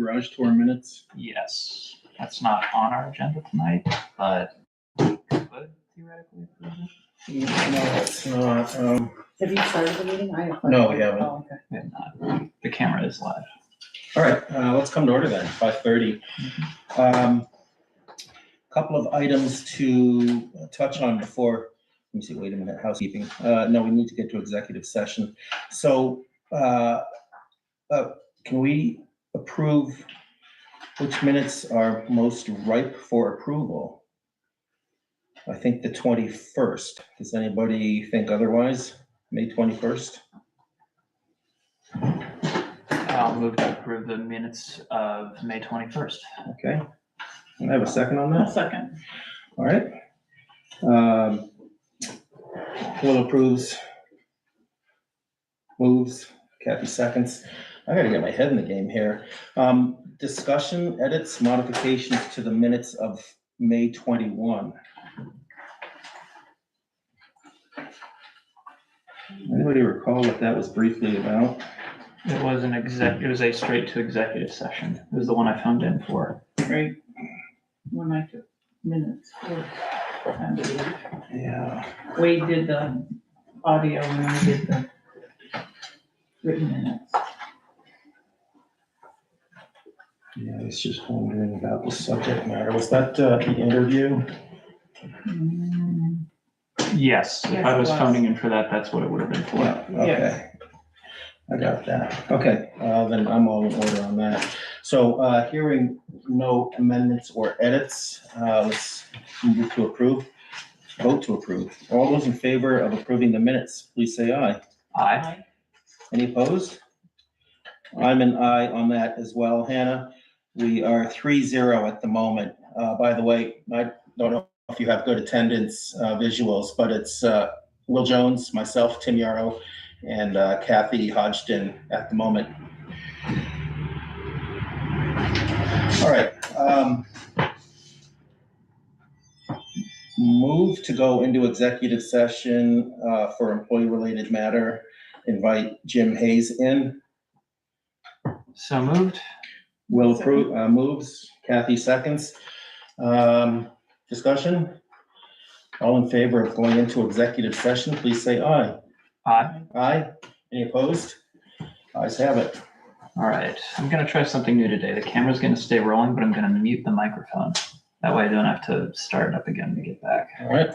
garage tour minutes? Yes, that's not on our agenda tonight, but we could theoretically approve it. No, it's not. Have you started the meeting? I have. No, we haven't. Oh, okay. We have not. The camera is live. All right, let's come to order then, 5:30. Couple of items to touch on before, let me see, wait a minute, housekeeping. No, we need to get to executive session. So can we approve which minutes are most ripe for approval? I think the 21st. Does anybody think otherwise? May 21st? I'll move to approve the minutes of May 21st. Okay. Can I have a second on A that? second. All right. Will approves. Moves. Kathy seconds. I gotta get my head in the game here. Discussion, edits, modifications to the minutes of May 21. Anybody recall what that was briefly about? It was it was a straight to executive session. It was the one I phoned in for. Right. When I took minutes for, I believe. Yeah. Wade did the audio and I did the written minutes. Yeah, I was just wondering about the subject matter. Was that the interview? Yes, if Yes, I it was was. phoning in for that, that's what it would have been for. Yeah, okay. I got that. Okay, then I'm all in order on that. So hearing no amendments or edits, let's move to approve. Vote to approve. All those in favor of approving the minutes, please say aye. Aye. Any opposed? I'm an aye on that as well, Hannah. We are 3-0 at the moment. By the way, I don't know if you have good attendance visuals, but it's Will Jones, myself, Tim Yarrow, and Kathy Hodgson at the moment. All right. Move to go into executive session for employee-related matter. Invite Jim Hayes in. So moved. Will approve, moves. Kathy seconds. Discussion? All in favor of going into executive session, please say aye. Aye. Aye. Any opposed? Ayes have it. All right. I'm going to try something new today. The camera's going to stay rolling, but I'm going to mute the microphone. That way I don't have to start it up again to get back. All right.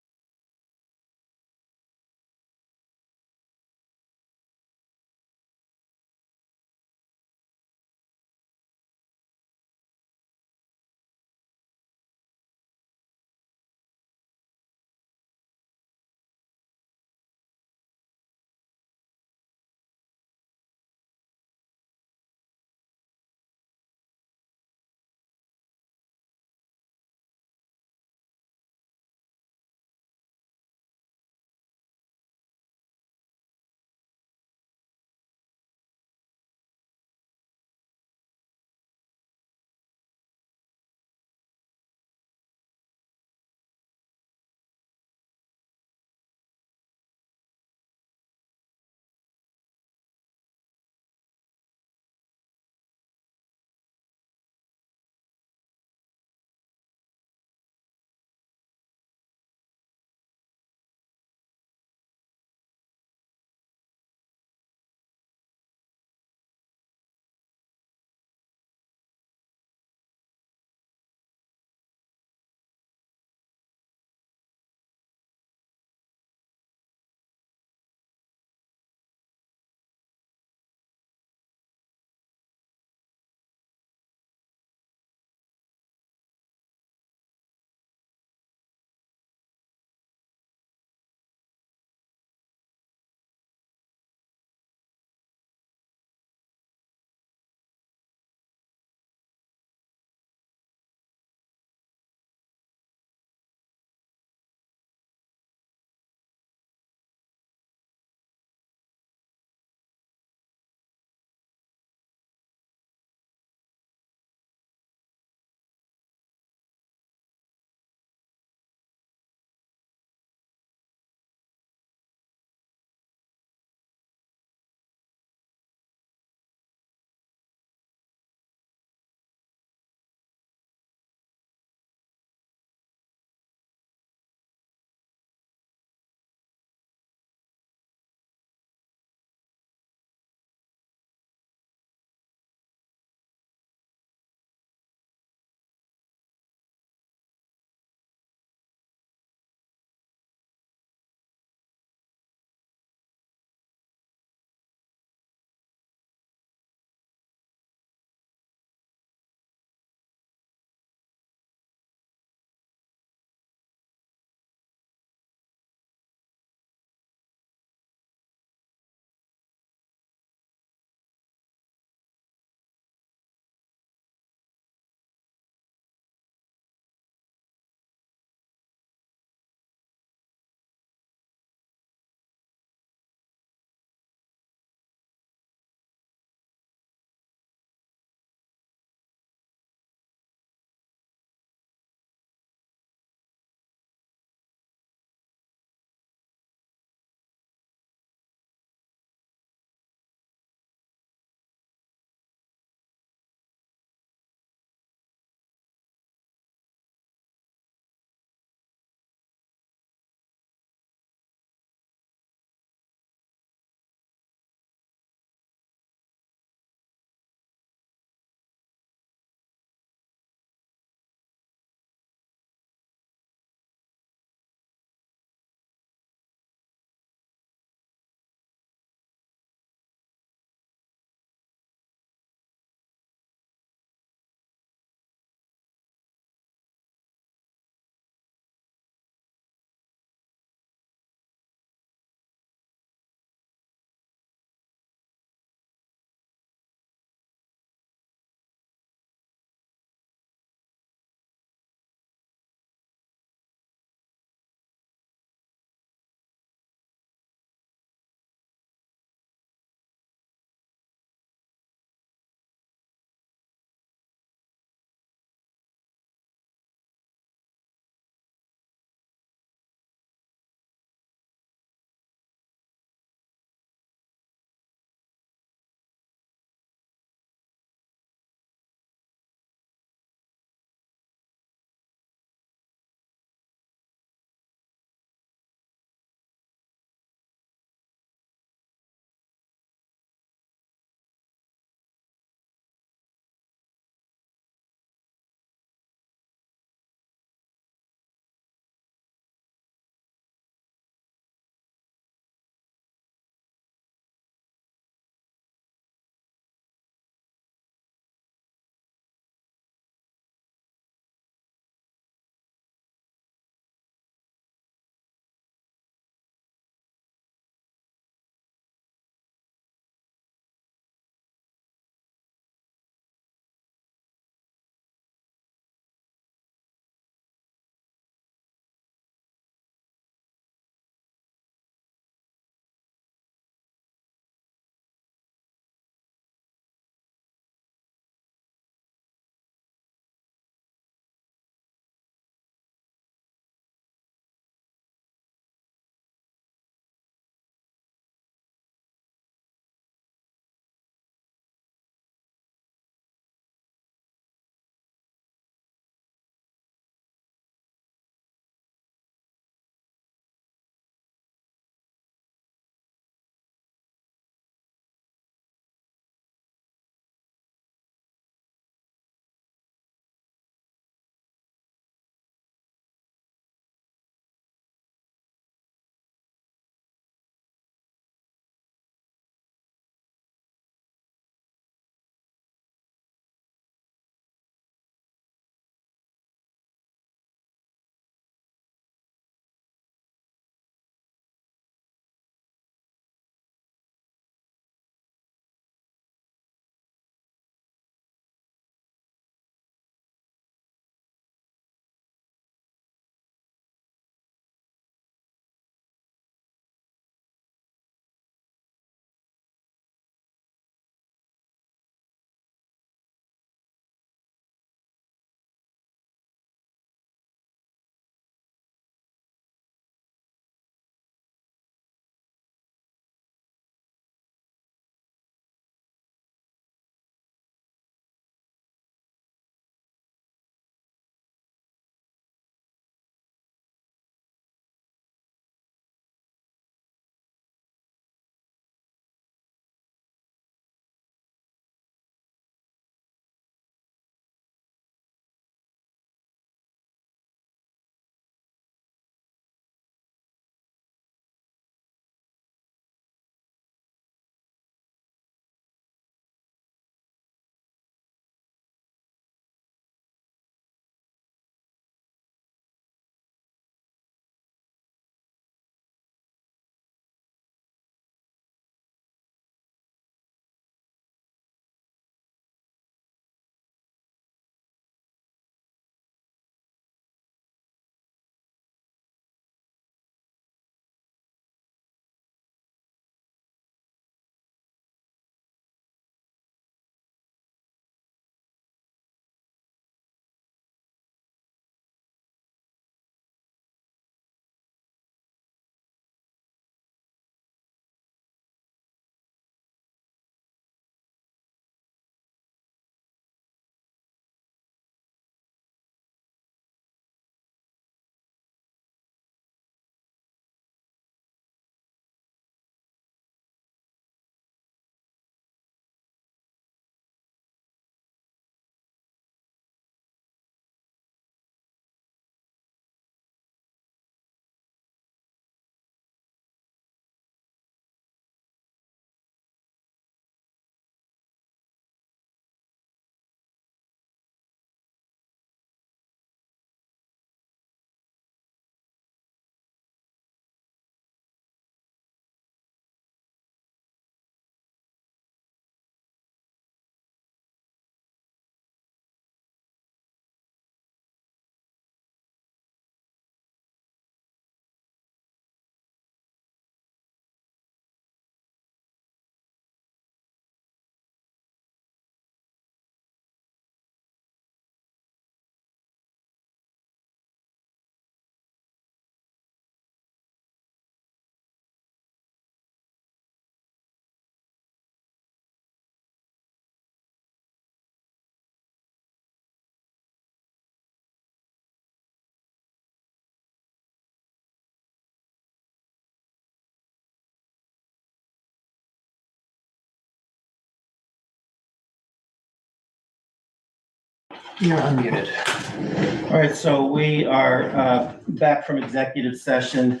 You're unmuted. All right, so we are back from executive session.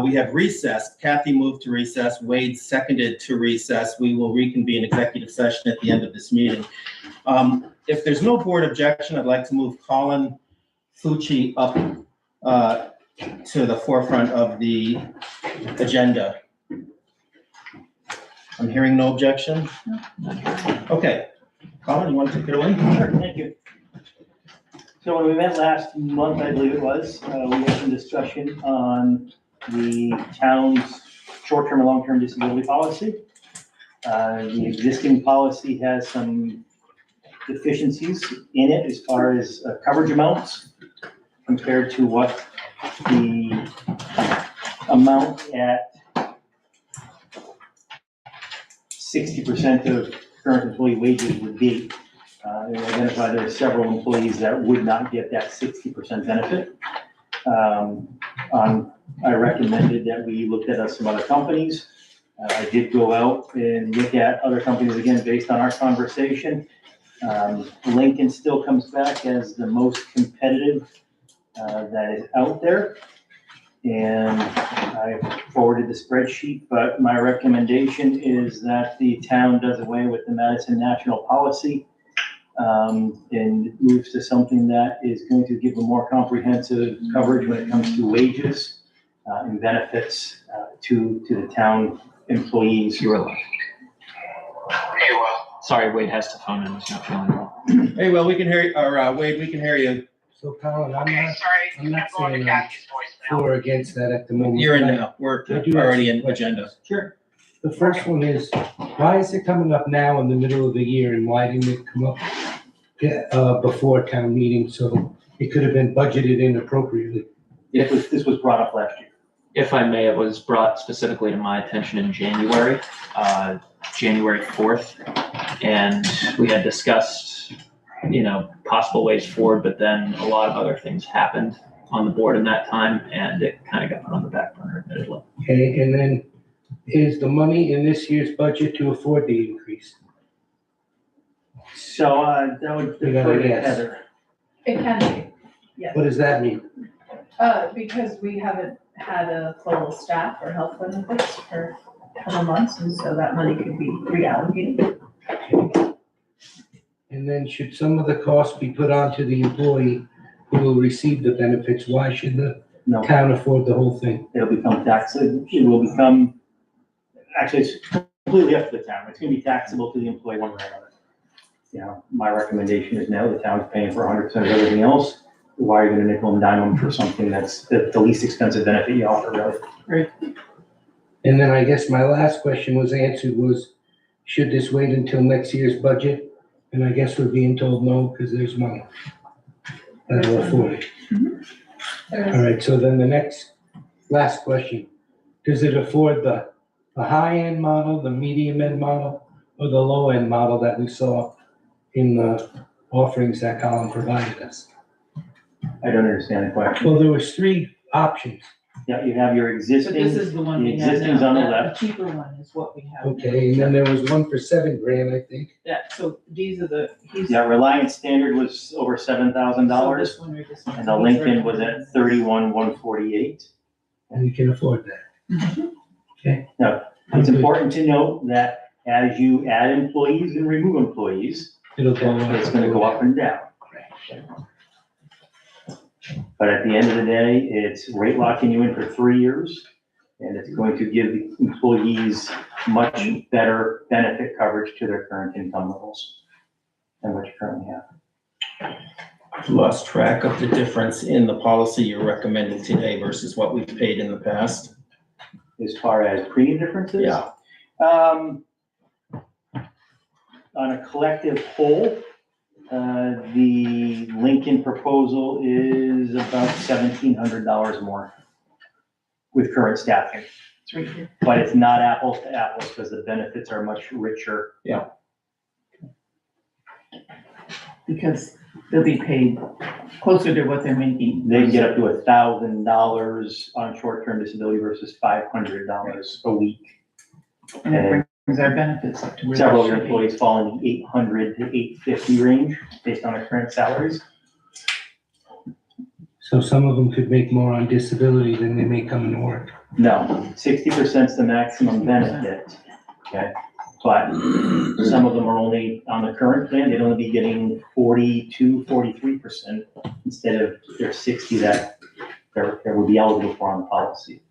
We have recessed. Kathy moved to recess. Wade seconded to recess. We will reconvene executive session at the end of this meeting. If there's no board objection, I'd like to move Colin Fucci up to the forefront of the agenda. I'm hearing no objection. Okay, Colin, you want to take it away? Sure, thank you. So when we met last month, I believe it was, we had some discussion on the town's short-term and long-term disability policy. The existing policy has some deficiencies in it as far as coverage amounts compared to what the amount at 60% of current employee wages would be. They identified there are several employees that would not get that 60% benefit. I recommended that we looked at some other companies. I did go out and look at other companies again based on our conversation. Lincoln still comes back as the most competitive that is out there. And I forwarded the spreadsheet, but my recommendation is that the town does away with the Madison National policy and moves to something that is going to give a more comprehensive coverage when it comes to wages and benefits to the town employees. You were live. Sorry, Wade has to phone in. He's not feeling well. Hey, well, we can hear you, or Wade, we can hear you. So Colin, I'm not going saying to I'm Kathy's voicemail. for or against that at the moment. You're in now. We're I do have already in some agenda. Sure. The first one is, why is it coming up now in the middle of the year and why didn't it come up before town meeting? So it could have been budgeted in appropriately. This was brought up last year. If I may, it was brought specifically to my attention in January, January 4th. And we had discussed, possible ways forward, but then a lot of other things happened on the board in that time, and it kind of got put on the back burner, admittedly. Okay, and then is the money in this year's budget to afford the increase? So that would defer to Heather. It can be, yes. What does that mean? Because we haven't had a full staff or health benefits for a couple months, and so that money could be reallocated. And then should some of the costs be put onto the employee who will receive the benefits? Why should the No, town afford the whole thing? it'll become taxable. It will become, actually, it's completely up to the town. It's gonna be taxable to the employee one way or another. My recommendation is no, the town's paying for 100% of everything else. Why are you gonna nickel and dime them for something that's the least expensive benefit you offer, really? Right. And then I guess my last question was answered was, should this wait until next year's budget? And I guess we're being told no, because there's money that'll afford it. All right, so then the last question, does it afford the high-end model, the medium-end model, or the low-end model that we saw in the offerings that Colin provided us? I don't understand the question. Well, there was 3 options. Yeah, you have your But existing. this is the one The we have existing's now. on the That- left. The cheaper one is what we have. Okay, and then there was one for $7,000, I think. Yeah, so these are the, he's. Yeah, Reliance Standard was over $7,000, So this one or this one. and the Lincoln was at $31,148. And we can afford that. It's important to note that as you add employees and remove employees, It'll go up. it's gonna go up and down. But at the end of the day, it's rate locking you in for 3 years, and it's going to give the employees much better benefit coverage to their current income levels than what you currently have. Lost track of the difference in the policy you're recommending today versus what we've paid in the past. As far as premium differences? Yeah. On a collective whole, the Lincoln proposal is about $1,700 more with current staffing. It's right here. But it's not apples to apples because the benefits are much richer. Because they'll be paid closer to what they're making. They can get up to $1,000 on short-term disability versus $500 a week. And it our benefits up to where Several of they your should be. employees fall in the 800 to 850 range based on their current salaries. So some of them could make more on disability than they make coming to work. No, 60% is the maximum benefit, okay? But some of them are only, on the current plan, they'd only be getting 42, 43% instead of their 60 that they would be eligible for on the policy.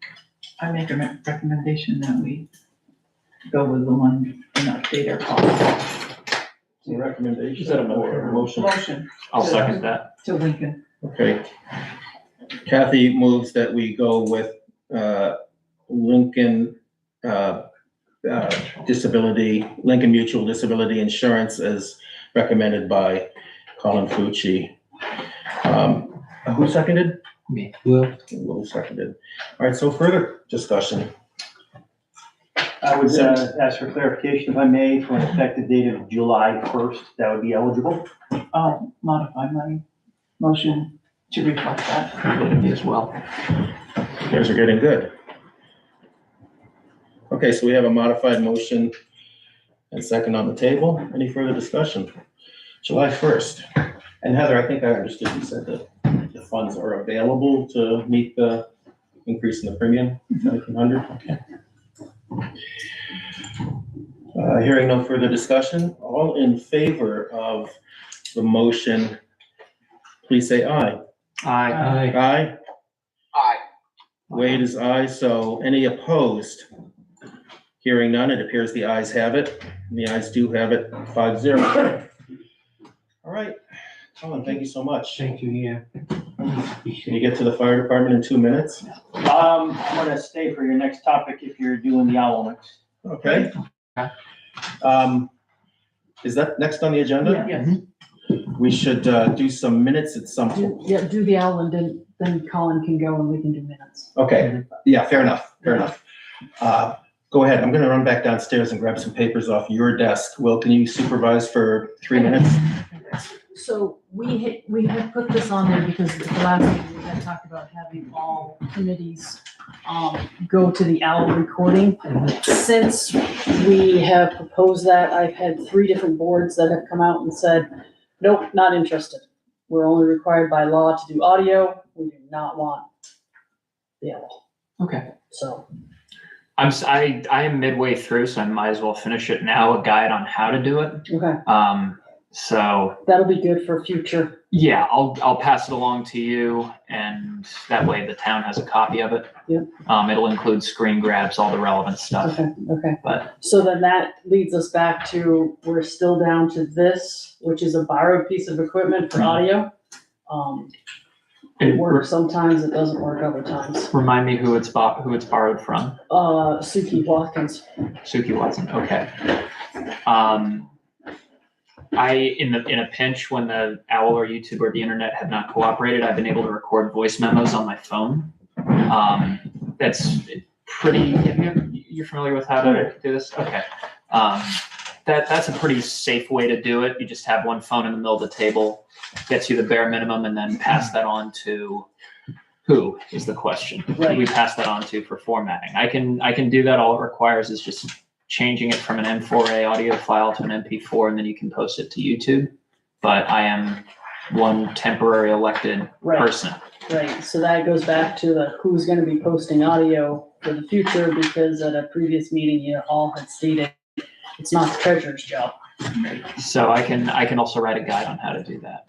I make a recommendation that we go with the one and update our policy. Recommendation. Is that a motion? Motion I'll second that. to Lincoln. Okay. Kathy moves that we go with Lincoln Disability, Lincoln Mutual Disability Insurance as recommended by Colin Fucci. Who seconded? Me. Will seconded. All right, so further discussion. I would ask for clarification, if I may, for an effective date of July 1st, that would be eligible. I'll modify my motion to reflect that. Me as well. You guys are getting good. Okay, so we have a modified motion and second on the table. Any further discussion? July 1st. And Heather, I think I understood you said that the funds are available to meet the increase in the premium, 1,900. Okay. Hearing no further discussion, all in favor of the motion, please say aye. Aye. Aye. Aye? Aye. Wade is aye, so any opposed? Hearing none, it appears the ayes have it. The ayes do have it, 5-0. All right, Colin, thank you so much. Thank you, yeah. Can you get to the fire department in 2 minutes? I'm gonna stay for your next topic if you're doing the owl next. Okay. Is that next on the agenda? Yes. We should do some minutes at some point. Do the owl and then Colin can go and we can do minutes. Okay, yeah, fair enough. Go ahead, I'm gonna run back downstairs and grab some papers off your desk. Will, can you supervise for 3 minutes? So we had put this on there because the last meeting we had talked about having all committees go to the owl recording. Since we have proposed that, I've had 3 different boards that have come out and said, nope, not interested. We're only required by law to do audio. We do not want the owl. Okay. So, I am midway through, so I might as well finish it now, a guide on how to do it. okay, So that'll be good for future. yeah, I'll pass it along to you, and that way the town has a copy of it. Yep. It'll include screen grabs, all the relevant stuff. Okay. But So then that leads us back to, we're still down to this, which is a borrowed piece of equipment for audio. It and works sometimes, it doesn't work other times. remind me who it's borrowed from. Suki Watkins. Suki Watson. Okay. In a pinch, when the OWL or YouTube or the internet have not cooperated, I've been able to record voice memos on my phone. That's pretty. You're familiar with how to do this? Okay. That's a pretty safe way to do it. You just have one phone in the middle of the table, gets you the bare minimum, and then pass that on to who is the question. Who do we pass that on to for formatting? I can do that. All it requires is just changing it from an M4A audio file to an MP4, and then you can post it to YouTube. But I am one temporary elected person. Right, so that goes back to the who's gonna be posting audio for the future, because at a previous meeting, you all had stated it's not the treasurer's job. So I can also write a guide on how to do that.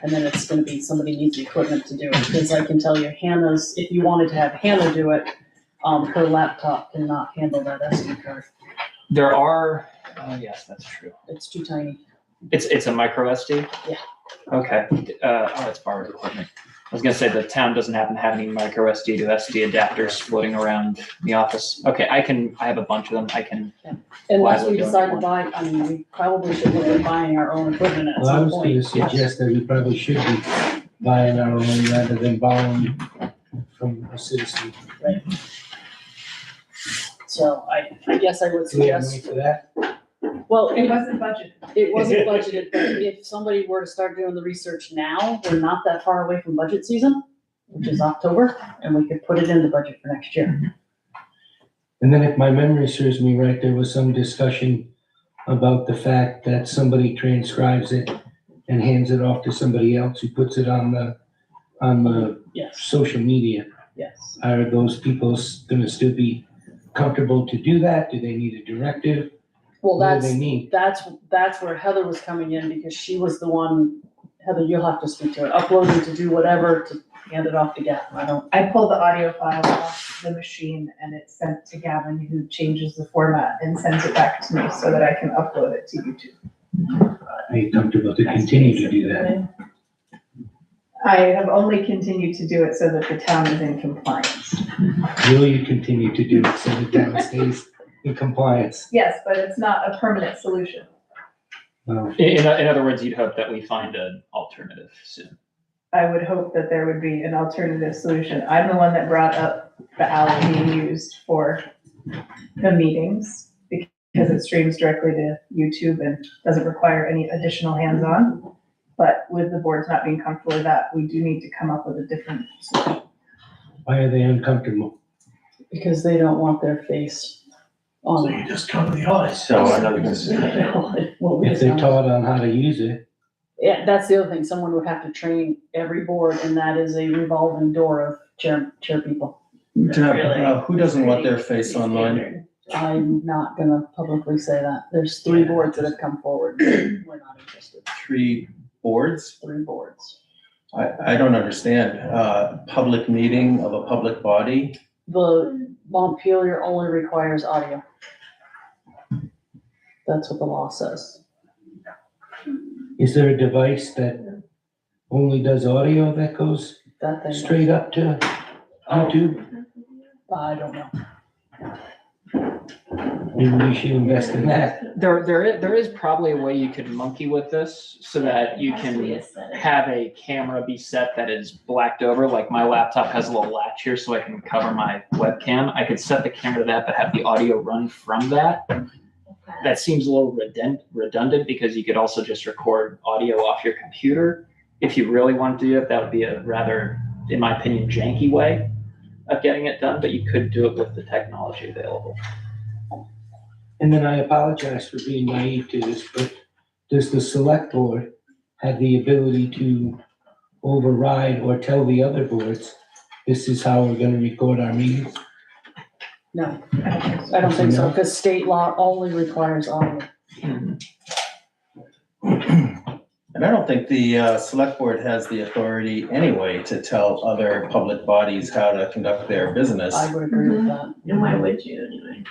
And then it's gonna be somebody needs the equipment to do it, because I can tell you Hannah's, if you wanted to have Hannah do it, her laptop cannot handle that SD card. There are, yes, that's true. It's too tiny. It's a micro SD? Yeah. Okay, it's borrowed equipment. I was gonna say the town doesn't happen to have any micro SD to SD adapters floating around the office. Okay, I have a bunch of them. I can. Unless Why we would decide to one? buy, I mean, we probably should look at buying our own equipment at Well, I some was gonna point. suggest that we probably should be buying our own rather than borrowing from a citizen. So I guess I would Do we have money suggest, for that? well, It wasn't budgeted. it wasn't budgeted, but if somebody were to start doing the research now, we're not that far away from budget season, which is October, and we could put it in the budget for next year. And then if my memory serves me right, there was some discussion about the fact that somebody transcribes it and hands it off to somebody else who puts it on the Yes, social media. yes. Are those people gonna still be comfortable to do that? Do they need a directive? Well, What do that's, they need? that's where Heather was coming in, because she was the one, Heather, you'll have to speak to it, uploading to do whatever to hand it off to Gavin. I don't, I pull the audio file off the machine and it's sent to Gavin, who changes the format and sends it back to me so that I can upload it to YouTube. Are you comfortable to continue to do that? I have only continued to do it so that the town is in compliance. Will you continue to do it so the town stays in compliance? Yes, but it's not a permanent solution. Well, In other words, you'd hope that we find an alternative soon. I would hope that there would be an alternative solution. I'm the one that brought up the owl being used for the meetings because it streams directly to YouTube and doesn't require any additional hands-on. But with the boards not being comfortable with that, we do need to come up with a different solution. why are they uncomfortable? because they don't want their face on it. just cover the eyes. So I was gonna say, Well, we If just they're don't- taught on how to use it, Yeah, that's the other thing, someone would have to train every board, and that is a revolving door of chair people. Who doesn't want their face online? I'm not gonna publicly say that, there's 3 boards that have come forward, we're not interested, 3 boards? 3 boards. I don't understand. Public meeting of a public body? The Montpelier only requires audio. That's what the law says. is there a device that only does audio that goes That thing, straight up to YouTube? I don't know. Maybe we should invest in that. There is probably a way you could monkey with this so that you can have a camera be set that is blacked over. Like my laptop has a little latch here so I can cover my webcam. I could set the camera to that, but have the audio run from that. That seems a little redundant because you could also just record audio off your computer. If you really want to do it, that would be a rather, in my opinion, janky way of getting it done, but you could do it with the technology available. And then I apologize for being naive to this, but does the select board have the ability to override or tell the other boards, this is how we're gonna record our meetings? No, I don't think so, because state law only requires audio. And I don't think the select board has the authority anyway to tell other public bodies how to conduct their business. I would agree with that. And why would you anyway?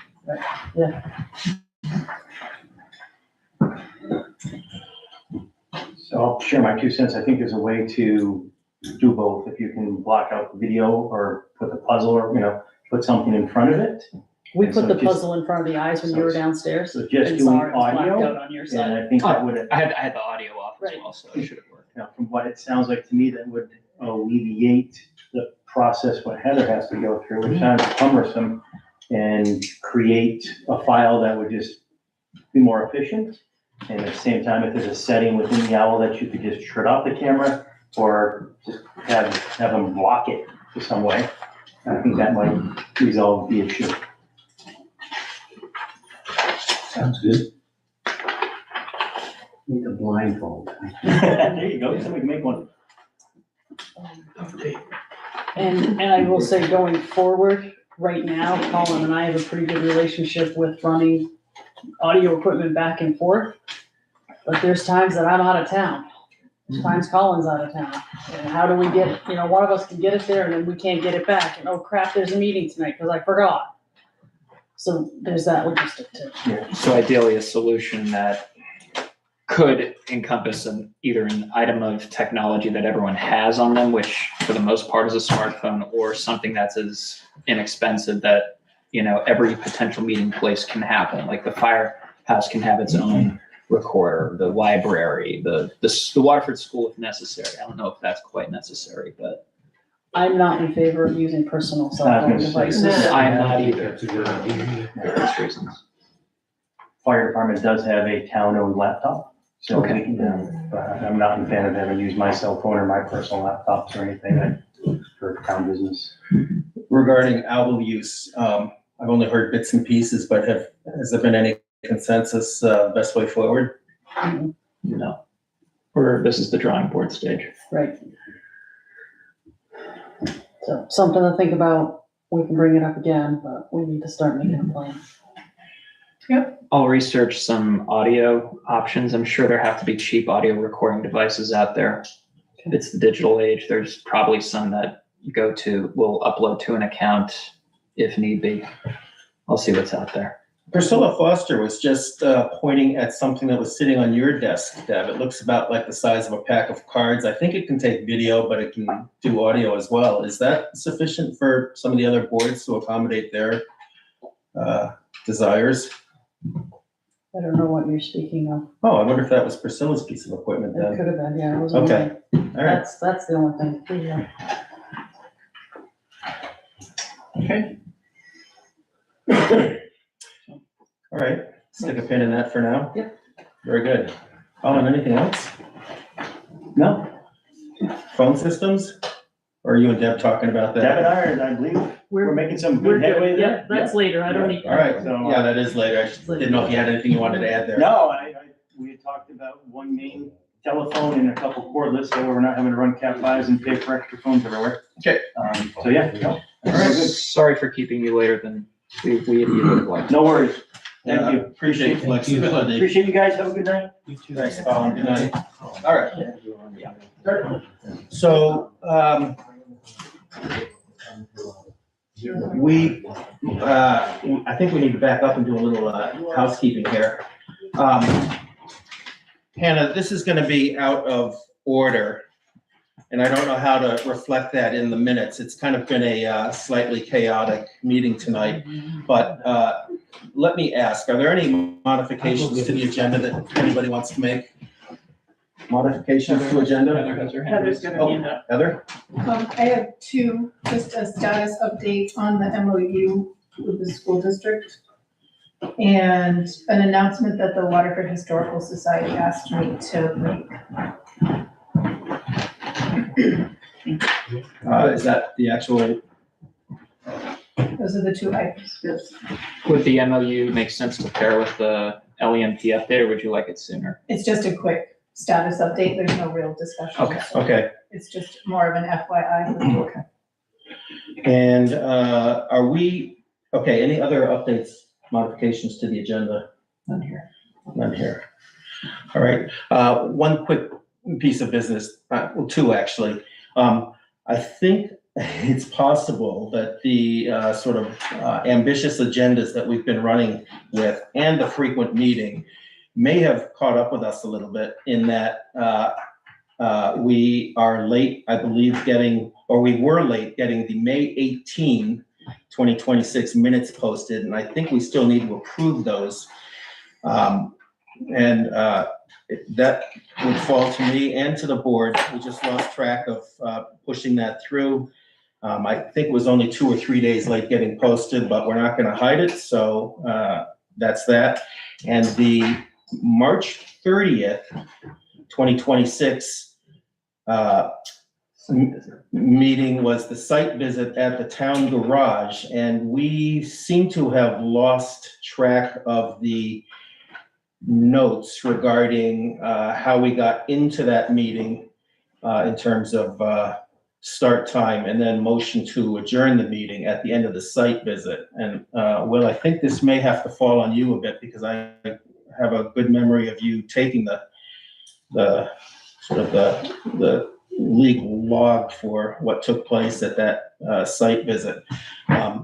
so I'll share my 2 cents. I think there's a way to do both. If you can block out the video or put the puzzle or, put something in front of it. We And put so the just- puzzle in front of the eyes when you were downstairs. So just and doing saw it blacked audio, out on your and side. I think that would, I had the audio off as well, so it should have worked. from what it sounds like to me, that would alleviate the process what Heather has to go through, which sounds cumbersome, and create a file that would just be more efficient. And at the same time, if there's a setting within the owl that you could just shut off the camera or just have them block it in some way, I think that might resolve the issue. Sounds good. Need a blindfold. There you go, somebody can make one. And I will say, going forward, right now, Colin and I have a pretty good relationship with running audio equipment back and forth. But there's times that I'm out of town. There's times Colin's out of town. And how do we get it? One of us can get it there and then we can't get it back. And oh crap, there's a meeting tonight because I forgot. So there's that logistic too. So ideally, a solution that could encompass either an item of technology that everyone has on them, which for the most part is a smartphone, or something that's as inexpensive that, every potential meeting place can happen. Like the firehouse can have its own recorder, the library, the Waterford School if necessary. I don't know if that's quite necessary, but I'm not in favor of using personal cell phone devices. I'm not either That's a good idea. for various reasons. Fire department does have a town-owned laptop, so we Okay. can, but I'm not in fan of having used my cell phone or my personal laptops or anything for town business. Regarding owl use, I've only heard bits and pieces, but has there been any consensus, best way forward? No. This is the drawing board stage. Right. So something to think about. We can bring it up again, but we need to start making a plan. I'll research some audio options. I'm sure there have to be cheap audio recording devices out there. It's the digital age. There's probably some that will upload to an account if need be. I'll see what's out there. Priscilla Foster was just pointing at something that was sitting on your desk, Deb. It looks about like the size of a pack of cards. I think it can take video, but it can do audio as well. Is that sufficient for some of the other boards to accommodate their desires? I don't know what you're speaking of. Oh, I wonder if that was Priscilla's piece of equipment It then. could have been, yeah, it was. Okay, all right. That's the only thing. Yeah. Okay. All right, stick a pin in that for now. Yep. Very good. Colin, anything else? No, Phone systems? Or are you and Deb talking about that? Deb and I believe, we're making some good headway there. Yeah, that's later. I don't need. All right, So, yeah, that is later. I just didn't know if you had anything you wanted to add there. No, we had talked about one main telephone and a couple cordless, so we're not having to run Cat5s and pay for extra phones everywhere. Okay. So yeah, no, All right. good. Sorry for keeping you later than we would have liked. No worries. Thank you. Appreciate the flexibility. Appreciate you guys. Have a good night. Thanks, Colin. Good night. All right. So, I think we need to back up and do a little housekeeping here. Hannah, this is gonna be out of order, and I don't know how to reflect that in the minutes. It's kind of been a slightly chaotic meeting tonight, but let me ask, are there any modifications to the agenda that anybody wants to make? Modifications to agenda? Heather's got her hand up. Heather? I have two, just a status update on the MOU with the school district. And an announcement that the Waterford Historical Society asked me to make. Is that the actual? Those are the two items. Would the MOU make sense to pair with the LEMP update, or would you like it sooner? It's just a quick status update. There's no real discussion. Okay. Okay, It's just more of an FYI. and are we, okay, any other updates, modifications to the agenda? None here. None here. All right, one quick piece of business, well, two actually. I think it's possible that the sort of ambitious agendas that we've been running with and the frequent meeting may have caught up with us a little bit in that we are late, I believe, we were late getting the May 18, 2026 minutes posted, and I think we still need to approve those. That would fall to me and to the board. We just lost track of pushing that through. I think it was only 2 or 3 days late getting posted, but we're not gonna hide it, so that's that. And the March 30th, 2026 meeting was the site visit at the town garage, and we seem to have lost track of the notes regarding how we got into that meeting in terms of start time and then motion to adjourn the meeting at the end of the site visit. And Will, I think this may have to fall on you a bit because I have a good memory of you taking the sort of the legal log for what took place at that site visit.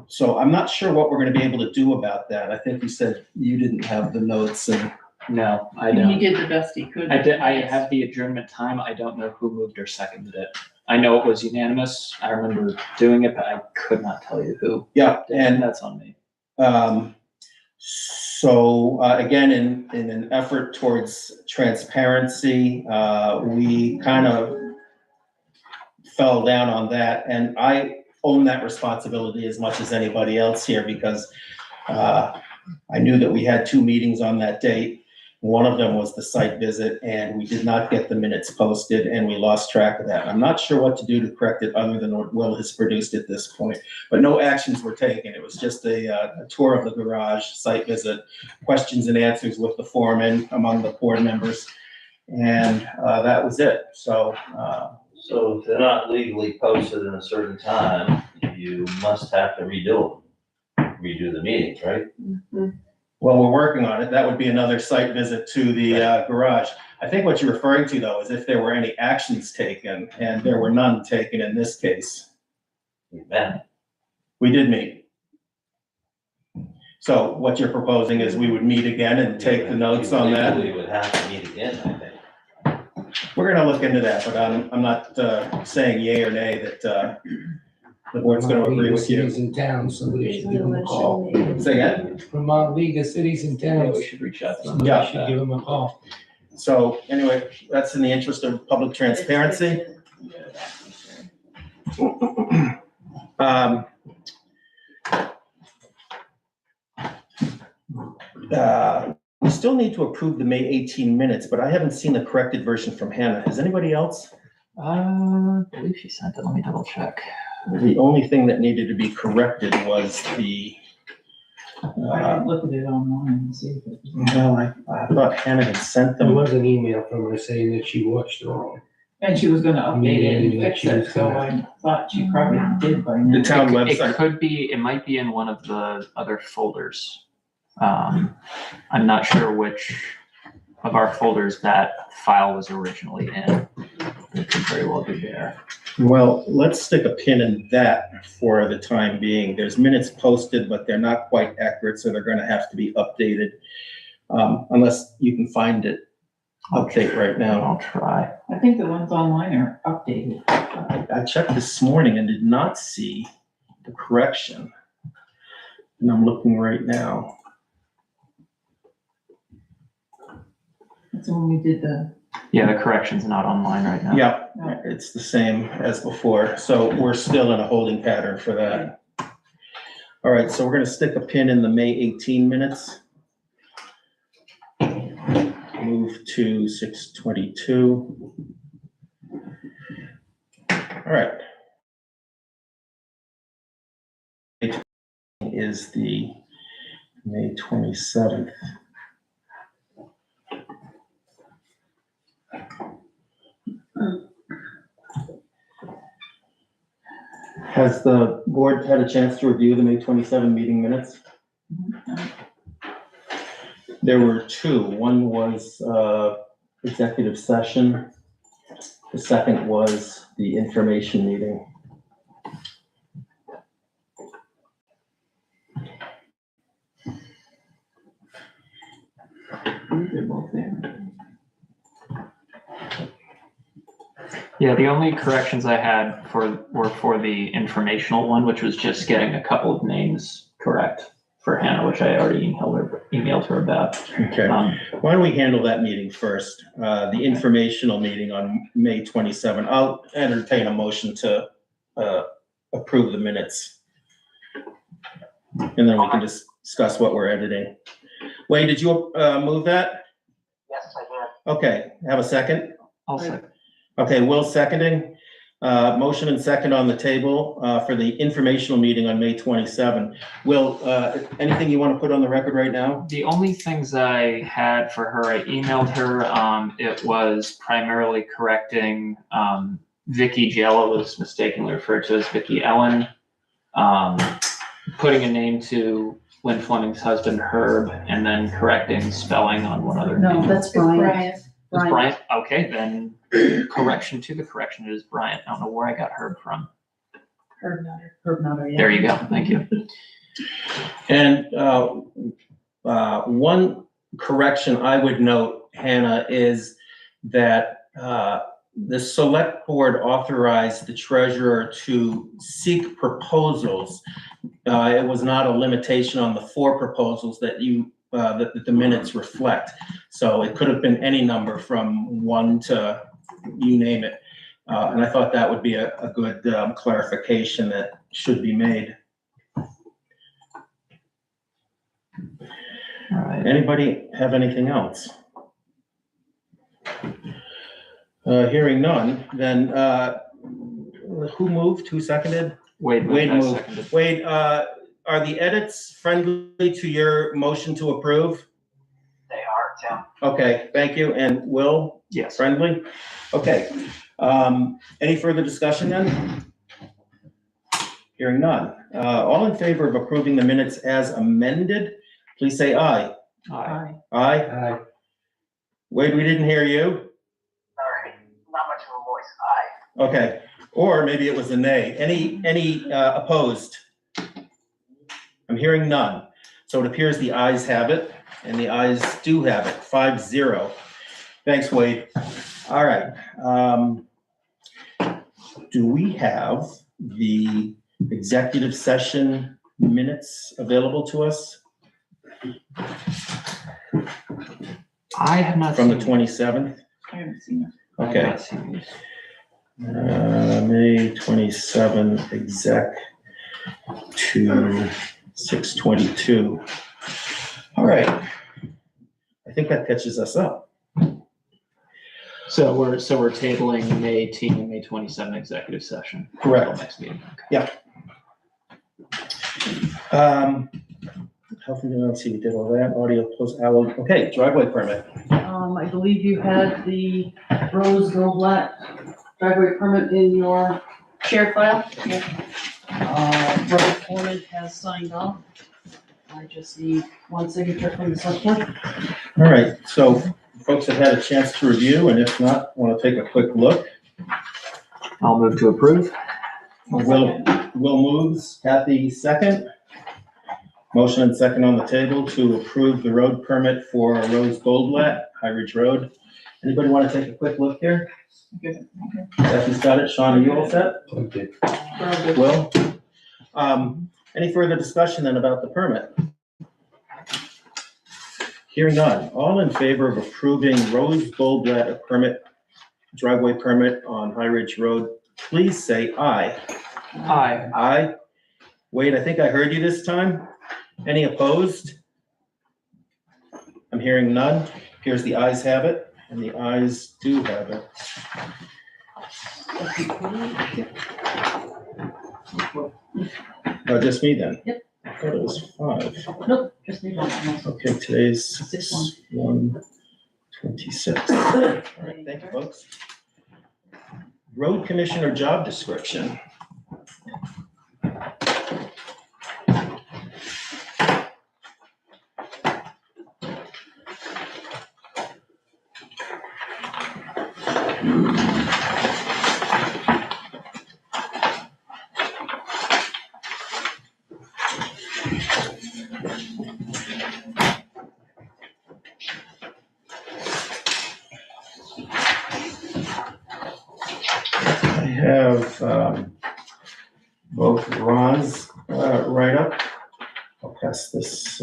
So I'm not sure what we're going to be able to do about that. I think you said you didn't have the notes and. No, I He don't. did the best he could. I have the adjournment time. I don't know who moved or seconded it. I know it was unanimous. I remember doing it, but I could not tell you who. Yeah, And that's on me. So again, in an effort towards transparency, we kind of fell down on that, and I own that responsibility as much as anybody else here because I knew that we had 2 meetings on that date. One of them was the site visit, and we did not get the minutes posted, and we lost track of that. I'm not sure what to do to correct it other than what Will has produced at this point, but no actions were taken. It was just a tour of the garage, site visit, questions and answers with the foreman among the board members, and that was it. So So if they're not legally posted in a certain time, you must have to redo the meetings, right? well, we're working on it. That would be another site visit to the garage. I think what you're referring to, though, is if there were any actions taken, and there were none taken in this case. Man, We did meet. So what you're proposing is we would meet again and take the notes on that? We would have to meet again, I think. We're gonna look into that, but I'm not saying yay or nay that the board's gonna agree with you. Cities and towns, somebody should give them a call. Say again? Vermont League of Cities and Yeah, Towns, we should reach out to them. somebody should give them a call. So anyway, that's in the interest of public transparency. We still need to approve the May 18 minutes, but I haven't seen the corrected version from Hannah. Has anybody else? I believe she sent it. Let me double check. The only thing that needed to be corrected was the, I didn't look at it online and see if it was. well, I thought Hannah had sent There them. was an email from her saying that she watched it all. And she was gonna update it and Yeah, fix she it, was so gonna- I thought she probably did by now. The town It website. could be, it might be in one of the other folders. I'm not sure which of our folders that file was originally in. It could very well be there. Well, let's stick a pin in that for the time being. There's minutes posted, but they're not quite accurate, so they're gonna have to be updated. Unless you can find it, update right now. I'll try. I think the ones online are updated. I checked this morning and did not see the correction. And I'm looking right now. That's when we did the, Yeah, the correction's not online right now. Yep, it's the same as before, so we're still in a holding pattern for that. All right, so we're gonna stick a pin in the May 18 minutes. Move to 6:22. All right. Is the May 27th. Has the board had a chance to review the May 27 meeting minutes? There were two. One was executive session. The second was the information meeting. they're both there. Yeah, the only corrections I had were for the informational one, which was just getting a couple of names correct for Hannah, which I already emailed her about. Okay. Why don't we handle that meeting first? The informational meeting on May 27. I'll entertain a motion to approve the minutes. And then we can discuss what we're editing. Wayne, did you move that? Yes, I did. Okay, have a second? I'll second. Okay, Will seconding. Motion and second on the table for the informational meeting on May 27. Will, anything you want to put on the record right now? The only things I had for her, I emailed her. It was primarily correcting Vicky Giello was mistakenly referred to as Vicky Ellen. Putting a name to Lynn Fleming's husband, Herb, and then correcting spelling on one other name. No, that's It's Brian. Brian. It's Bryant? Okay, then correction to the correction, it is Bryant. I don't know where I got Herb from. Herb Nutter, yeah. There you go, thank you. And one correction I would note, Hannah, is that the select board authorized the treasurer to seek proposals. It was not a limitation on the 4 proposals that that the minutes reflect. So it could have been any number from 1 to you name it. And I thought that would be a good clarification that should be made. All right. Anybody have anything else? Hearing none, then, who moved, who seconded? Wade Wade moved, I moved. seconded. Wade, are the edits friendly to your motion to approve? They are, Tim. Okay, thank you. And Will, Yes. friendly? Okay. Any further discussion then? Hearing none. All in favor of approving the minutes as amended, please say aye. Aye. Aye. Aye. Wade, we didn't hear you. Sorry, not much of a voice. Aye. Okay, or maybe it was a nay. Any opposed? I'm hearing none. So it appears the ayes have it, and the ayes do have it, 5-0. Thanks, Wade. All right. Do we have the executive session minutes available to us I have not from the seen. 27th? I haven't seen it. I have Okay. not seen these. May 27th exec to 6:22. All right. I think that catches us up. So we're tabling May 18 and May 27 executive session. Correct. Until next meeting. Okay. Health and let's see, we did all that, audio post, okay, driveway permit. I believe you had the Rose Goldblatt driveway permit in your share file. Road foreman has signed off. I just need one signature from the select board. All right, so folks have had a chance to review, and if not, want to take a quick look. I'll move to approve. Will moves, Kathy second. Motion and second on the table to approve the road permit for Rose Goldblatt, High Ridge Road. Anybody want to take a quick look here? Good. Kathy's got it. Sean, are you all set? Okay. Will? Any further discussion then about the permit? Hearing none. All in favor of approving Rose Goldblatt a driveway permit on High Ridge Road, please say aye. Aye. Aye. Wade, I think I heard you this time. Any opposed? I'm hearing none. Here's the ayes have it, and the ayes do have it. Oh, just me then? Yep. I thought it was 5. Nope, just need one. Okay, today's 1/26. All right, thank you, folks. Road commissioner job description. I have both Ron's write-up. I'll pass this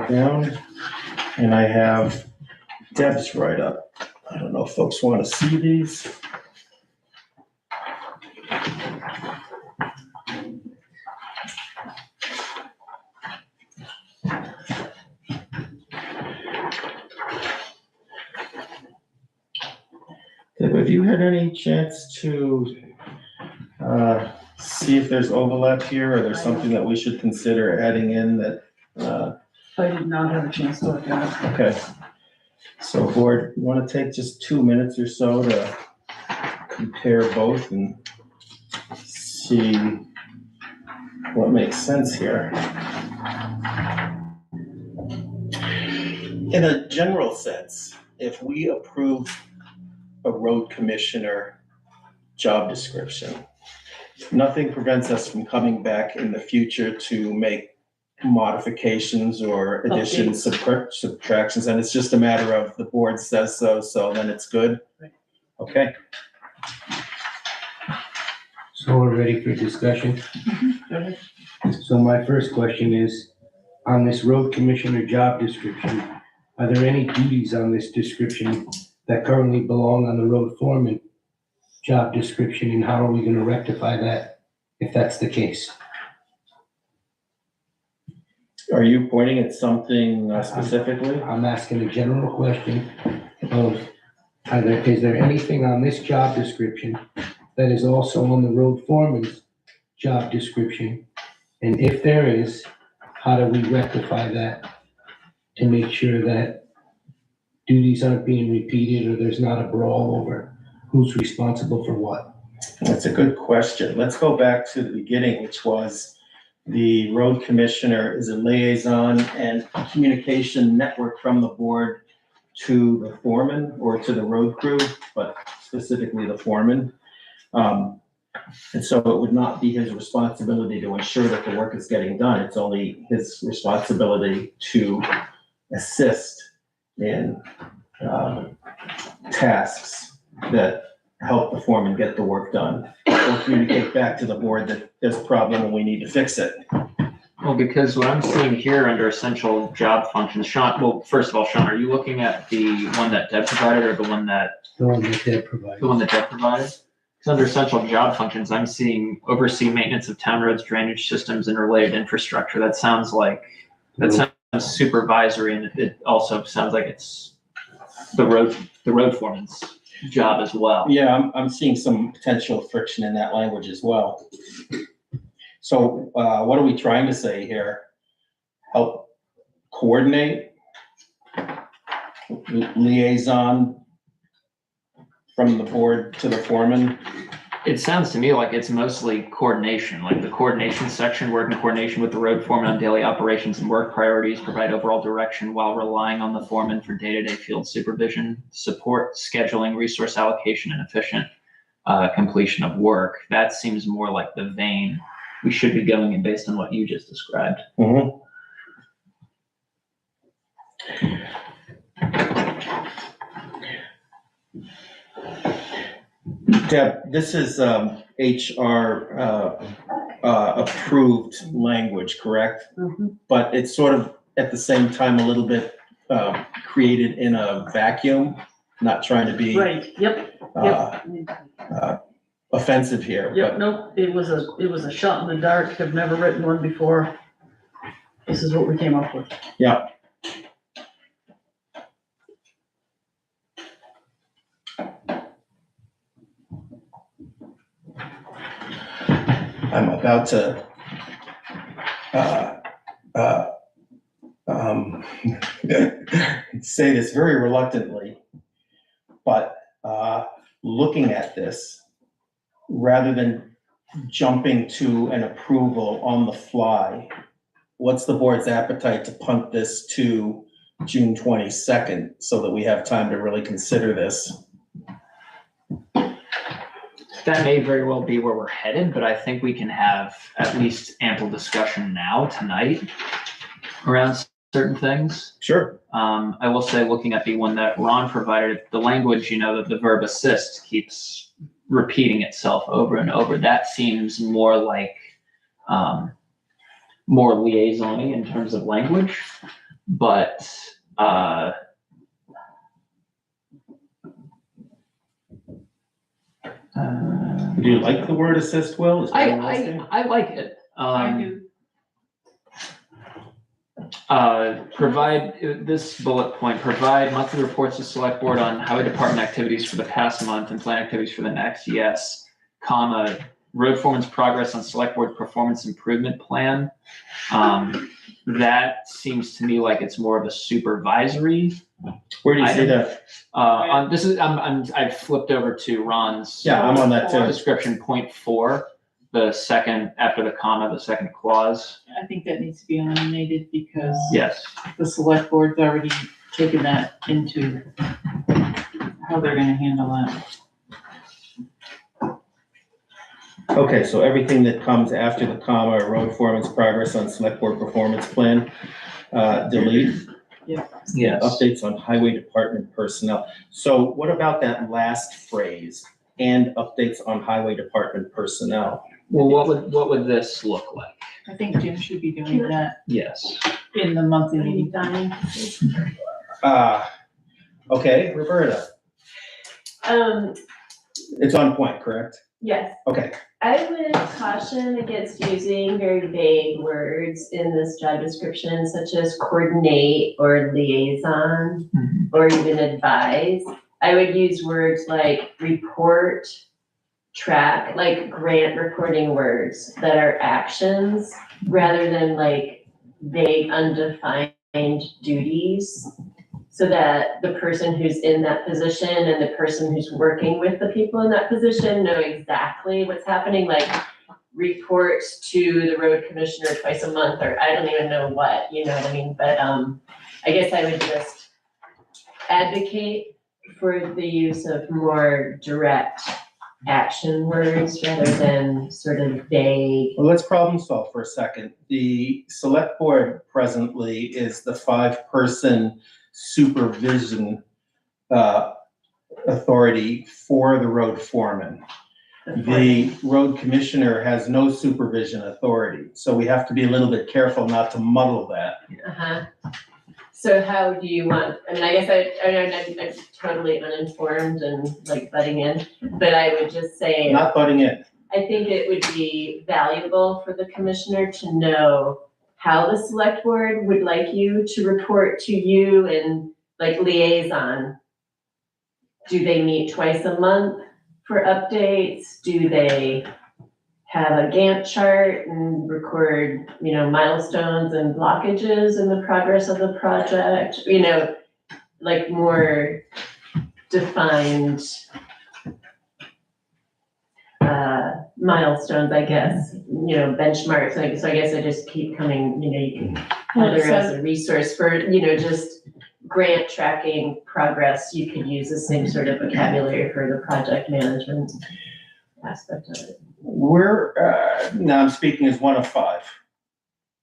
down. And I have Deb's write-up. I don't know if folks want to see these. Deb, have you had any chance to see if there's overlap here, or there's something that we should consider adding in that? I did not have a chance to look at it. Okay. So board, you want to take just 2 minutes or so to compare both and see what makes sense here? In a general sense, if we approve a road commissioner job description, nothing prevents us from coming back in the future to make modifications or additions, subtractions, and it's just a matter of the board says so, so then it's good. Okay, So we're ready for discussion. So my first question is, on this road commissioner job description, are there any duties on this description that currently belong on the road foreman job description, and how are we gonna rectify that if that's the case? are you pointing at something specifically? I'm asking a general question of Is there anything on this job description that is also on the road foreman's job description? And if there is, how do we rectify that to make sure that duties aren't being repeated or there's not a brawl over who's responsible for what? That's a good question. Let's go back to the beginning, which was the road commissioner is a liaison and communication network from the board to the foreman or to the road crew, but specifically the foreman. And so it would not be his responsibility to ensure that the work is getting done. It's only his responsibility to assist in tasks that help the foreman get the work done. Or communicate back to the board that there's a problem and we need to fix it. Well, because what I'm seeing here under essential job functions, Sean, well, first of all, Sean, are you looking at the one that Deb provided or the one that? The one that Deb provided. The one that Deb provided? Because under essential job functions, I'm seeing oversee maintenance of town roads, drainage systems, and related infrastructure. That sounds sounds supervisory, and it also sounds like it's the road foreman's job as well. Yeah, I'm seeing some potential friction in that language as well. So what are we trying to say here? Help coordinate, liaison from the board to the foreman? It sounds to me like it's mostly coordination, like the coordination section, work in coordination with the road foreman on daily operations and work priorities, provide overall direction while relying on the foreman for day-to-day field supervision, support scheduling, resource allocation, and efficient completion of work. That seems more like the vein we should be going in based on what you just described. Mm-hmm. Deb, this is HR approved language, correct? Mm-hmm. But it's sort of at the same time a little bit created in a vacuum, not trying to be Right, yep, offensive here. yep, But nope, it was a shot in the dark. I've never written one before. This is what we came up with. yeah. I'm about to say this very reluctantly, but looking at this, rather than jumping to an approval on the fly, what's the board's appetite to punt this to June 22nd so that we have time to really consider this? That may very well be where we're headed, but I think we can have at least ample discussion now tonight around certain things. Sure. I will say, looking at the one that Ron provided, the language, that the verb assist keeps repeating itself over and over. That seems more like more liaison-y in terms of language, but Do you like the word assist, Will? Is that what you're saying? I like it. I do. Provide this bullet point, provide monthly reports to select board on highway department activities for the past month and plan activities for the next, yes, comma, road foreman's progress on select board performance improvement plan. That seems to me like it's more of a supervisory. Where do you see that? I've flipped over to Ron's. Yeah, I'm on that too. Description point 4, the second, after the comma, the second clause. I think that needs to be eliminated because Yes. the select board's already taken that into how they're gonna handle that. Okay, so everything that comes after the comma, road foreman's progress on select board performance plan, delete. Yes. Updates on highway department personnel. So what about that last phrase, and updates on highway department personnel? Well, what would this look like? I think Jim should be doing that Yes. in the monthly meeting. Okay, Roberta, it's on point, correct? Yes, Okay, I would caution against using very vague words in this job description, such as coordinate or liaison, or even advise. I would use words like report, track, like grant reporting words that are actions rather than like vague, undefined duties. So that the person who's in that position and the person who's working with the people in that position know exactly what's happening, like report to the road commissioner twice a month, or I don't even know what, you know what I mean? But I guess I would just advocate for the use of more direct action words rather than sort of vague. Well, let's problem solve for a second. The select board presently is the 5-person supervision authority for the road foreman. The road commissioner has no supervision authority, so we have to be a little bit careful not to muddle that. Uh-huh. So how do you want, I mean, I guess I'm totally uninformed and like butting in, but I would just say, Not butting in. I think it would be valuable for the commissioner to know how the select board would like you to report to you and like liaison. Do they meet twice a month for updates? Do they have a Gantt chart and record, you know, milestones and blockages in the progress of the project? You know, like more defined milestones, I guess, you know, benchmarks. Like, so I guess I just keep coming, you know, you can Heather as a resource for, you know, just grant tracking progress. You could use the same sort of vocabulary for the project management aspect of it. We're, now I'm speaking as one of 5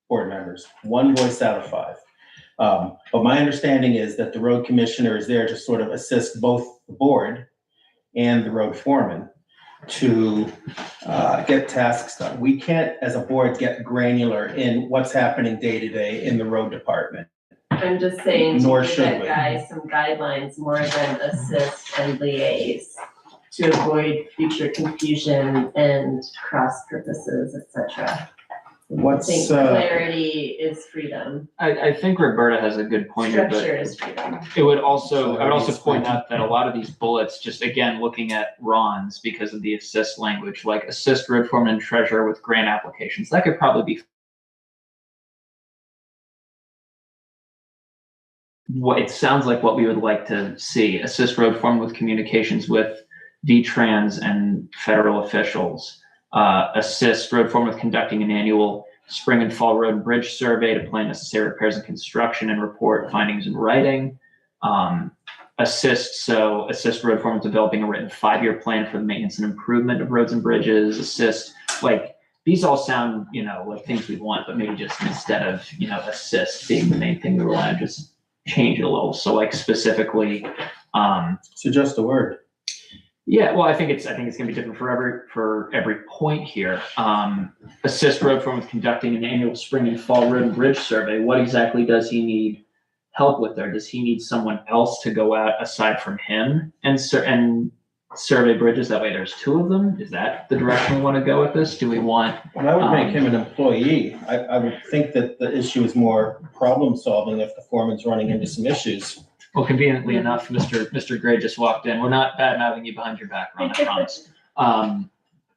board members, one voice out of 5. But my understanding is that the road commissioner is there to sort of assist both the board and the road foreman to get tasks done. We can't, as a board, get granular in what's happening day to day in the road department. I'm just saying Nor to give should that we. guy some guidelines more than assist and liaise to avoid future confusion and cross purposes, etc. I think clarity is freedom. I think Roberta has a good point here, but Structure is freedom. I would also point out that a lot of these bullets, just again, looking at Ron's because of the assist language, like assist road foreman and treasurer with grant applications, that could probably be what it sounds like what we would like to see. Assist road foreman with communications with V-Trans and federal officials. Assist road foreman with conducting an annual spring and fall road and bridge survey to plan necessary repairs and construction and report findings in writing. Assist road foreman with developing a written 5-year plan for the maintenance and improvement of roads and bridges. Assist, like, these all sound, you know, like things we want, but maybe just instead of, you know, assist being the main thing, we want to just change it a little. So like specifically, Suggest a word. yeah, well, I think it's gonna be different for every point here. Assist road foreman with conducting an annual spring and fall road and bridge survey. What exactly does he need help with there? Does he need someone else to go out aside from him and survey bridges? That way there's 2 of them. Is that the direction we want to go with this? Do we want? Well, I would make him an employee. I would think that the issue is more problem solving if the foreman's running into some issues. Well, conveniently enough, Mr. Gray just walked in. We're not bad-mouthing you behind your back, Ron, I promise.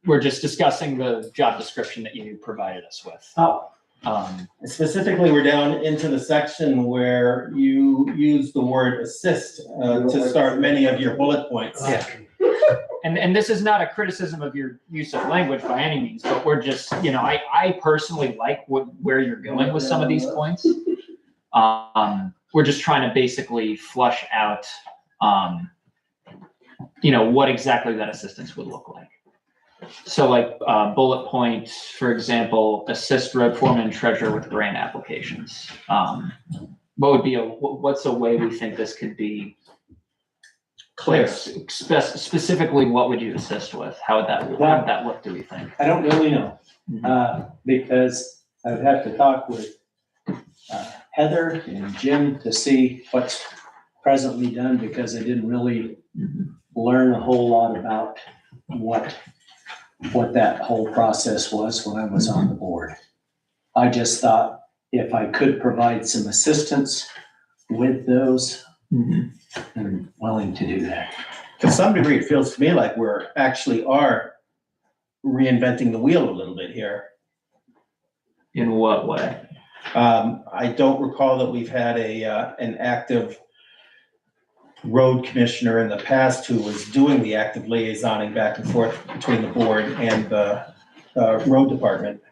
We're just discussing the job description that you provided us with. Oh. Specifically, we're down into the section where you use the word assist to start many of your bullet points. Yeah. And this is not a criticism of your use of language by any means, but we're just, you know, I personally like where you're going with some of these points. We're just trying to basically flush out, you know, what exactly that assistance would look like. So like bullet point, for example, assist road foreman and treasurer with grant applications. What's a way we think this could be clear? Specifically, what would you assist with? How would that look, do we think? I don't really know, because I would have to talk with Heather and Jim to see what's presently done, because I didn't really learn a whole lot about what that whole process was when I was on the board. I just thought if I could provide some assistance with those, Mhm. and willing to do that. To some degree, it feels to me like we're actually are reinventing the wheel a little bit here. In what way? I don't recall that we've had an active road commissioner in the past who was doing the active liaisoning back and forth between the board and the road department.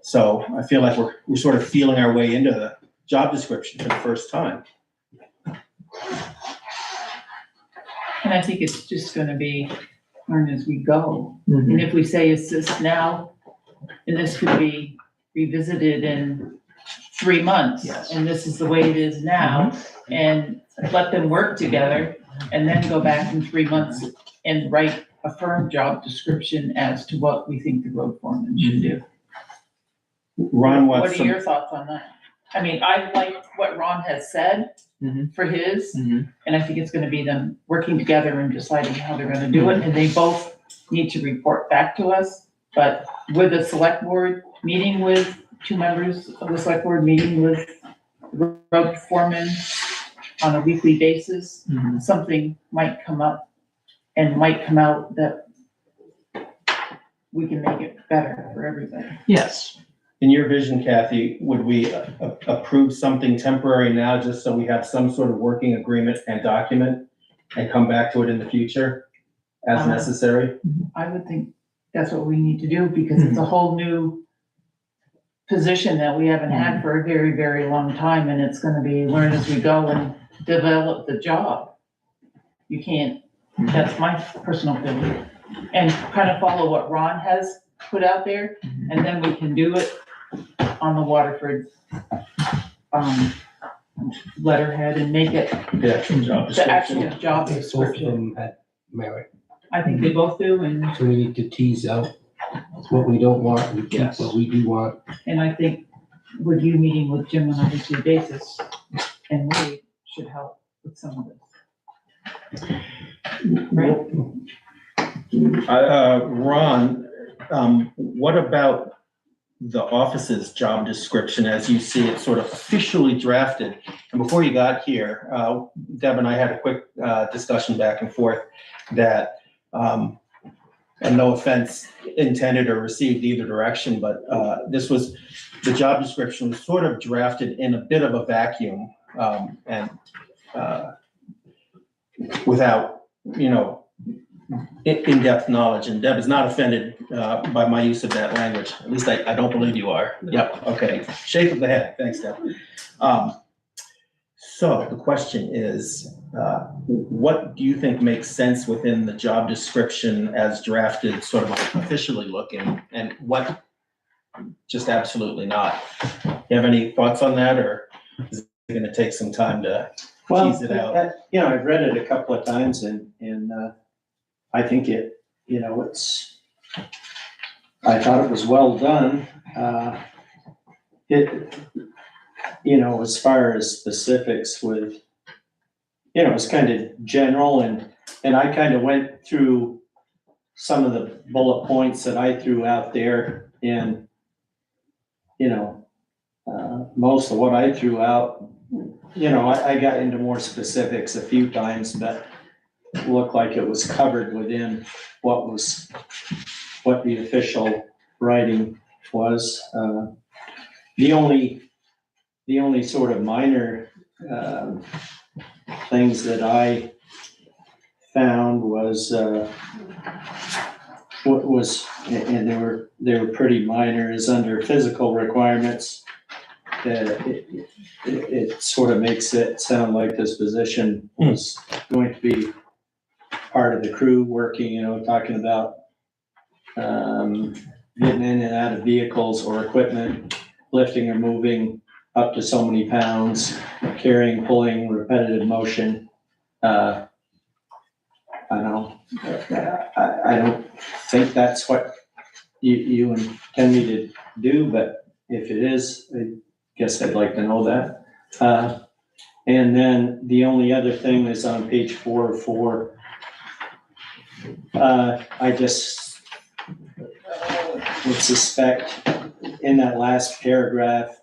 So I feel like we're sort of feeling our way into the job description for the first time. And I think it's just gonna be learn as we go. Mhm. And if we say assist now, and this could be revisited in 3 months. Yes. And this is the way it is now, and let them work together, and then go back in 3 months and write a firm job description as to what we think the road foreman should do. Ron What wants are some, your thoughts on that? I mean, I like what Ron has said Mhm. for his, Mhm. and I think it's gonna be them working together and deciding how they're gonna do it, and they both need to report back to us. But with a select board, meeting with 2 members of the select board, meeting with the road foreman on a weekly basis, Mhm. something might come up and might come out that we can make it better for everybody. Yes. in your vision, Kathy, would we approve something temporary now just so we have some sort of working agreement and document and come back to it in the future as necessary? I would think that's what we need to do, because it's a whole new position that we haven't had for a very, very long time, and it's gonna be learn as we go and develop the job. You can't, that's my personal feeling. And kind of follow what Ron has put out there, and then we can do it on the Waterford, letterhead and make it The actual job the description. actual job Both of description. them had merit, I think they both do, and so we need to tease out what we don't want and keep Yes. what we do want. I think with you meeting with Jim on a weekly basis and Wade should help with some of this. Right? Ron, what about the office's job description as you see it sort of officially drafted? And before you got here, Deb and I had a quick discussion back and forth that, and no offense intended or received either direction, but the job description was sort of drafted in a bit of a vacuum, and without, in-depth knowledge, and Deb is not offended by my use of that language. At least I don't believe you are. Yep, okay. Shake of the head. Thanks, Deb. So the question is, what do you think makes sense within the job description as drafted, sort of officially looking, and what just absolutely not? You have any thoughts on that, or is it gonna take some time to tease it out? I've read it a couple of times and I think I thought it was well done. As far as specifics with, it's kind of general and I kind of went through some of the bullet points that I threw out there and, most of what I threw out, I got into more specifics a few times, but it looked like it was covered within what the official writing was. The only sort of minor things that I found was, and they were pretty minor, is under physical requirements. It sort of makes it sound like this position was going to be part of the crew working, talking about getting in and out of vehicles or equipment, lifting or moving up to so many pounds, carrying, pulling, repetitive motion. I don't think that's what you intend me to do, but if it is, I guess I'd like to know that. And then the only other thing is on page 4 of 4. I just would suspect in that last paragraph,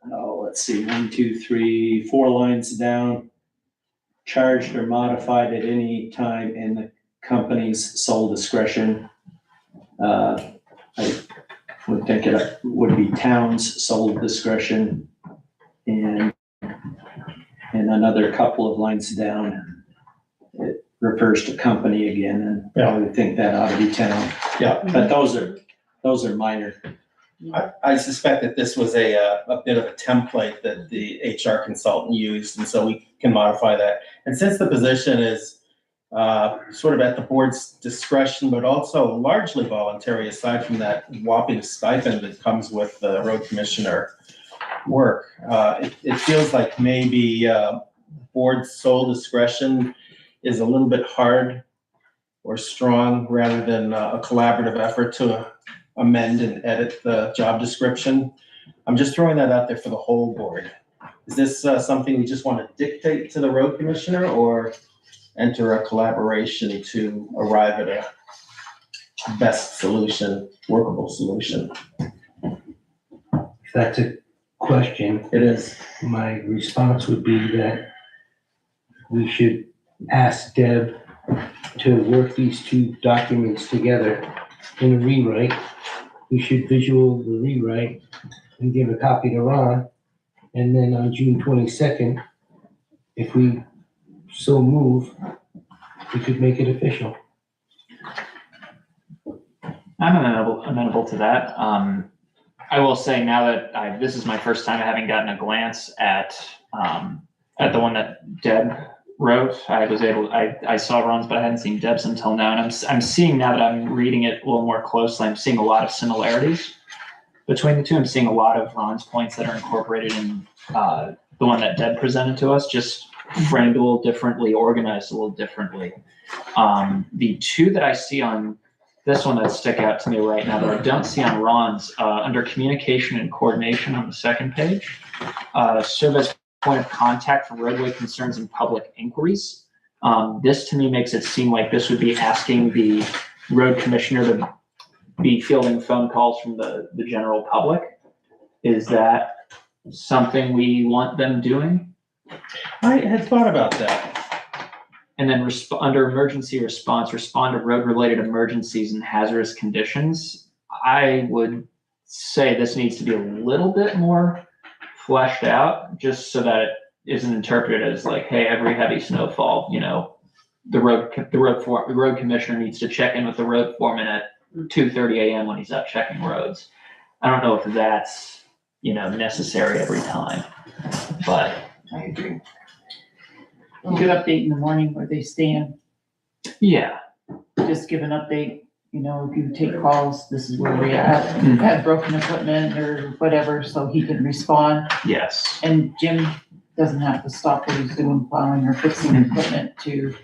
let's see, 1, 2, 3, 4 lines down, charged or modified at any time in the company's sole discretion. I would think it would be town's sole discretion, and another couple of lines down, it refers to company again, and I would think that ought to be town. Yeah. But those are minor. I suspect that this was a bit of a template that the HR consultant used, and so we can modify that. And since the position is sort of at the board's discretion, but also largely voluntary, aside from that whopping stipend that comes with the road commissioner work, it feels like maybe board's sole discretion is a little bit hard or strong rather than a collaborative effort to amend and edit the job description. I'm just throwing that out there for the whole board. Is this something we just want to dictate to the road commissioner, or enter a collaboration to arrive at a best solution, workable solution? If that's a question, It is. my response would be that we should ask Deb to work these two documents together in a rewrite. We should visual the rewrite and give a copy to Ron. And then on June 22nd, if we so move, we could make it official. I'm amenable to that. I will say now that this is my first time having gotten a glance at the one that Deb wrote. I saw Ron's, but I hadn't seen Deb's until now. And I'm seeing, now that I'm reading it a little more closely, I'm seeing a lot of similarities between the two. I'm seeing a lot of Ron's points that are incorporated in the one that Deb presented to us, just framed a little differently, organized a little differently. The two that I see on this one that stick out to me right now that I don't see on Ron's, under communication and coordination on the second page, serve as point of contact for roadway concerns and public inquiries. This to me makes it seem like this would be asking the road commissioner to be fielding phone calls from the general public. Is that something we want them doing? I had thought about that. And then under emergency response, respond to road-related emergencies and hazardous conditions. I would say this needs to be a little bit more fleshed out, just so that it isn't interpreted as like, hey, every heavy snowfall, the road commissioner needs to check in with the road foreman at 2:30 a.m. when he's out checking roads. I don't know if that's, necessary every time, but. I agree. You could update in the morning where they stand, Yeah. just give an update, if you take calls, this is where we at. Had broken equipment or whatever, so he can respond. Yes. And Jim doesn't have to stop what he's doing, plowing or fixing equipment to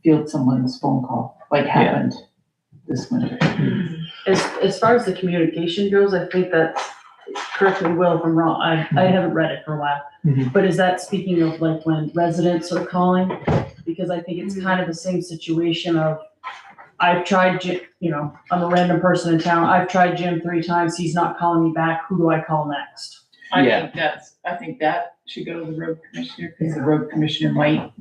field someone's phone call, like happened this winter. As far as the communication goes, I think that's, correct me, Will, if I'm wrong, I haven't read it for a while. But is that speaking of like when residents are calling? Because I think it's kind of the same situation of, I've tried, I'm a random person in town, I've tried Jim 3 times, he's not calling me back, who do I call next? I think that should go to the road commissioner, because the road commissioner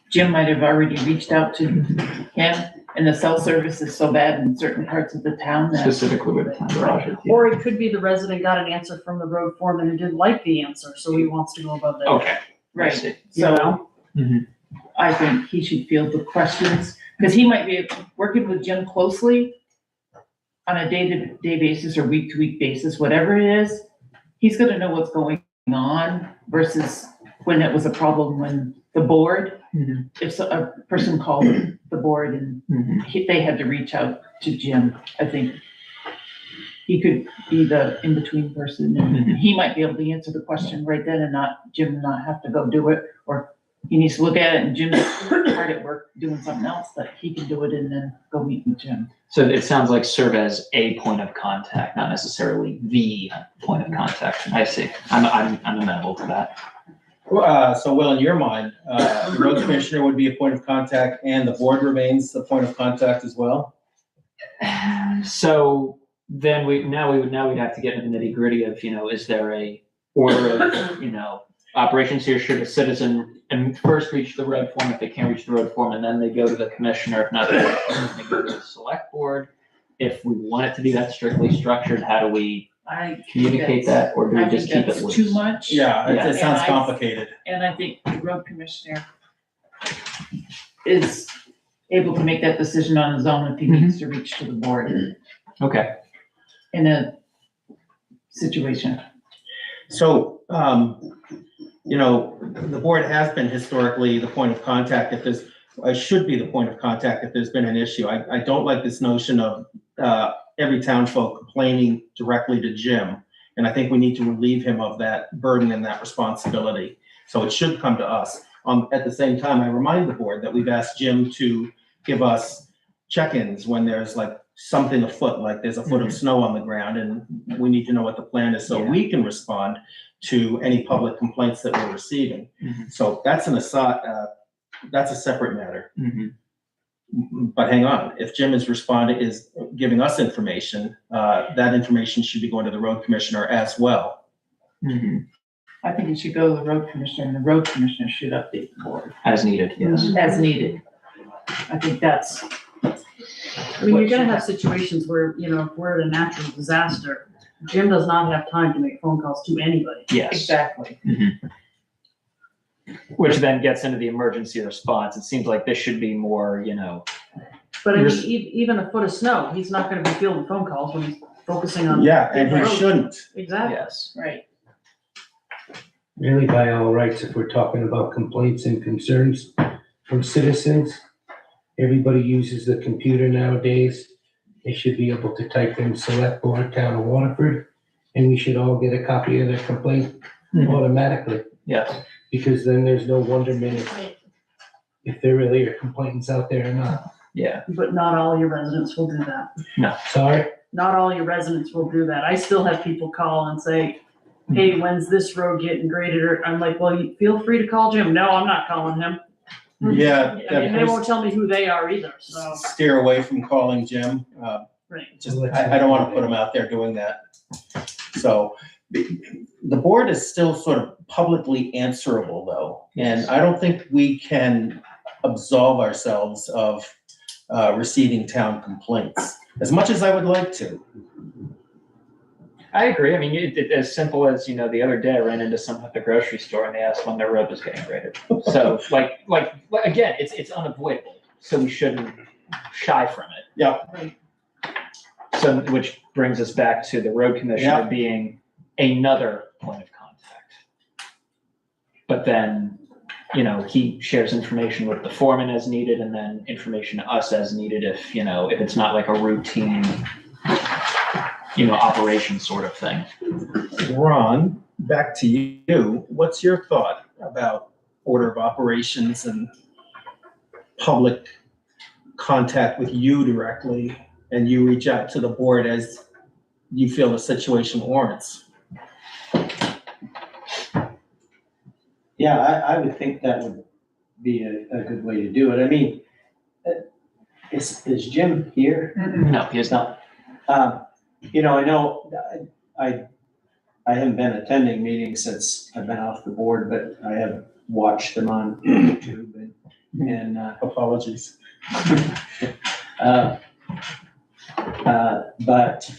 Jim might have already reached out to him, and the cell service is so bad in certain parts of the town that. Specifically with town garages. Yeah. Or it could be the resident got an answer from the road foreman and didn't like the answer, so he wants to go above that. Okay. Right, so I think he should field the questions, because he might be working with Jim closely on a day-to-day basis or week-to-week basis, whatever it is. He's gonna know what's going on versus when it was a problem when the board, if a person called the board and they had to reach out to Jim, I think he could be the in-between person, and he might be able to answer the question right then and Jim not have to go do it, or he needs to look at it and Jim's hard at work doing something else, that he can do it and then go meet with Jim. So it sounds like serve as a point of contact, not necessarily the point of contact. I see. I'm amenable to that. So Will, in your mind, the road commissioner would be a point of contact and the board remains the point of contact as well? So then we'd have to get into the nitty gritty of, is there a order of, operations here, should a citizen and first reach the road foreman, if they can't reach the road foreman, then they go to the commissioner, if not, they go to the select board. If we want it to be that strictly structured, how do we I. communicate that, or do we I just think keep it that's loose? too much. Yeah, Yeah. it sounds And I- complicated. And I think the road commissioner is able to make that decision on his own if he needs to reach to the board Okay, in a situation. So, the board has been historically the point of contact if there's, I should be the point of contact if there's been an issue. I don't like this notion of, every townfolk complaining directly to Jim. And I think we need to relieve him of that burden and that responsibility. So it should come to us. At the same time, I remind the board that we've asked Jim to give us check-ins when there's like something afoot, like there's a foot of snow on the ground, and we need to know what the plan is so we can respond to any public complaints that we're receiving. So that's an aside, that's a separate matter. But hang on, if Jim is giving us information, that information should be going to the road commissioner as well. I think it should go to the road commissioner, and the road commissioner should update the board as needed, yes. as needed. I think that's. I mean, you're gonna have situations where, if we're at a natural disaster, Jim does not have time to make phone calls to anybody. Yes. Exactly. Which then gets into the emergency response. It seems like this should be more, But I mean, Yes. even a foot of snow, he's not gonna be fielding phone calls when he's focusing on. Yeah, and he the road. shouldn't. Exactly. yes. Right. Really, by all rights, if we're talking about complaints and concerns from citizens, everybody uses the computer nowadays. They should be able to type in Selectboard, Town of Waterford, and we should all get a copy of their complaint automatically. Yes. Because then there's no wonderment if there really are complaints out there or not. Yeah. But not all your residents will do that. Sorry? Not all your residents will do that. I still have people call and say, hey, when's this road getting graded? Or I'm like, well, you feel free to call Jim. No, I'm not calling him. Yeah. I mean, they won't tell me who they are either, so. Steer away from calling Jim. Right. Just, I don't want to put him out there doing that. So the board is still sort of publicly answerable though. And I don't think we can absolve ourselves of receiving town complaints as much as I would like to. I agree. I mean, as simple as, the other day I ran into someone at the grocery store and they asked when their road was getting graded. So like again, it's unavoidable. So we shouldn't shy from it. Yeah. So, which brings us back to the road commissioner being another point of contact. But then, he shares information with the foreman as needed and then information to us as needed if it's not like a routine, operation sort of thing. Ron, back to you. What's your thought about order of operations and public contact with you directly, and you reach out to the board as you feel the situation warrants? Yeah, I would think that would be a good way to do it. I mean, is Jim here? No, he is not. I know I haven't been attending meetings since I've been off the board, but I have watched them on YouTube and Apologies. But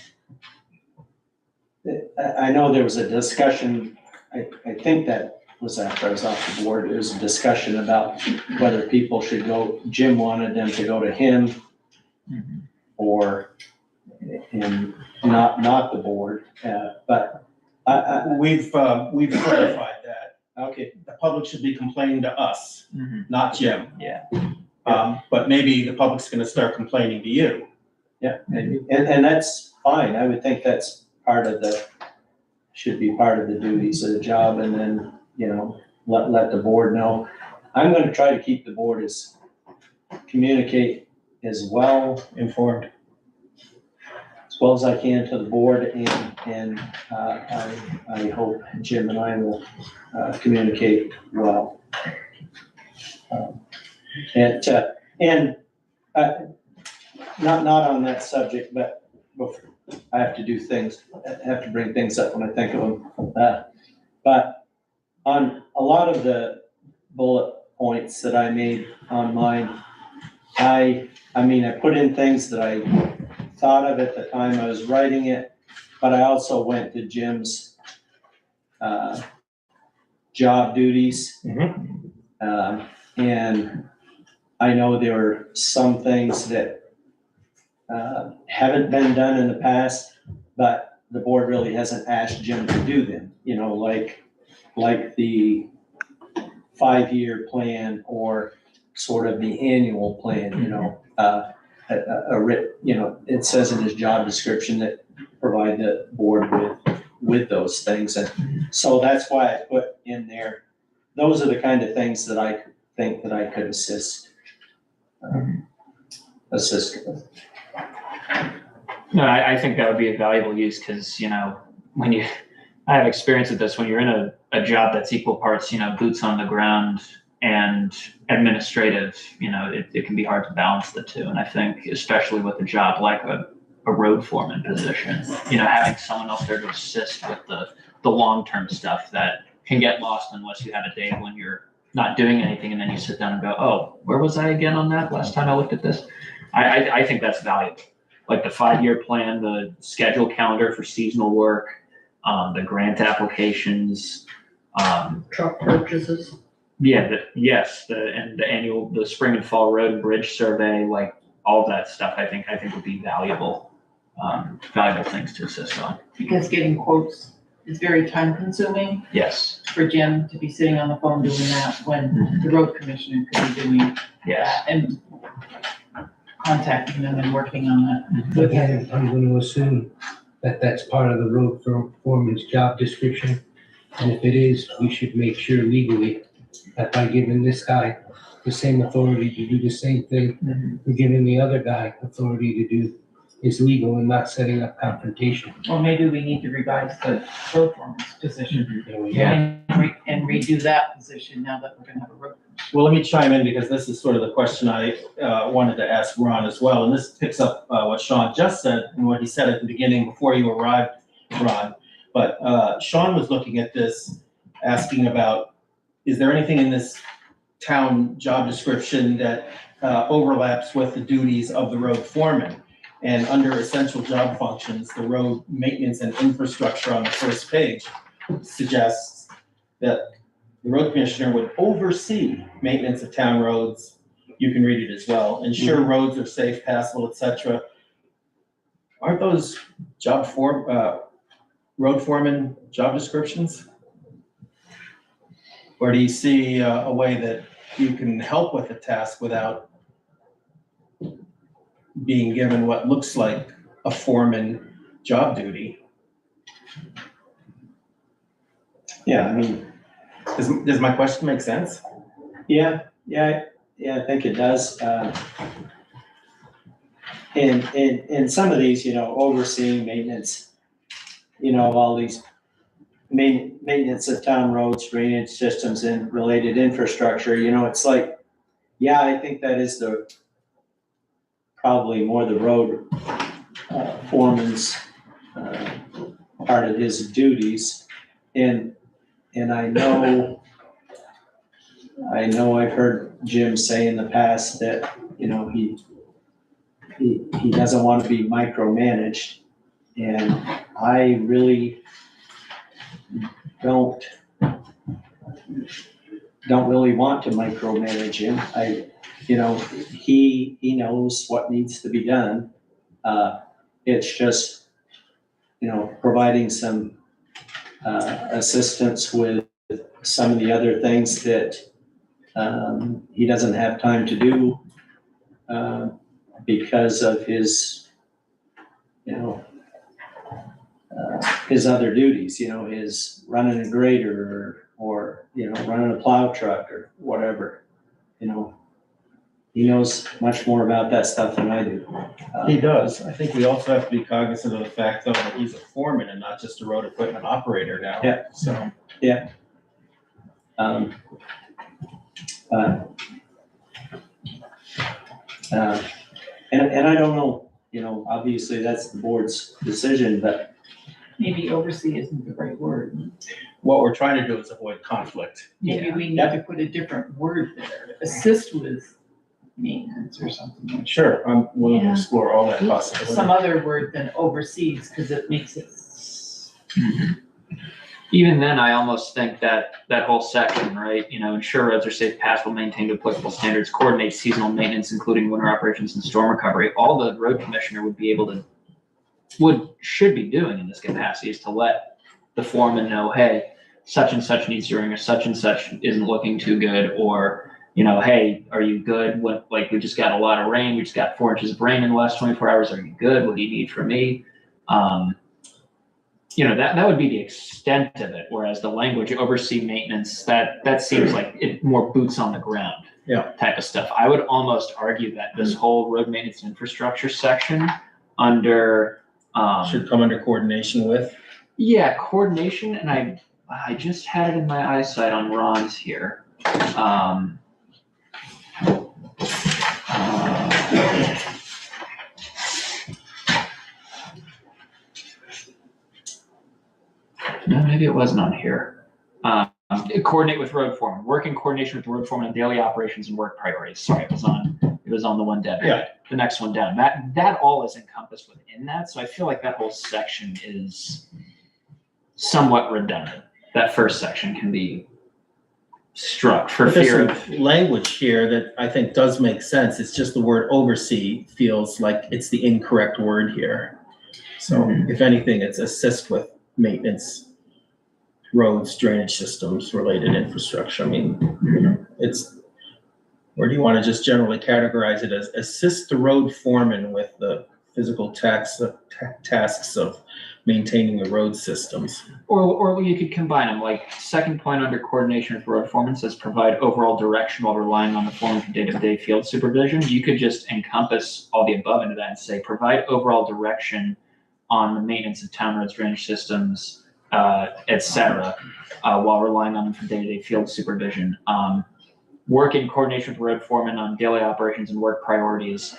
I know there was a discussion, I think that was after I was off the board, there was a discussion about whether people should go, Jim wanted them to go to him or, and not the board, but We've clarified that. okay, The public should be complaining to us, not Jim. Yeah. But maybe the public's gonna start complaining to you. yeah, and that's fine, I would think that's should be part of the duties of the job, and then, let the board know. I'm gonna try to keep the board communicate as well Informed. as I can to the board, and I hope Jim and I will communicate well. Not on that subject, but I have to do things, I have to bring things up when I think of them. But on a lot of the bullet points that I made on mine, I mean, I put in things that I thought of at the time I was writing it, but I also went to Jim's, job duties. And I know there were some things that, haven't been done in the past, but the board really hasn't asked Jim to do them, you know, like the 5-year plan or sort of the annual plan, you know, you know, it says in his job description that provide the board with those things. And so that's why I put in there, those are the kind of things that I think that I could assist with. No, I think that would be a valuable use, because, you know, I have experience with this, when you're in a job that's equal parts, you know, boots on the ground and administrative, you know, it can be hard to balance the two. And I think especially with a job like a road foreman position, you know, having someone else there to assist with the long-term stuff that can get lost unless you have a day when you're not doing anything and then you sit down and go, oh, where was I again on that last time I looked at this? I think that's valuable. Like the 5-year plan, the schedule calendar for seasonal work, the grant applications, Truck purchases. yeah, the annual, the spring and fall road and bridge survey, like all that stuff, I think would be valuable things to assist on. Because getting quotes is very time consuming Yes, for Jim to be sitting on the phone doing that when the road commissioner could be doing yes. and contacting them and working on that with him. Again, I'm gonna assume that that's part of the road foreman's job description. And if it is, we should make sure legally that by giving this guy the same authority to do the same thing, we're giving the other guy authority to do is legal and not setting up confrontation. Or maybe we need to revise the road foreman's position. There we go. And redo that position now that we're gonna have a road. Well, let me chime in, because this is sort of the question I wanted to ask Ron as well, and this picks up what Sean just said and what he said at the beginning before you arrived, Ron. But Sean was looking at this, asking about, is there anything in this town job description that overlaps with the duties of the road foreman? And under essential job functions, the road maintenance and infrastructure on the first page suggests that the road commissioner would oversee maintenance of town roads. You can read it as well. Ensure roads are safe, passable, etc. Aren't those road foreman job descriptions? Or do you see a way that you can help with the task without being given what looks like a foreman job duty? Yeah, I mean, does my question make sense? Yeah, I think it does. In some of these, you know, overseeing maintenance, you know, of all these maintenance of town roads, drainage systems and related infrastructure, you know, it's like, yeah, I think that is probably more the road foreman's part of his duties. And I know I've heard Jim say in the past that, you know, he doesn't want to be micromanaged. And I really don't really want to micromanage him. You know, he knows what needs to be done. It's just, you know, providing some assistance with some of the other things that he doesn't have time to do because of his, you know, his other duties, you know, his running a grader or, you know, running a plow truck or whatever, you know. He knows much more about that stuff than I do. He does. I think we also have to be cognizant of the fact, though, that he's a foreman and not just a road equipment operator now. Yeah. So. Yeah. And I don't know, you know, obviously that's the board's decision, but Maybe oversee isn't the right word. What we're trying to do is avoid conflict. Maybe we need to put a different word there, assist with maintenance or something. Sure, I'm willing to Yeah. explore all that Some possibility. other word than overseas, because it makes it. Even then, I almost think that that whole section, right, ensure roads are safe, passable, maintained to applicable standards, coordinate seasonal maintenance, including winter operations and storm recovery. All the road commissioner would be able to, should be doing in this capacity is to let the foreman know, hey, such and such needs doing, or such and such isn't looking too good, or, hey, are you good? We just got a lot of rain, we just got 4 inches of rain in the last 24 hours, are you good? What do you need from me? That would be the extent of it, whereas the language, oversee maintenance, that seems like it more boots on the ground. Yeah. Type of stuff. I would almost argue that this whole road maintenance and infrastructure section under, Should come under coordination with. yeah, coordination, and I just had it in my eyesight on Ron's here. No, maybe it wasn't on here. Coordinate with road foreman, work in coordination with the road foreman on daily operations and work priorities. Sorry, it was on the one Deb. Yeah. The next one down. That all is encompassed within that. So I feel like that whole section is somewhat redundant. That first section can be struck for But there's fear some of. language here that I think does make sense. It's just the word oversee feels like it's the incorrect word here. So if anything, it's assist with maintenance, roads, drainage systems, related infrastructure. I mean, or do you want to just generally categorize it as assist the road foreman with the physical tasks of maintaining the road systems? Or you could combine them, like second point under coordination with road foreman says provide overall direction while relying on the foreman for day-to-day field supervision. You could just encompass all the above into that and say provide overall direction on the maintenance of town roads, drainage systems, et cetera, while relying on them for day-to-day field supervision. Work in coordination with road foreman on daily operations and work priorities,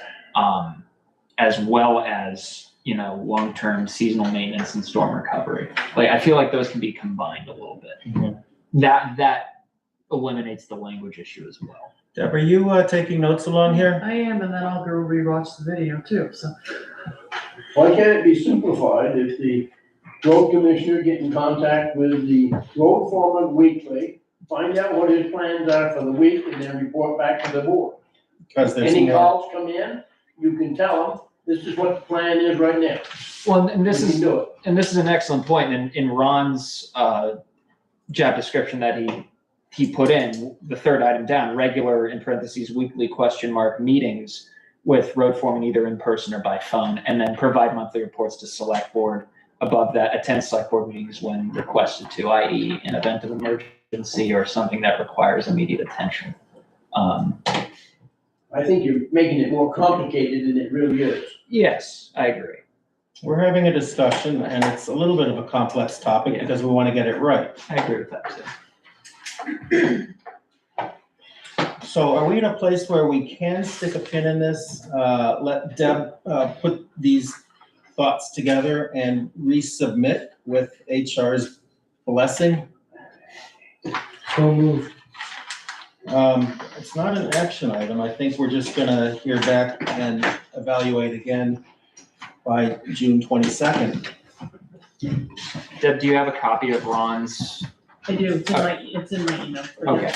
as well as, long-term seasonal maintenance and storm recovery. I feel like those can be combined a little bit. Mm-hmm. That eliminates the language issue as well. Deb, are you taking notes along here? I am, and then I'll go rewatch the video too, so. Why can't it be simplified if the road commissioner get in contact with the road foreman weekly, find out what his plans are for the week, and then report back to the board? Because there's Any more. calls come in, you can tell them, this is what the plan is right now. Well, and this You is can do it. And this is an excellent point. In Ron's job description that he put in, the third item down, regular, in parentheses, weekly ? Meetings with road foreman either in person or by phone, and then provide monthly reports to Selectboard. Above that, attend Selectboard meetings when requested to, i.e. an event of emergency or something that requires immediate attention. I think you're making it more complicated than it really is. Yes, I agree. We're having a discussion and it's a little bit of a complex topic Yeah. because we want to get it right. I agree with that too. So are we in a place where we can stick a pin in this? Let Deb put these thoughts together and resubmit with HR's blessing? So moved. It's not an action item. I think we're just gonna hear back and evaluate again by June 22nd. Deb, do you have a copy of Ron's? I do, it's in my email. Okay.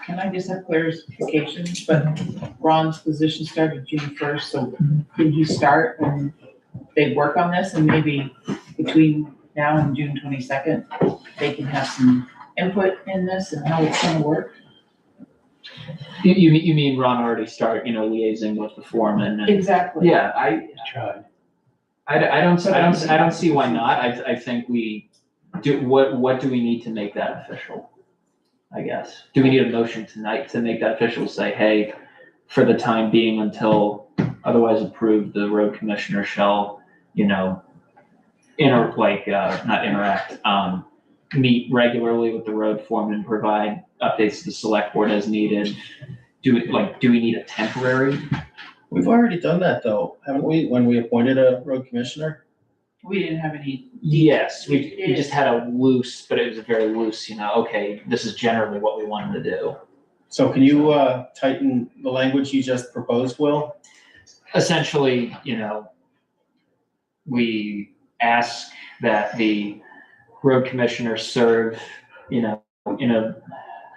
Can I just have clarification? But Ron's position started June 1st, so can he start and they work on this, and maybe between now and June 22nd, they can have some input in this and how it's gonna work? You mean Ron already start, liaising with the foreman? And, Exactly. yeah, I don't see why not. I think we do. What do we need to make that official? I guess. Do we need a motion tonight to make that official? Say, hey, for the time being, until otherwise approved, the road commissioner shall, not interact. Meet regularly with the road foreman, provide updates to the select board as needed. Do we need a temporary? We've already done that though, haven't we, when we appointed a road commissioner? We didn't have any. Yes, we just had a loose, but it was a very loose, okay, this is generally what we wanted to do. So can you tighten the language you just proposed, Will? Essentially, we ask that the road commissioner serve, in a,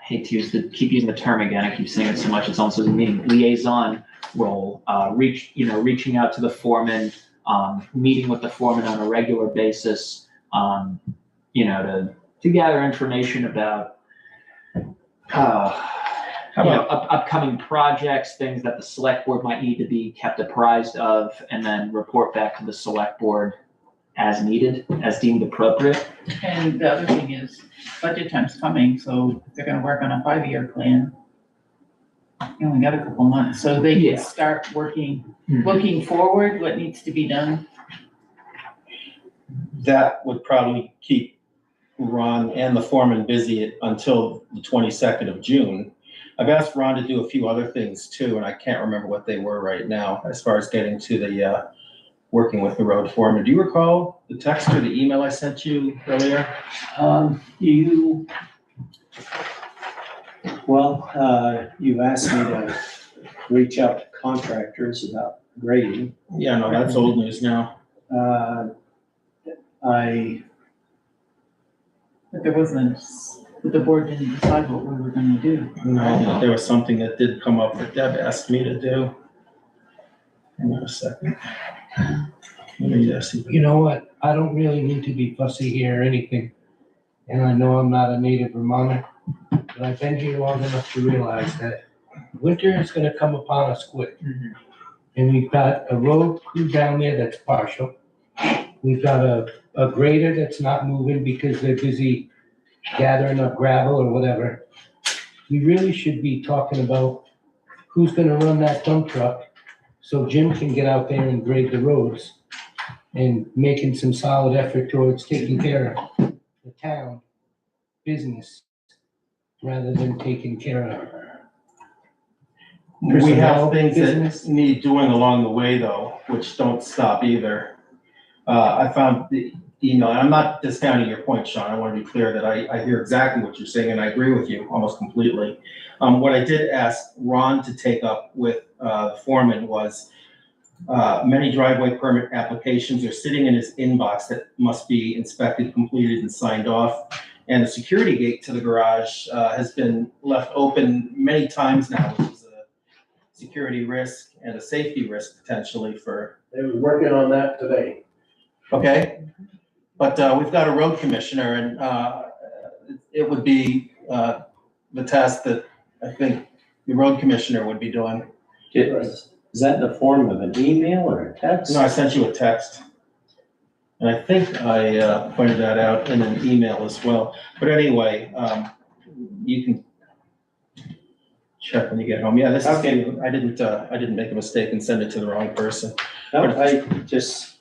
hate to keep using the term again, I keep saying it so much, it's almost as a meeting, liaison role, reaching out to the foreman, meeting with the foreman on a regular basis, to gather information about, upcoming projects, things that the select board might need to be kept apprised of, and then report back to the select board as needed, as deemed appropriate. And the other thing is, budget time's coming, so they're gonna work on a 5-year plan. You only got a couple months, so they Yeah. can start looking forward, what needs to be done. That would probably keep Ron and the foreman busy until the 22nd of June. I've asked Ron to do a few other things too, and I can't remember what they were right now, as far as getting to the, working with the road foreman. Do you recall the text or the email I sent you earlier? You asked me to reach out to contractors about grading. Yeah, no, that's old news now. But the board didn't decide what we were gonna do. No, there was something that did come up that Deb asked me to do. Hang on a second. Let me see. You know what? I don't really mean to be fussy here or anything. And I know I'm not a native Vermonter, but I've been here long enough to realize that winter is gonna come upon us quick. And we've got a road crew down there that's partial. We've got a grader that's not moving because they're busy gathering up gravel or whatever. We really should be talking about who's gonna run that dump truck so Jim can get out there and grade the roads and making some solid effort towards taking care of the town business rather than taking care of. We have personnel things business. that need doing along the way though, which don't stop either. I found the email, and I'm not discounting your point, Sean. I want to be clear that I hear exactly what you're saying and I agree with you almost completely. What I did ask Ron to take up with the foreman was many driveway permit applications are sitting in his inbox that must be inspected, completed, and signed off. And the security gate to the garage has been left open many times now, which is a security risk and a safety risk potentially for. They were working on that today. Okay, but we've got a road commissioner, and it would be the task that I think the road commissioner would be doing. Is that in the form of an email or a text? No, I sent you a text. And I think I pointed that out in an email as well. But anyway, you can check when you get home. Yeah, this is, Okay. I didn't make a mistake and send it to the wrong person. No, I guess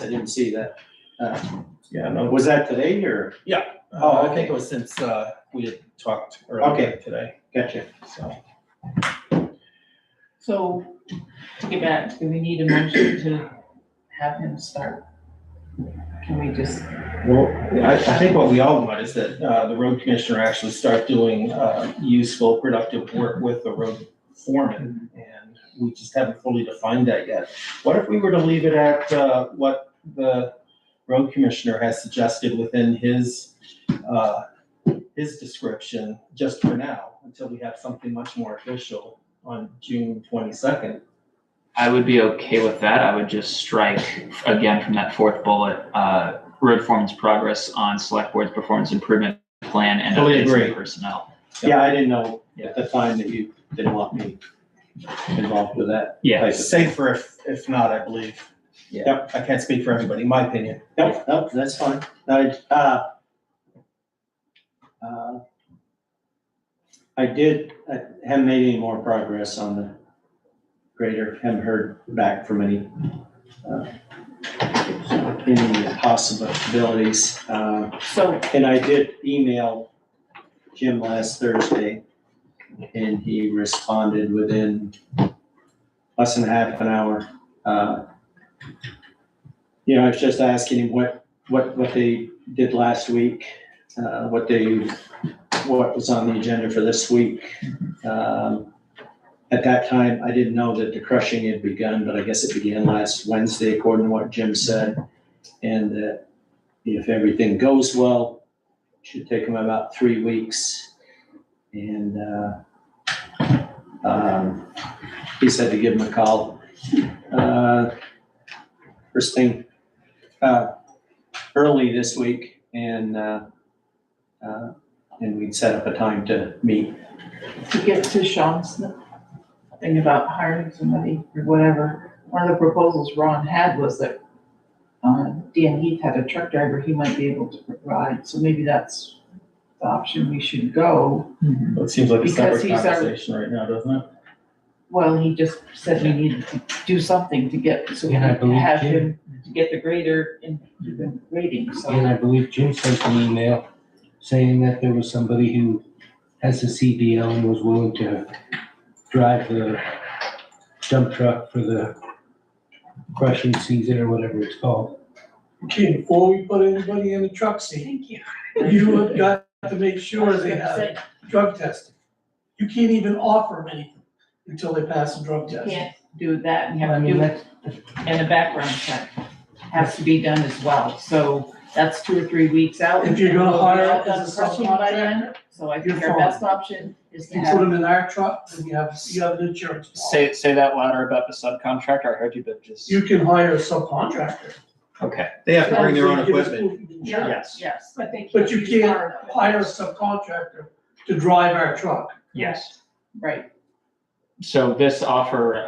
I didn't see that. Yeah, no. Was that today or? I think it was since we had talked earlier today. Gotcha. So, to get back, do we need a motion to have him start? Can we just? Well, I think what we all want is that the road commissioner actually start doing useful, productive work with the road foreman, and we just haven't fully defined that yet. What if we were to leave it at what the road commissioner has suggested within his description, just for now, until we have something much more official on June 22nd? I would be okay with that. I would just strike again from that fourth bullet, road foreman's progress on select board's performance improvement plan and Fully updates on agree. personnel. Yeah, I didn't know at the time that you didn't want me involved with that. Yeah. type of thing. Safer if not, I believe. Yep. I can't speak for everybody, my opinion. Nope, that's fine. I haven't made any more progress on the grader, haven't heard back from any possibilities. And I did email Jim last Thursday, and he responded within less than half an hour. You know, I was just asking him what they did last week, what was on the agenda for this week. At that time, I didn't know that the crushing had begun, but I guess it began last Wednesday, according to what Jim said. And that if everything goes well, it should take them about 3 weeks. And he said to give him a call. First thing, early this week, and we'd set up a time to meet. To get to Sean's thing about hiring somebody or whatever, one of the proposals Ron had was that Dan Heath had a truck driver he might be able to provide, so maybe that's the option we should go. Well, it seems like a Because separate he's our- conversation right now, doesn't it? Well, he just said we needed to do something to get, so we And I could believe have Jim- him to get the grader and do the grading, so. And I believe Jim sent an email saying that there was somebody who has a CDL and was willing to drive the dump truck for the crushing season or whatever it's called. Okay, before we put anybody in the truck seat, Thank you. you have got to make sure they have drug testing. You can't even offer them anything until they pass the drug You test. can't do that, and you I have to mean, do, that's, and a background check has to be done as well, so that's 2 or 3 weeks out. If you're gonna We'll be hire all as a done crushing by then, subcontractor, so I think you're our fine. best option is to you put have, them in our truck, and you have an insurance policy. Say that louder about the subcontractor. I heard you, but just. You can hire a subcontractor. Okay, They have to bring their own As long as they equipment. give us proof of insurance. yes, yes, But they can't. But you use can't our equipment. hire a subcontractor to drive our truck. yes. right. So this offer,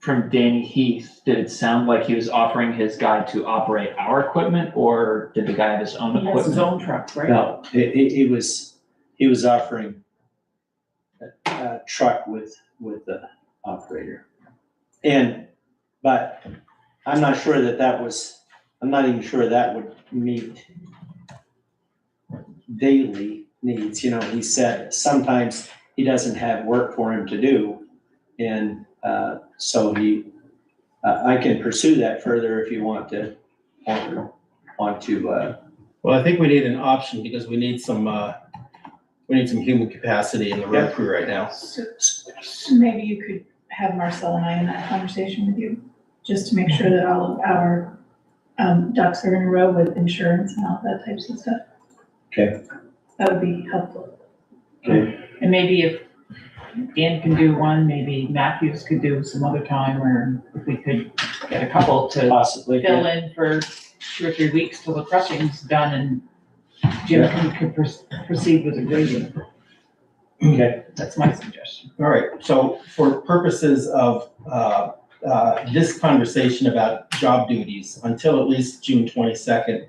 from Danny Heath, did it sound like he was offering his guy to operate our equipment, or did the guy have his own He has his equipment? own truck, right? No, he was offering a truck with the operator. But I'm not sure I'm not even sure that would meet daily needs. You know, he said sometimes he doesn't have work for him to do. And so I can pursue that further if you want to. Well, I think we need an option because we need some human capacity in the road crew right now. So maybe you could have Marcel and I in that conversation with you, just to make sure that all of our ducks are in a row with insurance and all that types of stuff. Okay. That would be helpful. Okay. And maybe if Dan can do one, maybe Matthews could do some other time, or if we could get a couple to Possibly. fill in for 2 or 3 weeks till the crushing's done and Jim can proceed with the grading. Okay. That's my suggestion. All right, so for purposes of this conversation about job duties, until at least June 22nd,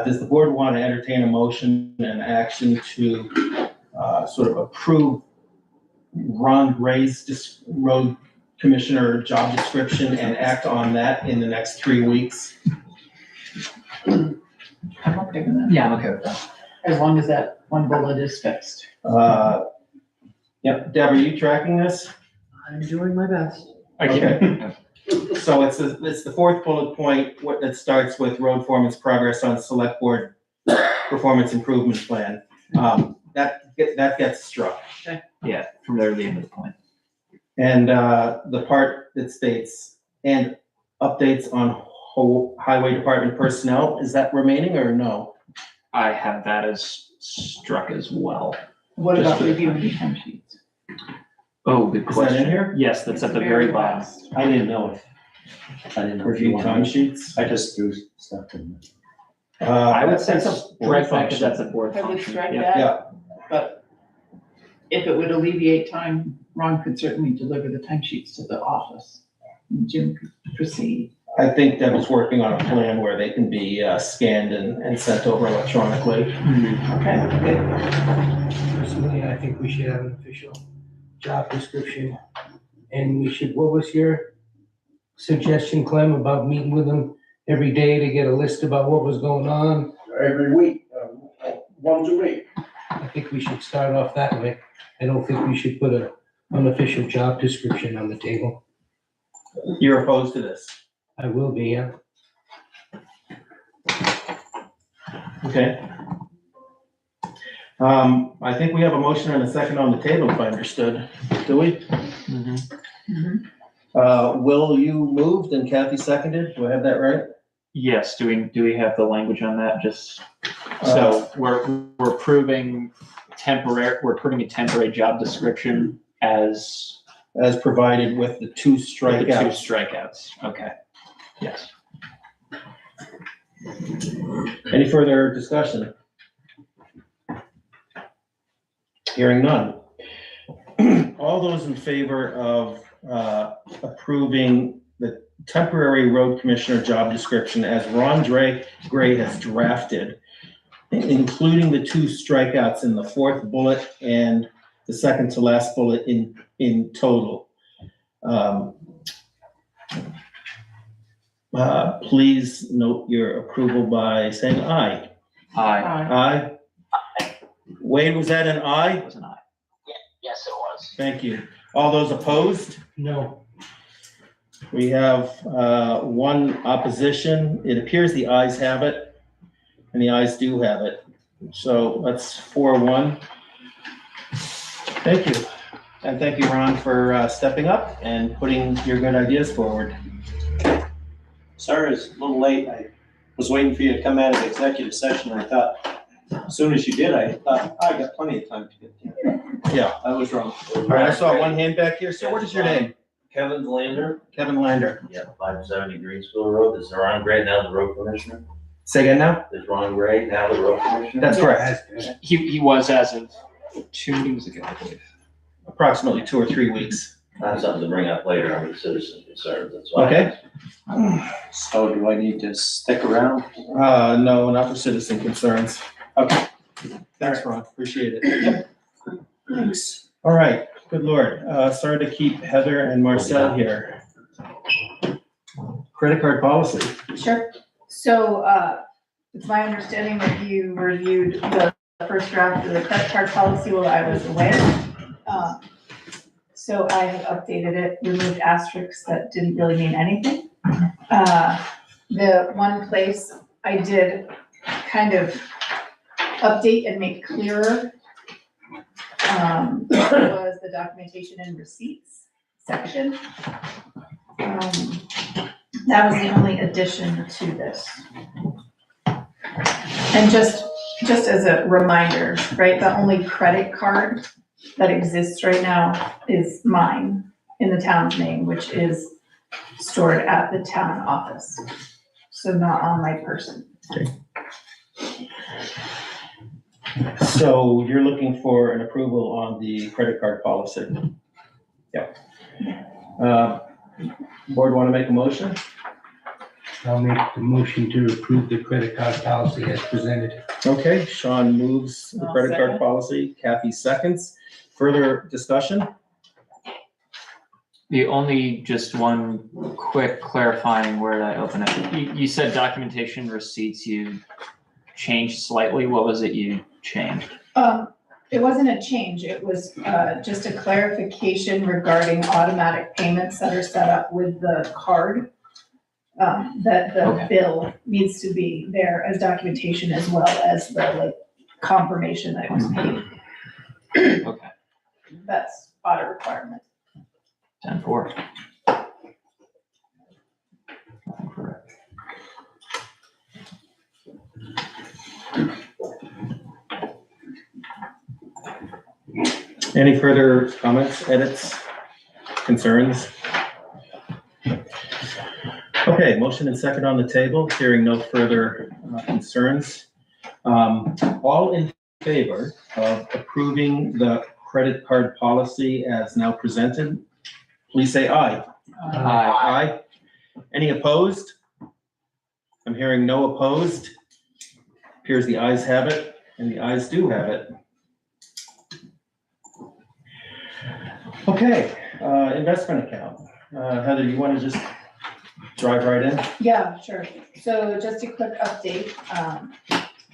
does the board want to entertain a motion and action to sort of approve Ron Gray's road commissioner job description and act on that in the next 3 weeks? I'm okay with that, Yeah, I'm okay with that. as long as that one bullet is fixed. Yep, Deb, are you tracking this? I'm doing my best. Okay. So it's the fourth bullet point, that starts with road foreman's progress on select board performance improvement plan. That gets struck. Yeah, from there to the end of the point. And the part that states, and updates on highway department personnel, is that remaining or no? I have that as struck as well. What Just about for the- reviewing the time sheets? Oh, good Is that in question. here? Yes, that's at the very bottom. last. I didn't know if you Review wanted. timesheets? I just threw stuff in. I would say that's a strike board that because that's a function. board I would function. strike Yeah. that, Yeah, but if it would alleviate time, Ron could certainly deliver the time sheets to the office. And Jim could proceed. I think Deb is working on a plan where they can be scanned and sent over electronically. Okay, good. personally, I think we should have an official job description. And we should, what was your suggestion, Clem, about meeting with them every day to get a list about what was going on? Every week, once a week. I think we should start off that way. I don't think we should put an unofficial job description on the table. You're opposed to this? I will be, yeah. Okay. I think we have a motion and a second on the table, if I understood. Do we? Will, you moved and Kathy seconded? Do I have that right? Yes, do we have the language on that? Just, so we're approving a temporary job description as provided with the two with the two strikeouts. strikeouts. Okay, yes. Any further discussion? Hearing none. All those in favor of approving the temporary road commissioner job description as Ron Gray has drafted, including the two strikeouts in the fourth bullet and the second to last bullet in total. Please note your approval by saying aye. Aye. Aye. Wade, was that an aye? It was an aye. Yes, it was. Thank you. All those opposed? No. We have one opposition. It appears the ayes have it, and the ayes do have it. So that's 4-1. Thank you. And thank you, Ron, for stepping up and putting your good ideas forward. Sorry, it's a little late. I was waiting for you to come out of the executive session. I thought, as soon as you did, I thought, I got plenty of time to get there. Yeah. I was wrong. All right, I saw one hand back here. So what is your name? Kevin Lander, Kevin Lander. yeah, 570 Greensville Road. Is Ron Gray now the road commissioner? Say again now? Is Ron Gray now the road commissioner? That's correct. He was as of 2 meetings ago, I believe. Approximately 2 or 3 weeks. I have something to bring up later under citizen concerns, that's why. Okay. So do I need to stick around? No, not for citizen concerns. Okay. Thanks, Ron. Appreciate it. Thanks. All right. Good Lord. Sorry to keep Heather and Marcel here. Credit card policy. Sure. So, it's my understanding that you reviewed the first draft of the credit card policy while I was away. So I have updated it, removed asterisks that didn't really mean anything. The one place I did kind of update and make clearer was the documentation and receipts section. That was the only addition to this. And just as a reminder, right, the only credit card that exists right now is mine in the town's name, which is stored at the town office. So not on my person. So you're looking for an approval on the credit card policy? Yep. Board want to make a motion? I'll make the motion to approve the credit card policy as presented. Okay, Sean moves the I'll credit card second. policy. Kathy seconds. Further discussion? The only, just one quick clarifying word I open it. You said documentation receipts you changed slightly. What was it you changed? It wasn't a change, it was just a clarification regarding automatic payments that are set up with the card. That the Okay. bill needs to be there as documentation as well as the confirmation that it was paid. Okay, That's audit requirement. 10-4. Correct. Any further comments, edits, concerns? Okay, motion and second on the table, hearing no further concerns. All in favor of approving the credit card policy as now presented, please say aye. Aye. Any opposed? I'm hearing no opposed. Appears the ayes have it, and the ayes do have it. Okay, investment account. Heather, you want to just drive right in? Yeah, sure. So just a quick update,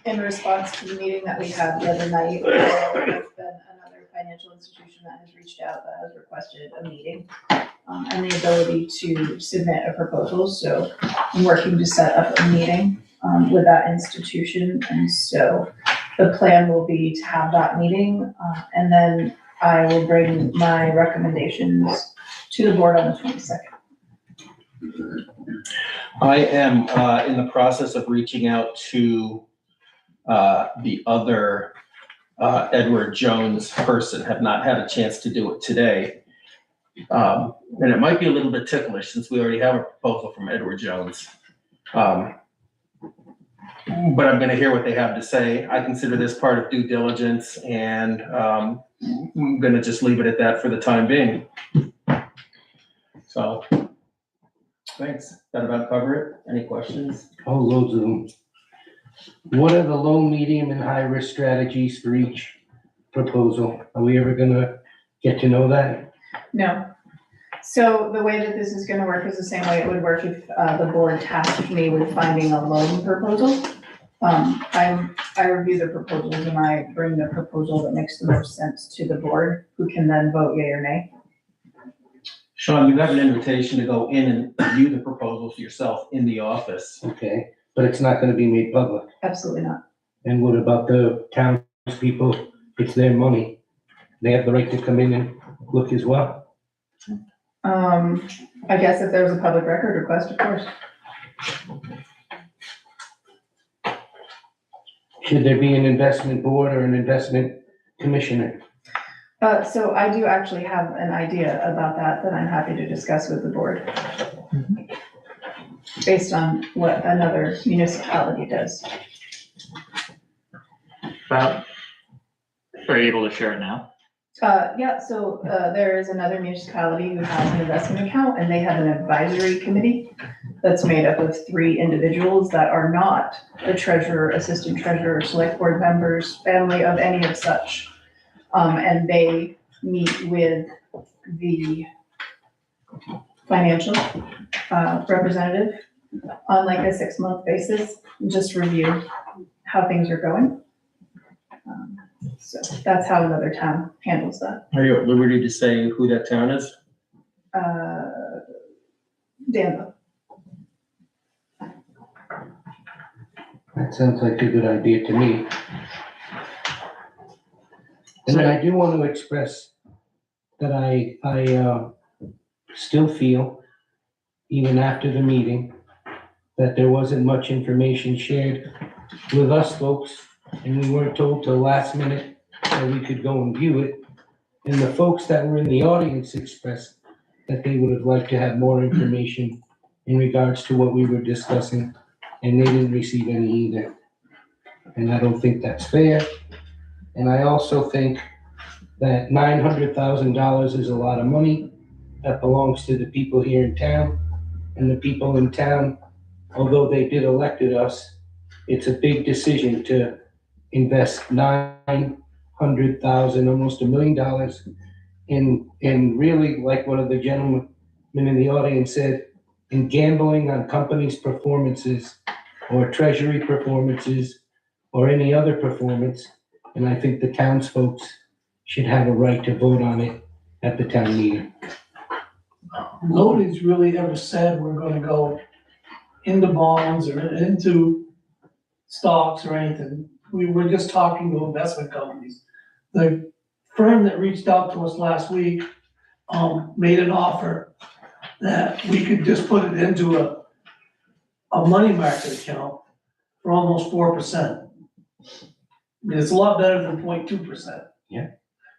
in response to the meeting that we had the other night, there's been another financial institution that has reached out that has requested a meeting, and the ability to submit a proposal. So I'm working to set up a meeting. with that institution. And so the plan will be to have that meeting, and then I will bring my recommendations to the board on the 22nd. I am in the process of reaching out to the other Edward Jones person, have not had a chance to do it today. And it might be a little bit ticklish since we already have a proposal from Edward Jones. But I'm gonna hear what they have to say. I consider this part of due diligence, and I'm gonna just leave it at that for the time being. So, thanks. That about cover it? Any questions? Oh, loads of them. What are the low, medium, and high risk strategies for each proposal? Are we ever gonna get to know that? No. So the way that this is gonna work is the same way it would work if the board tasked me with finding a loan proposal. I review the proposals and I bring the proposal that makes the most sense to the board, who can then vote yea or nay. Sean, you have an invitation to go in and view the proposals yourself in the office. Okay, but it's not gonna be made public. Absolutely not. And what about the townspeople? It's their money. They have the right to come in and look as well. I guess if there was a public record request, of course. Should there be an investment board or an investment commissioner? So I do actually have an idea about that I'm happy to discuss with the board. Based on what another municipality does. Are you able to share it now? Yeah, so there is another municipality who has an investment account, and they have an advisory committee that's made up of 3 individuals that are not the treasurer, assistant treasurer, select board members, family of any of such. And they meet with the financial representative on like a 6-month basis, and just review how things are going. So that's how another town handles that. Are you at liberty to say who that town is? Danville. That sounds like a good idea to me. And then I do want to express that I still feel, even after the meeting, that there wasn't much information shared with us folks, and we weren't told till last minute that we could go and view it. And the folks that were in the audience expressed that they would have liked to have more information in regards to what we were discussing, and they didn't receive any either. And I don't think that's fair. And I also think that $900,000 is a lot of money that belongs to the people here in town. And the people in town, although they did elected us, it's a big decision to invest $900,000, almost $1 million in really, like one of the gentlemen in the audience said, in gambling on companies' performances or treasury performances or any other performance. And I think the townsfolk should have a right to vote on it at the town meeting. Nobody's really ever said we're gonna go into bonds or into stocks or anything. We were just talking to investment companies. The firm that reached out to us last week, made an offer that we could just put it into a money market account for almost 4%. It's a lot better than 0.2%. Yeah.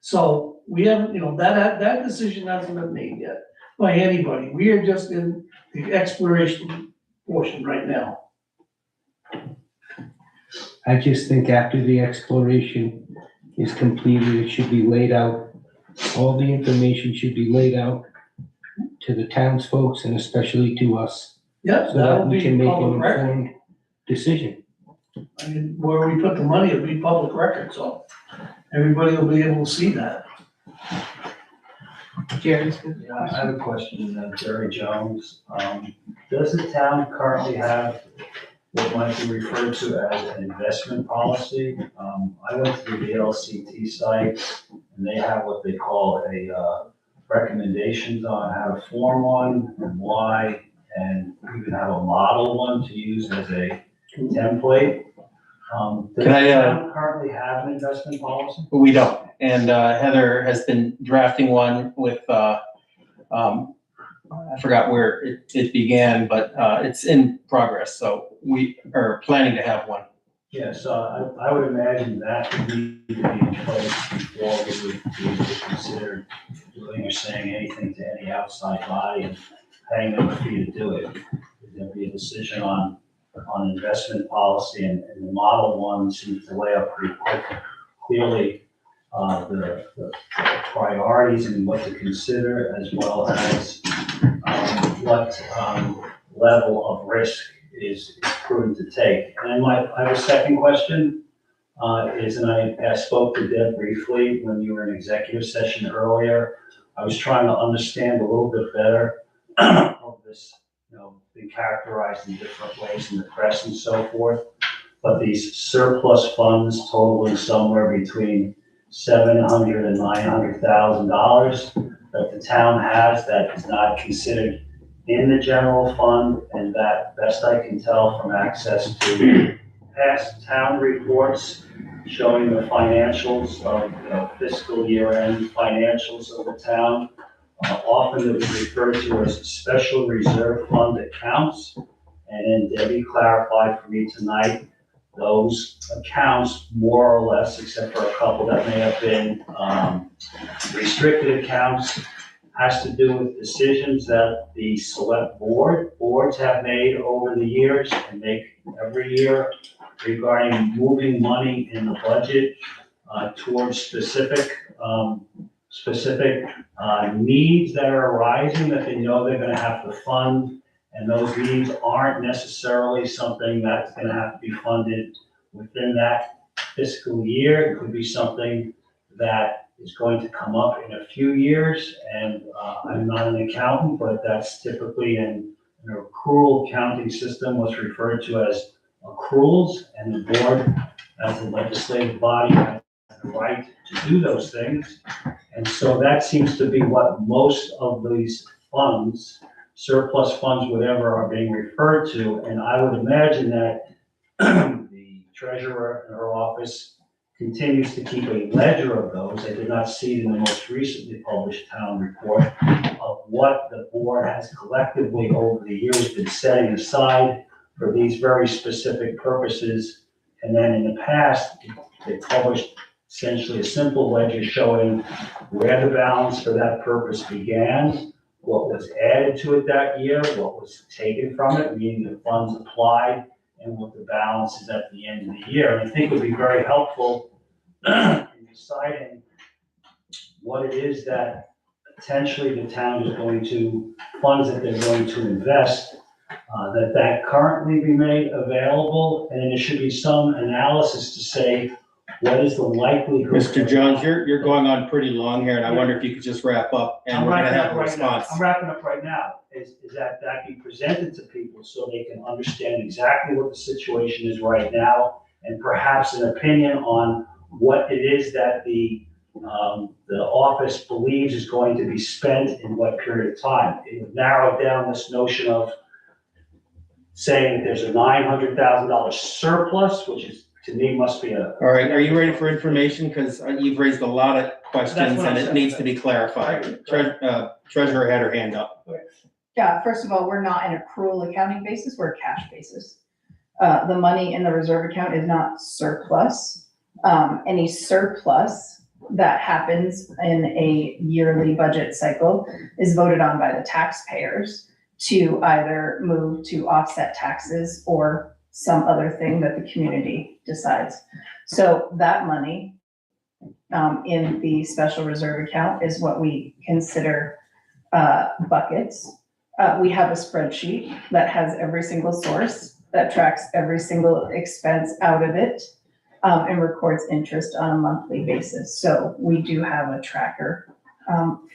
So we haven't, that decision hasn't been made yet by anybody. We are just in the exploration portion right now. I just think after the exploration is completed, it should be laid out. All the information should be laid out to the townsfolk and especially to us. Yep, So that that'll we be can make an public record. informed decision. I mean, where we put the money, it'll be public record, so everybody will be able to see that. Jerry's. Yeah, I have a question, Jerry Jones. Does the town currently have what might be referred to as an investment policy? I went to the VLCT site and they have what they call a recommendations on how to form one and why, and even have a model one to use as a contemplate. Does Can I, the town currently have an investment policy? We don't, and Heather has been drafting one with, I forgot where it began, but it's in progress, so we are planning to have one. Yeah, so I would imagine that would need to be in place before we would be able to consider doing or saying anything to any outside body and paying them a fee to do it. There'll be a decision on investment policy, and the model one seems to lay out pretty clearly the priorities and what to consider, as well as what level of risk is prudent to take. And I have a second question, and I spoke to Deb briefly when you were in executive session earlier. I was trying to understand a little bit better of this, been characterized in different ways in the press and so forth. But these surplus funds totaling somewhere between $700,000 and $900,000 that the town has that is not considered in the general fund, and that, best I can tell from access to past town reports showing the financials of fiscal year-end financials of the town, often it was referred to as special reserve fund accounts. And then Debbie clarified for me tonight, those accounts more or less, except for a couple that may have been restricted accounts, has to do with decisions that the select boards have made over the years and make every year regarding moving money in the budget towards specific needs that are arising that they know they're gonna have to fund. And those needs aren't necessarily something that's gonna have to be funded within that fiscal year. It could be something that is going to come up in a few years. And I'm not an accountant, but that's typically in an accrual accounting system, what's referred to as accruals. And the board, as a legislative body, has the right to do those things. And so that seems to be what most of these funds, surplus funds, whatever, are being referred to. And I would imagine that the treasurer in her office continues to keep a ledger of those. I did not see it in the most recently published town report of what the board has collectively over the years been setting aside for these very specific purposes. And then in the past, they published essentially a simple ledger showing where the balance for that purpose began, what was added to it that year, what was taken from it, meaning the funds applied, and what the balance is at the end of the year. And I think it would be very helpful in deciding what it is that potentially the town is going to, funds that they're going to invest, that currently be made available. And there should be some analysis to say, what is the likelihood? Mr. Jones, you're going on pretty long here, and I wonder if you could just wrap up, and we're gonna have a response. I'm wrapping up right now, is that be presented to people so they can understand exactly what the situation is right now, and perhaps an opinion on what it is that the office believes is going to be spent in what period of time. It would narrow down this notion of saying that there's a $900,000 surplus, which is, to me, must be a. All right, are you ready for information? Because you've raised a lot of questions and it needs to be clarified. Treasurer had her hand up. Yeah, first of all, we're not an accrual accounting basis, we're a cash basis. The money in the reserve account is not surplus. Any surplus that happens in a yearly budget cycle is voted on by the taxpayers to either move to offset taxes or some other thing that the community decides. So that money in the special reserve account is what we consider buckets. We have a spreadsheet that has every single source, that tracks every single expense out of it, and records interest on a monthly basis. So we do have a tracker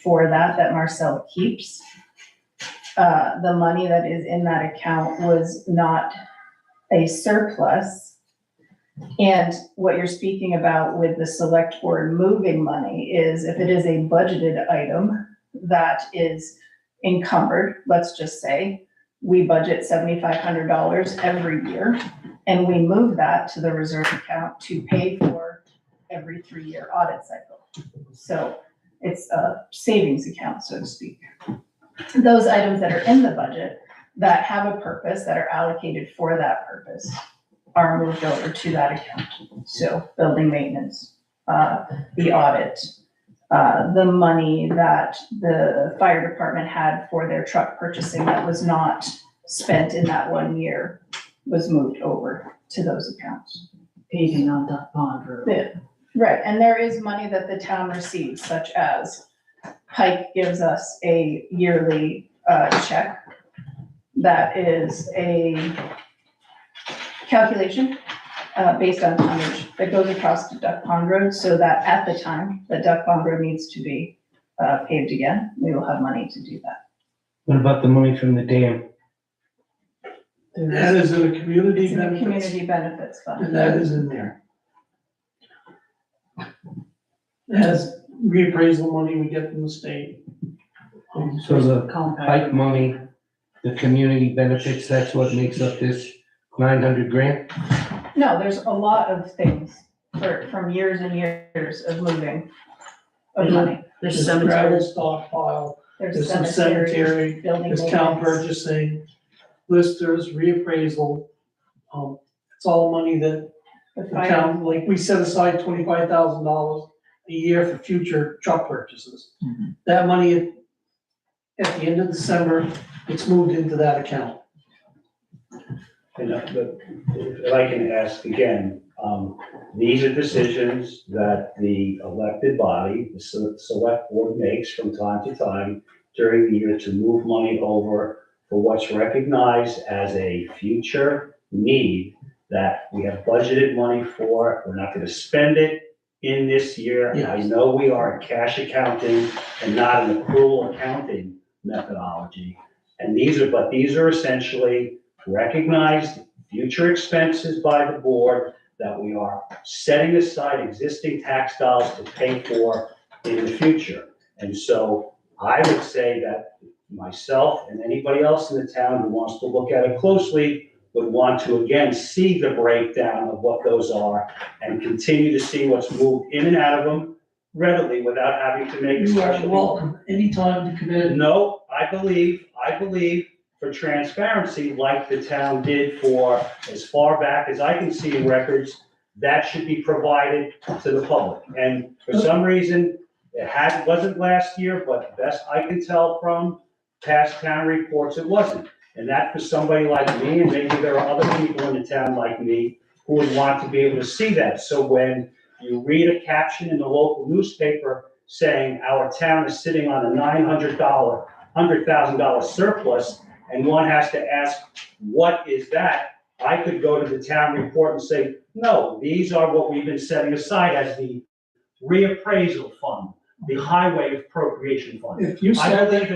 for that Marcel keeps. The money that is in that account was not a surplus. And what you're speaking about with the select board moving money is if it is a budgeted item that is encumbered, let's just say, we budget $7,500 every year, And we move that to the reserve account to pay for every 3-year audit cycle. So it's a savings account, so to speak. Those items that are in the budget that have a purpose, that are allocated for that purpose, are moved over to that account. So building maintenance, the audit, the money that the fire department had for their truck purchasing that was not spent in that 1 year was moved over to those accounts. Paving on Duck Pond Road. Yeah, right, and there is money that the town receives, such as Pike gives us a yearly check that is a calculation based on tonnage that goes across to Duck Pond Road, so that at the time that Duck Pond Road needs to be paved again, we will have money to do that. What about the money from the dam? That is in the community It's in the benefits, community benefits fund. and that is in there. As reappraisal money we get from the state. So the Compact. Pike money, the community benefits, that's what makes up this 900 grand? No, there's a lot of things from years and years of moving of money. There's gravel stockpile, there's some cemetery, building there's town maintenance. purchasing, listers, reappraisal. It's all money that The the fire- town, like, we set aside $25,000 a year for future truck purchases. That money, at the end of December, it's moved into that account. And, but if I can ask again, these are decisions that the elected body, the select board makes from time to time during the year to move money over for what's recognized as a future need that we have budgeted money for. We're not gonna spend it in this year. I Yes. know we are cash accounting and not an accrual accounting methodology. And these are essentially recognized future expenses by the board that we are setting aside existing tax dollars to pay for in the future. And so I would say that myself and anybody else in the town who wants to look at it closely would want to again see the breakdown of what those are and continue to see what's moved in and out of them readily without having to make a You are special. welcome anytime to come in. No, I believe for transparency, like the town did for as far back as I can see in records, that should be provided to the public. And for some reason, wasn't last year, but best I can tell from past town reports, it wasn't. And that for somebody like me, and maybe there are other people in the town like me, who would want to be able to see that. So when you read a caption in the local newspaper saying our town is sitting on a $100,000 surplus, and one has to ask, what is that? I could go to the town report and say, no, these are what we've been setting aside as the reappraisal fund, the highway appropriation fund. If you I said believe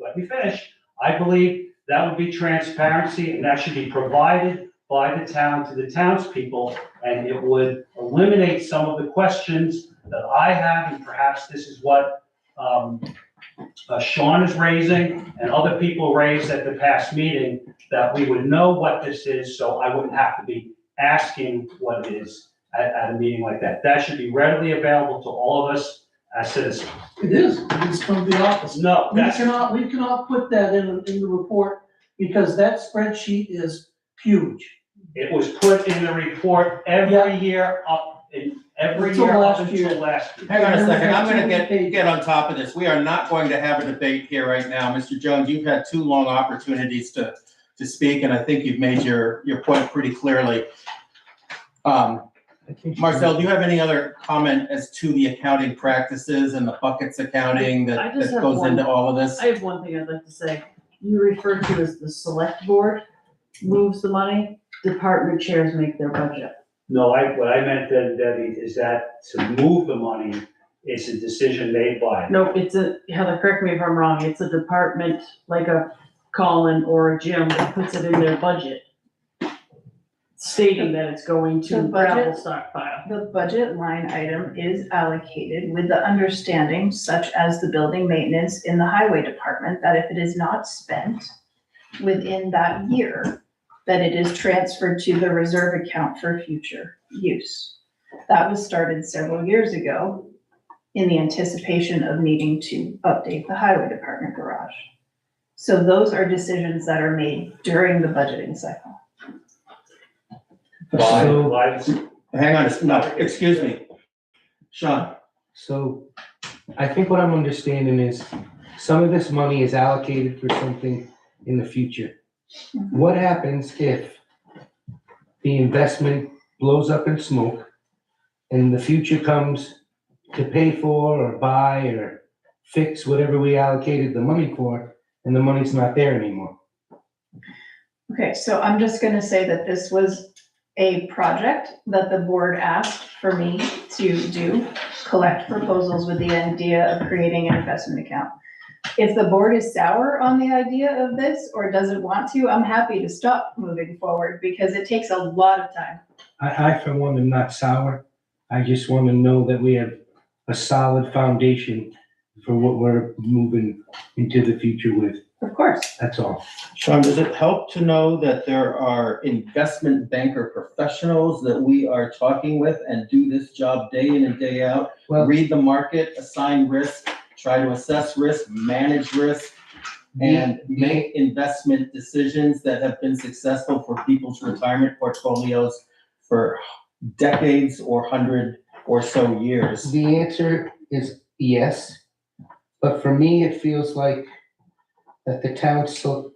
let me finish. I believe that would be transparency, and that should be provided by the town to the townspeople, and it would eliminate some of the questions that I have, and perhaps this is what Sean is raising and other people raised at the past meeting, that we would know what this is, so I wouldn't have to be asking what it is at a meeting like that. That should be readily available to all of us as citizens. it is, it's from the office. No, We that's, cannot put that in the report because that spreadsheet is huge. it was put in the report every year up in, every Until year up last year. until last year. Hang on a second, I'm gonna There's get on top of this. We are not going to have a debate here right now. Mr. Jones, you've had 2 long opportunities to speak, and I think you've made your point pretty clearly. Marcel, do you have any other comment as to the accounting practices and the buckets accounting I that just have goes one. into all of this? I have one thing I'd like to say. You referred to as the select board moves the money, department chairs make their budget. No, what I meant then, Debbie, is that to move the money, it's a decision made by. Nope, Heather, correct me if I'm wrong, it's a department, like a Colin or a Jim that puts it in their budget, stating that it's going to The budget- gravel stockpile. The budget line item is allocated with the understanding, such as the building maintenance in the highway department, that if it is not spent within that year, that it is transferred to the reserve account for future use. That was started several years ago in the anticipation of needing to update the highway department garage. So those are decisions that are made during the budgeting cycle. So, Hang on, no, excuse me. Sean, so I think what I'm understanding is some of this money is allocated for something in the future. What happens if the investment blows up in smoke and the future comes to pay for or buy or fix whatever we allocated the money for, and the money's not there anymore? Okay, so I'm just gonna say that this was a project that the board asked for me to do, collect proposals with the idea of creating an investment account. If the board is sour on the idea of this or doesn't want to, I'm happy to stop moving forward because it takes a lot of time. I for one am not sour. I just want to know that we have a solid foundation for what we're moving into the future with. Of course. That's all. Sean, does it help to know that there are investment banker professionals that we are talking with and do this job day in and day out? Well, Read the market, assign risk, try to assess risk, manage risk, and make investment decisions that have been successful for people's retirement portfolios for decades or 100 or so years. the answer is yes, but for me, it feels like that the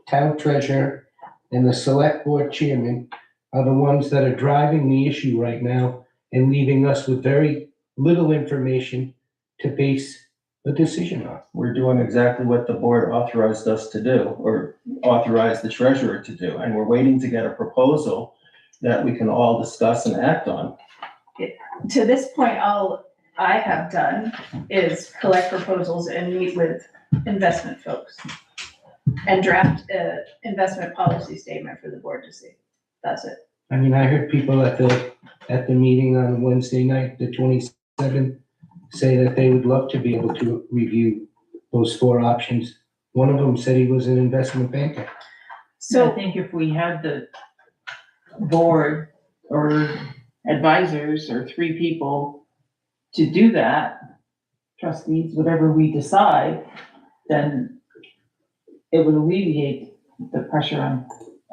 town treasurer and the select board chairman are the ones that are driving the issue right now and leaving us with very little information to base a decision on. We're doing exactly what the board authorized us to do, or authorized the treasurer to do, and we're waiting to get a proposal that we can all discuss and act on. To this point, all I have done is collect proposals and meet with investment folks and draft an investment policy statement for the board to see. That's it. I mean, I heard people at the meeting on Wednesday night, the 27th, say that they would love to be able to review those 4 options. One of them said he was an investment banker. So I think if we had the board or advisors or 3 people to do that, trustees, whatever we decide, then it would alleviate the pressure on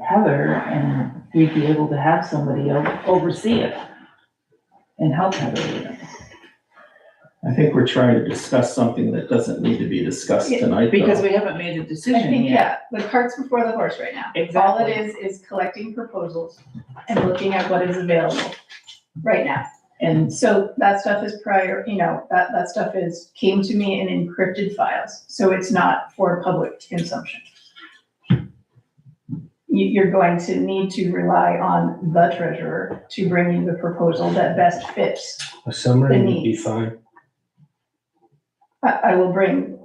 Heather and we'd be able to have somebody oversee it and help Heather with it. I think we're trying to discuss something that doesn't need to be discussed tonight, Because though. we haven't made a I decision think, yet. yeah, the cart's before the horse right now. All it is collecting proposals and looking at what is available right now. And so that stuff is prior, that stuff came to me in encrypted files, so it's not for public consumption. You're going to need to rely on the treasurer to bring you the proposal that best fits. A summary The would be needs. fine. I will bring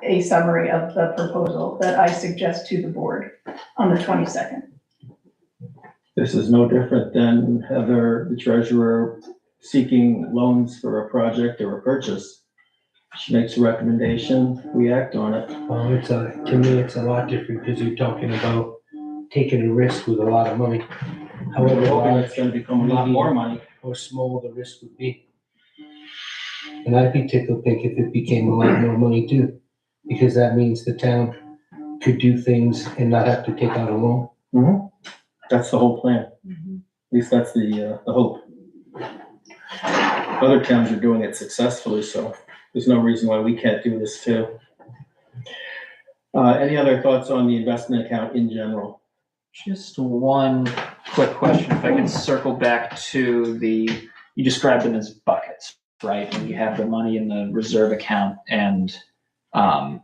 a summary of the proposal that I suggest to the board on the 22nd. This is no different than Heather, the treasurer, seeking loans for a project or a purchase. She makes a recommendation, we act on it. Well, to me, it's a lot different because you're talking about taking a risk with a lot of money. We're However hoping large it's gonna become a lot more money. or small the risk would be. And I'd be tickled pink if it became a lot more money too, because that means the town could do things and not have to take out a loan. Mm-hmm. That's the whole plan. At least that's the hope. Other towns are doing it successfully, so there's no reason why we can't do this too. Any other thoughts on the investment account in general? Just one quick question, if I could circle back to you described them as buckets, right? And you have the money in the reserve account and, are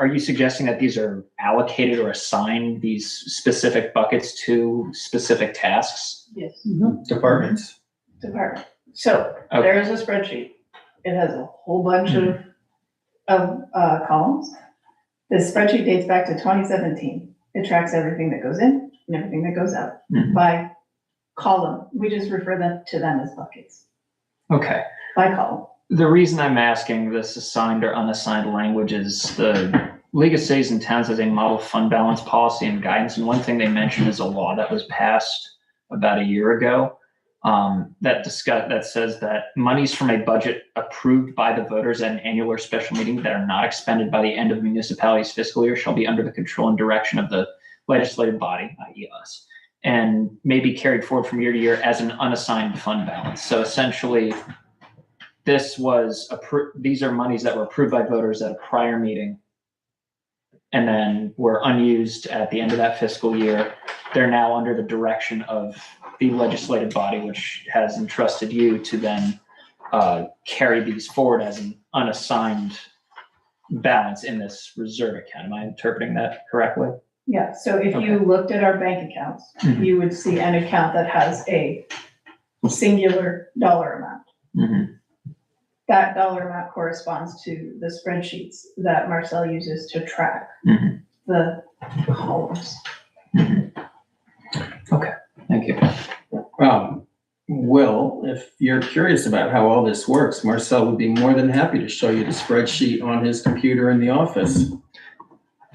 you suggesting that these are allocated or assigned these specific buckets to specific tasks? Yes. Departments. Department. So Okay. there is a spreadsheet. It has a whole bunch of columns. This spreadsheet dates back to 2017. It tracks everything that goes in and everything that goes out by column. We just refer to them as buckets Okay. by column. The reason I'm asking this assigned or unassigned language is the League of Cities and Towns has a model fund balance policy and guidance, and one thing they mentioned is a law that was passed about a year ago that says that monies from a budget approved by the voters at an annual or special meeting that are not expended by the end of the municipality's fiscal year shall be under the control and direction of the legislative body, i.e. us, and may be carried forward from year to year as an unassigned fund balance. So essentially, these are monies that were approved by voters at a prior meeting and then were unused at the end of that fiscal year. They're now under the direction of the legislative body, which has entrusted you to then carry these forward as an unassigned balance in this reserve account. Am I interpreting that correctly? Yeah, so if you looked at our bank accounts, you would see an account that has a singular dollar amount. Mm-hmm. That dollar amount corresponds to the spreadsheets that Marcel uses to track the columns. Okay, thank you. Will, if you're curious about how all this works, Marcel would be more than happy to show you the spreadsheet on his computer in the office.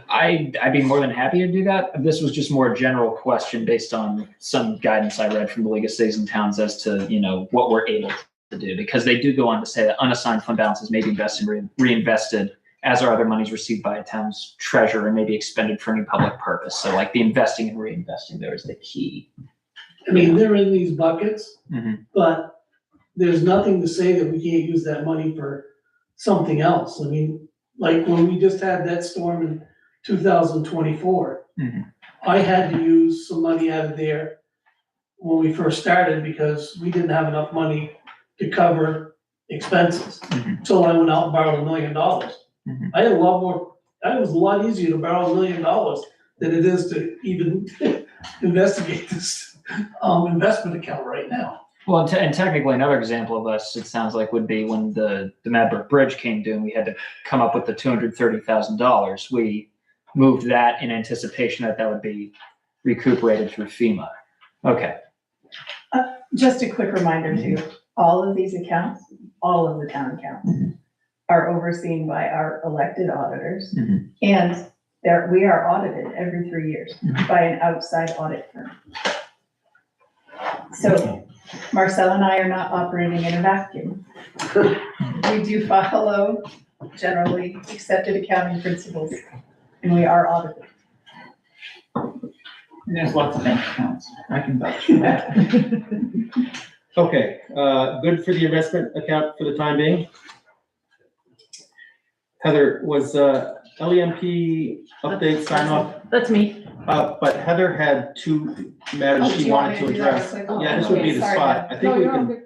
I'd be more than happy to do that. This was just more a general question based on some guidance I read from the League of Cities and Towns as to, what we're able to do, because they do go on to say that unassigned fund balances may be invested and reinvested, as are other monies received by a town's treasurer and may be expended for any public purpose. So like the investing and reinvesting there is the key. I mean, they're in these buckets, but there's nothing to say that we can't use that money for something else. I mean, like when we just had that storm in 2024, I had to use some money out of there when we first started because we didn't have enough money to cover expenses. So I went out and borrowed $1 million. I had it was a lot easier to borrow $1 million than it is to even investigate this investment account right now. Well, and technically another example of this, it sounds like, would be when the Madbrook Bridge came due and we had to come up with the $230,000. We moved that in anticipation that would be recuperated through FEMA. Okay. Just a quick reminder too, all of these accounts, all of the town accounts are overseen by our elected auditors. And we are audited every 3 years by an outside audit firm. So Marcel and I are not operating in a vacuum. We do follow generally accepted accounting principles, and we are audited. And there's lots of bank accounts. I can vouch for that. Okay, good for the investment account for the time being. Heather, was LEMP update sign off? That's me. But Heather had two matters she wanted to address. Yeah, this would be the spot. I think we can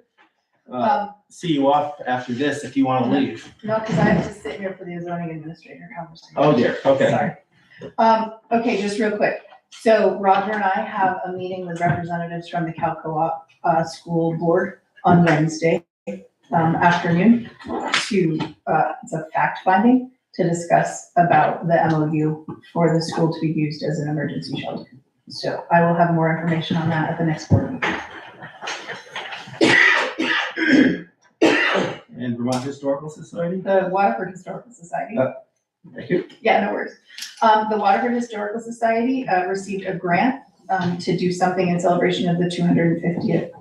see you off after this if you want to leave. No, because I have to sit here for the zoning administrator conversation. Oh dear, okay. Sorry. Okay, just real quick. So Roger and I have a meeting with representatives from the Cal Co-op school board on Wednesday afternoon to, it's a fact finding to discuss about the MOU for the school to be used as an emergency shelter. So I will have more information on that at the next board meeting. And Vermont Historical Society? The Waterford Historical Society. Thank you. Yeah, no worries. The Waterford Historical Society received a grant to do something in celebration of the 250th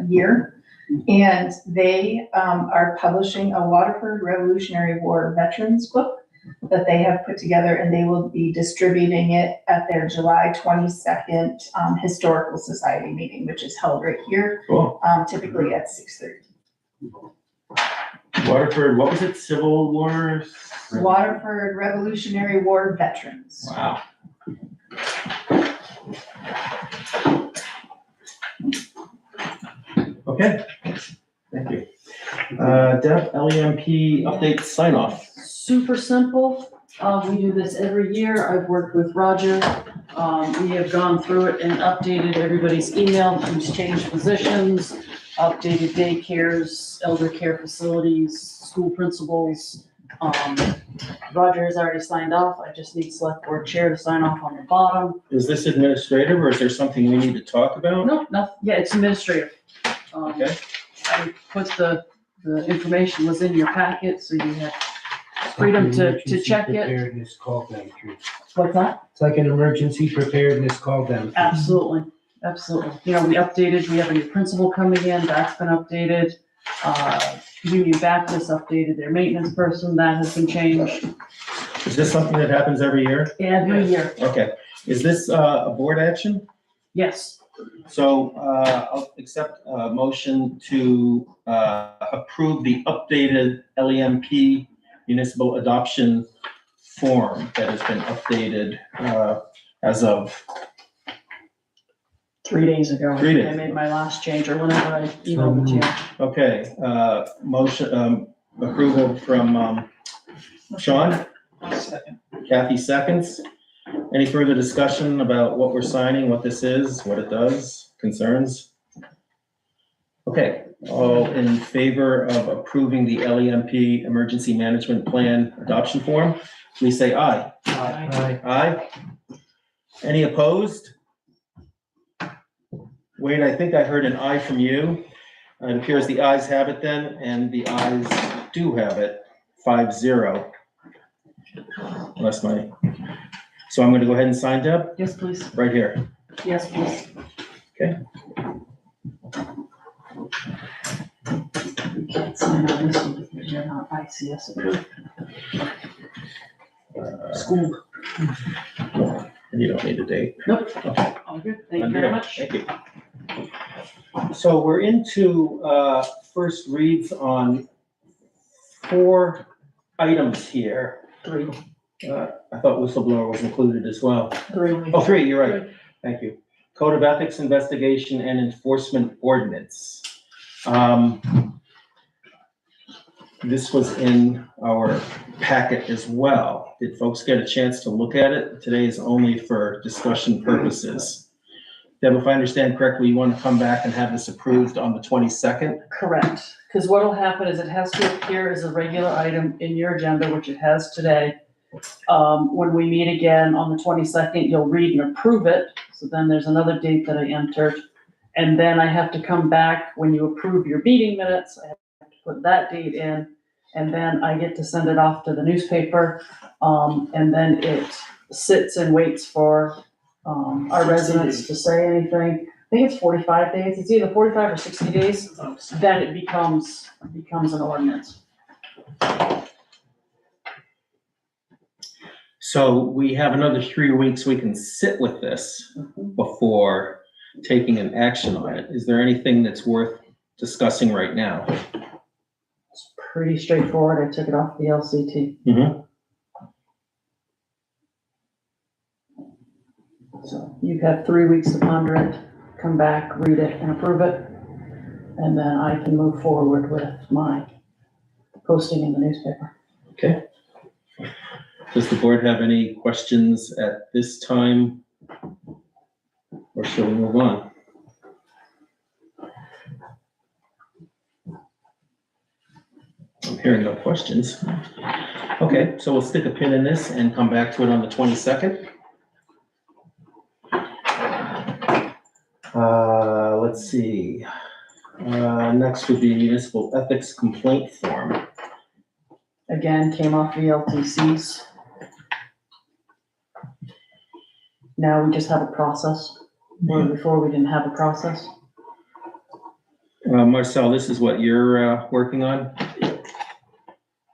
year. And they are publishing a Waterford Revolutionary War Veterans book that they have put together, and they will be distributing it at their July 22nd Historical Society meeting, which is held right here, typically at 6:30. Waterford, what was it? Civil War? Waterford Revolutionary War Veterans. Wow. Okay, thank you. Deb, LEMP update sign off. Super simple. We do this every year. I've worked with Roger. We have gone through it and updated everybody's email, who's changed positions, updated daycares, elder care facilities, school principals. Roger has already signed off. I just need select board chair to sign off on the bottom. Is this administrative or is there something we need to talk about? No, yeah, it's administrative. Okay. I put the information was in your packet, so you had freedom to Emergency check it. Preparedness call down, Drew. What's that? It's like an emergency preparedness call down. Absolutely, absolutely. You know, we have a new principal coming in, that's been updated. Union Baptist updated their maintenance person, that has been changed Is this something that happens every year? every year. Okay. Is this a board action? Yes, So I'll accept a motion to approve the updated LEMP municipal adoption form that has been updated as of 3 days ago. 3 days I made my last change, or whenever I emailed it to you. Okay, motion, approval from Sean, Second. Kathy seconds. Any further discussion about what we're signing, what this is, what it does, concerns? Okay, all in favor of approving the LEMP Emergency Management Plan adoption form, please say aye. Aye. Aye? Any opposed? Wade, I think I heard an aye from you. It appears the ayes have it then, and the ayes do have it, 5-0. Unless so I'm gonna go ahead and sign, Deb, Yes, please. right here. Yes, please. Okay. You can't sign on this one because you're not ICS approved. School. And you don't need a date. Nope. Okay. All good. Thank you very much. Thank you. So we're into first reads on 4 items here. 3. I thought whistleblower was included as well. 3. Oh, 3, you're right. Thank you. Code of Ethics Investigation and Enforcement Ordinance. This was in our packet as well. Did folks get a chance to look at it? Today is only for discussion purposes. Deb, if I understand correctly, you want to come back and have this approved on the 22nd? Correct, because what'll happen is it has to appear as a regular item in your agenda, which it has today. When we meet again on the 22nd, you'll read and approve it. So then there's another date that I entered. And then I have to come back when you approve your meeting minutes. I have to put that date in. And then I get to send it off to the newspaper. And then it sits and waits for our residents to say anything. I think it's 45 days. It's either 45 or 60 days. Then it becomes an ordinance. So we have another 3 weeks we can sit with this before taking an action on it. Is there anything that's worth discussing right now? It's pretty straightforward. I took it off the LCT. Mm-hmm. So you have 3 weeks to ponder it, come back, read it, and approve it. And then I can move forward with my posting in the newspaper. Okay. Does the board have any questions at this time? Or shall we move on? I'm hearing no questions. Okay, so we'll stick a pin in this and come back to it on the 22nd. Let's see. Next would be municipal ethics complaint form. Again, came off the LTCs. Now we just have a process, where before we didn't have a process. Marcel, this is what you're working on?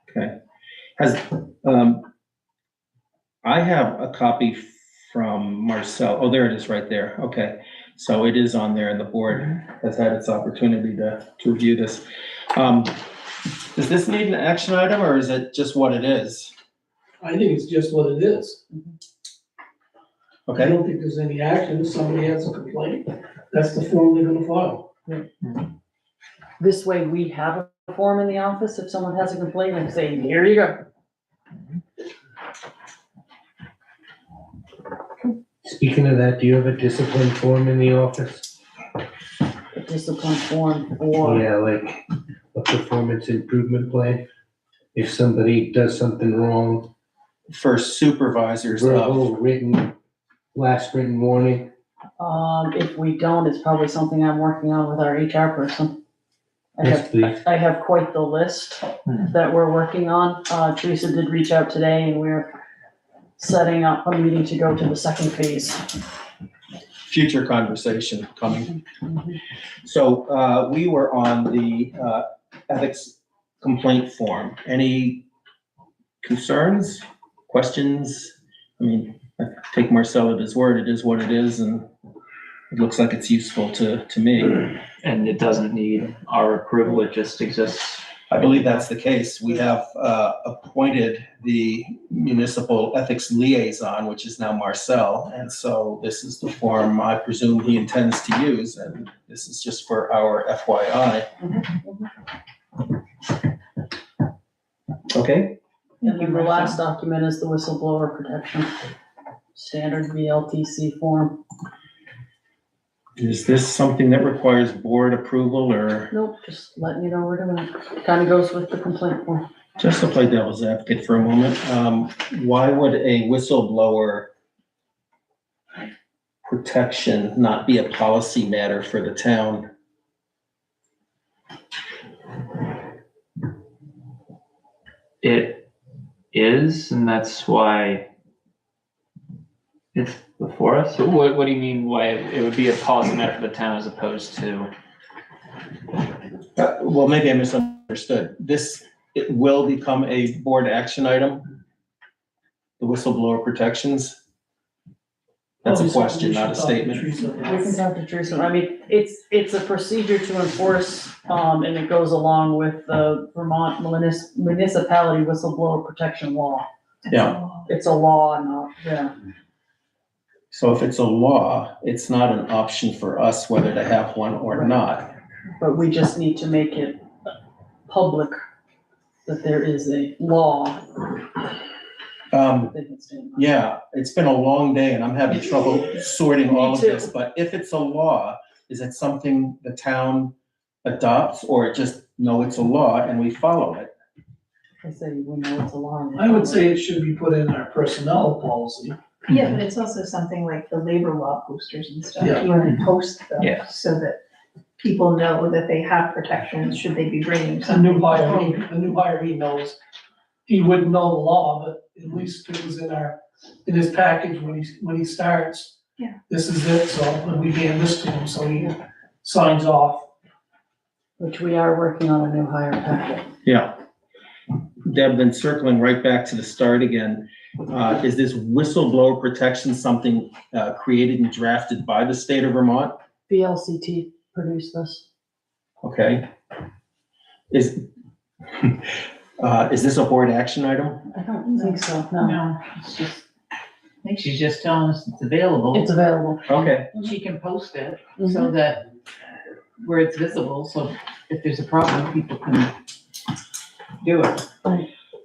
Okay. I have a copy from Marcel. Oh, there it is right there. Okay. So it is on there and the board has had its opportunity to review this. Does this need an action item or is it just what it is? I think it's just what it is. I Okay. don't think there's any action. If somebody has a complaint, that's the form they're gonna file. This way we have a form in the office. If someone has a complaint, I can say, here you go. Speaking of that, do you have a discipline form in the office? A discipline form for, Yeah, like a performance improvement plan? If somebody does something wrong, For supervisors of, verbal, written, last written warning. if we don't, it's probably something I'm working on with our HR person. Yes, please. I have quite the list that we're working on. Teresa did reach out today and we're setting up a meeting to go to the second phase. Future conversation coming. So, we were on the, ethics complaint form. Any concerns, questions? I mean, I take Marcel at his word, it is what it is, and it looks like it's useful to me. And it doesn't need our approval, it just exists. I believe that's the case. We have appointed the municipal ethics liaison, which is now Marcel. And so this is the form I presume he intends to use, and this is just for our FYI. Okay? And then the last document is the whistleblower protection, standard VLTC form. Is this something that requires board approval, or Nope, just letting you know we're doing it. Kind of goes with the complaint form. just to play devil's advocate for a moment? Why would a whistleblower protection not be a policy matter for the town? It is, and that's why it's before us. So what do you mean why it would be a policy matter for the town as opposed to? Well, maybe I misunderstood. It will become a board action item? The whistleblower protections? That's a question, not a statement. We can talk to Teresa. I mean, it's a procedure to enforce, and it goes along with the Vermont municipality whistleblower protection law. Yeah. It's a law, not, yeah. So if it's a law, it's not an option for us whether to have one or not. But we just need to make it public that there is a law. They can stand by. Yeah, it's been a long day and I'm having trouble sorting all of Me too. this, but if it's a law, is it something the town adopts, or just, no, it's a law and we follow it? I say we know it's a law. I would say it should be put in our personnel policy. Yeah, but it's also something like the labor law posters and stuff. Yeah. You want to post them Yeah. so that people know that they have protections should they be bringing A something. new hire, he knows, he wouldn't know the law, but at least it was in his package when he starts. Yeah. This is it, so we hand this to him, so he signs off. Which we are working on a new hire packet. Yeah. Deb, then circling right back to the start again, is this whistleblower protection something created and drafted by the state of Vermont? VLCT produced this. Okay. Is this a board action item? I don't think so, no. No, it's just, I think she's just telling us it's available. It's available. Okay. She can post it so that where it's visible, so if there's a problem, people can do it.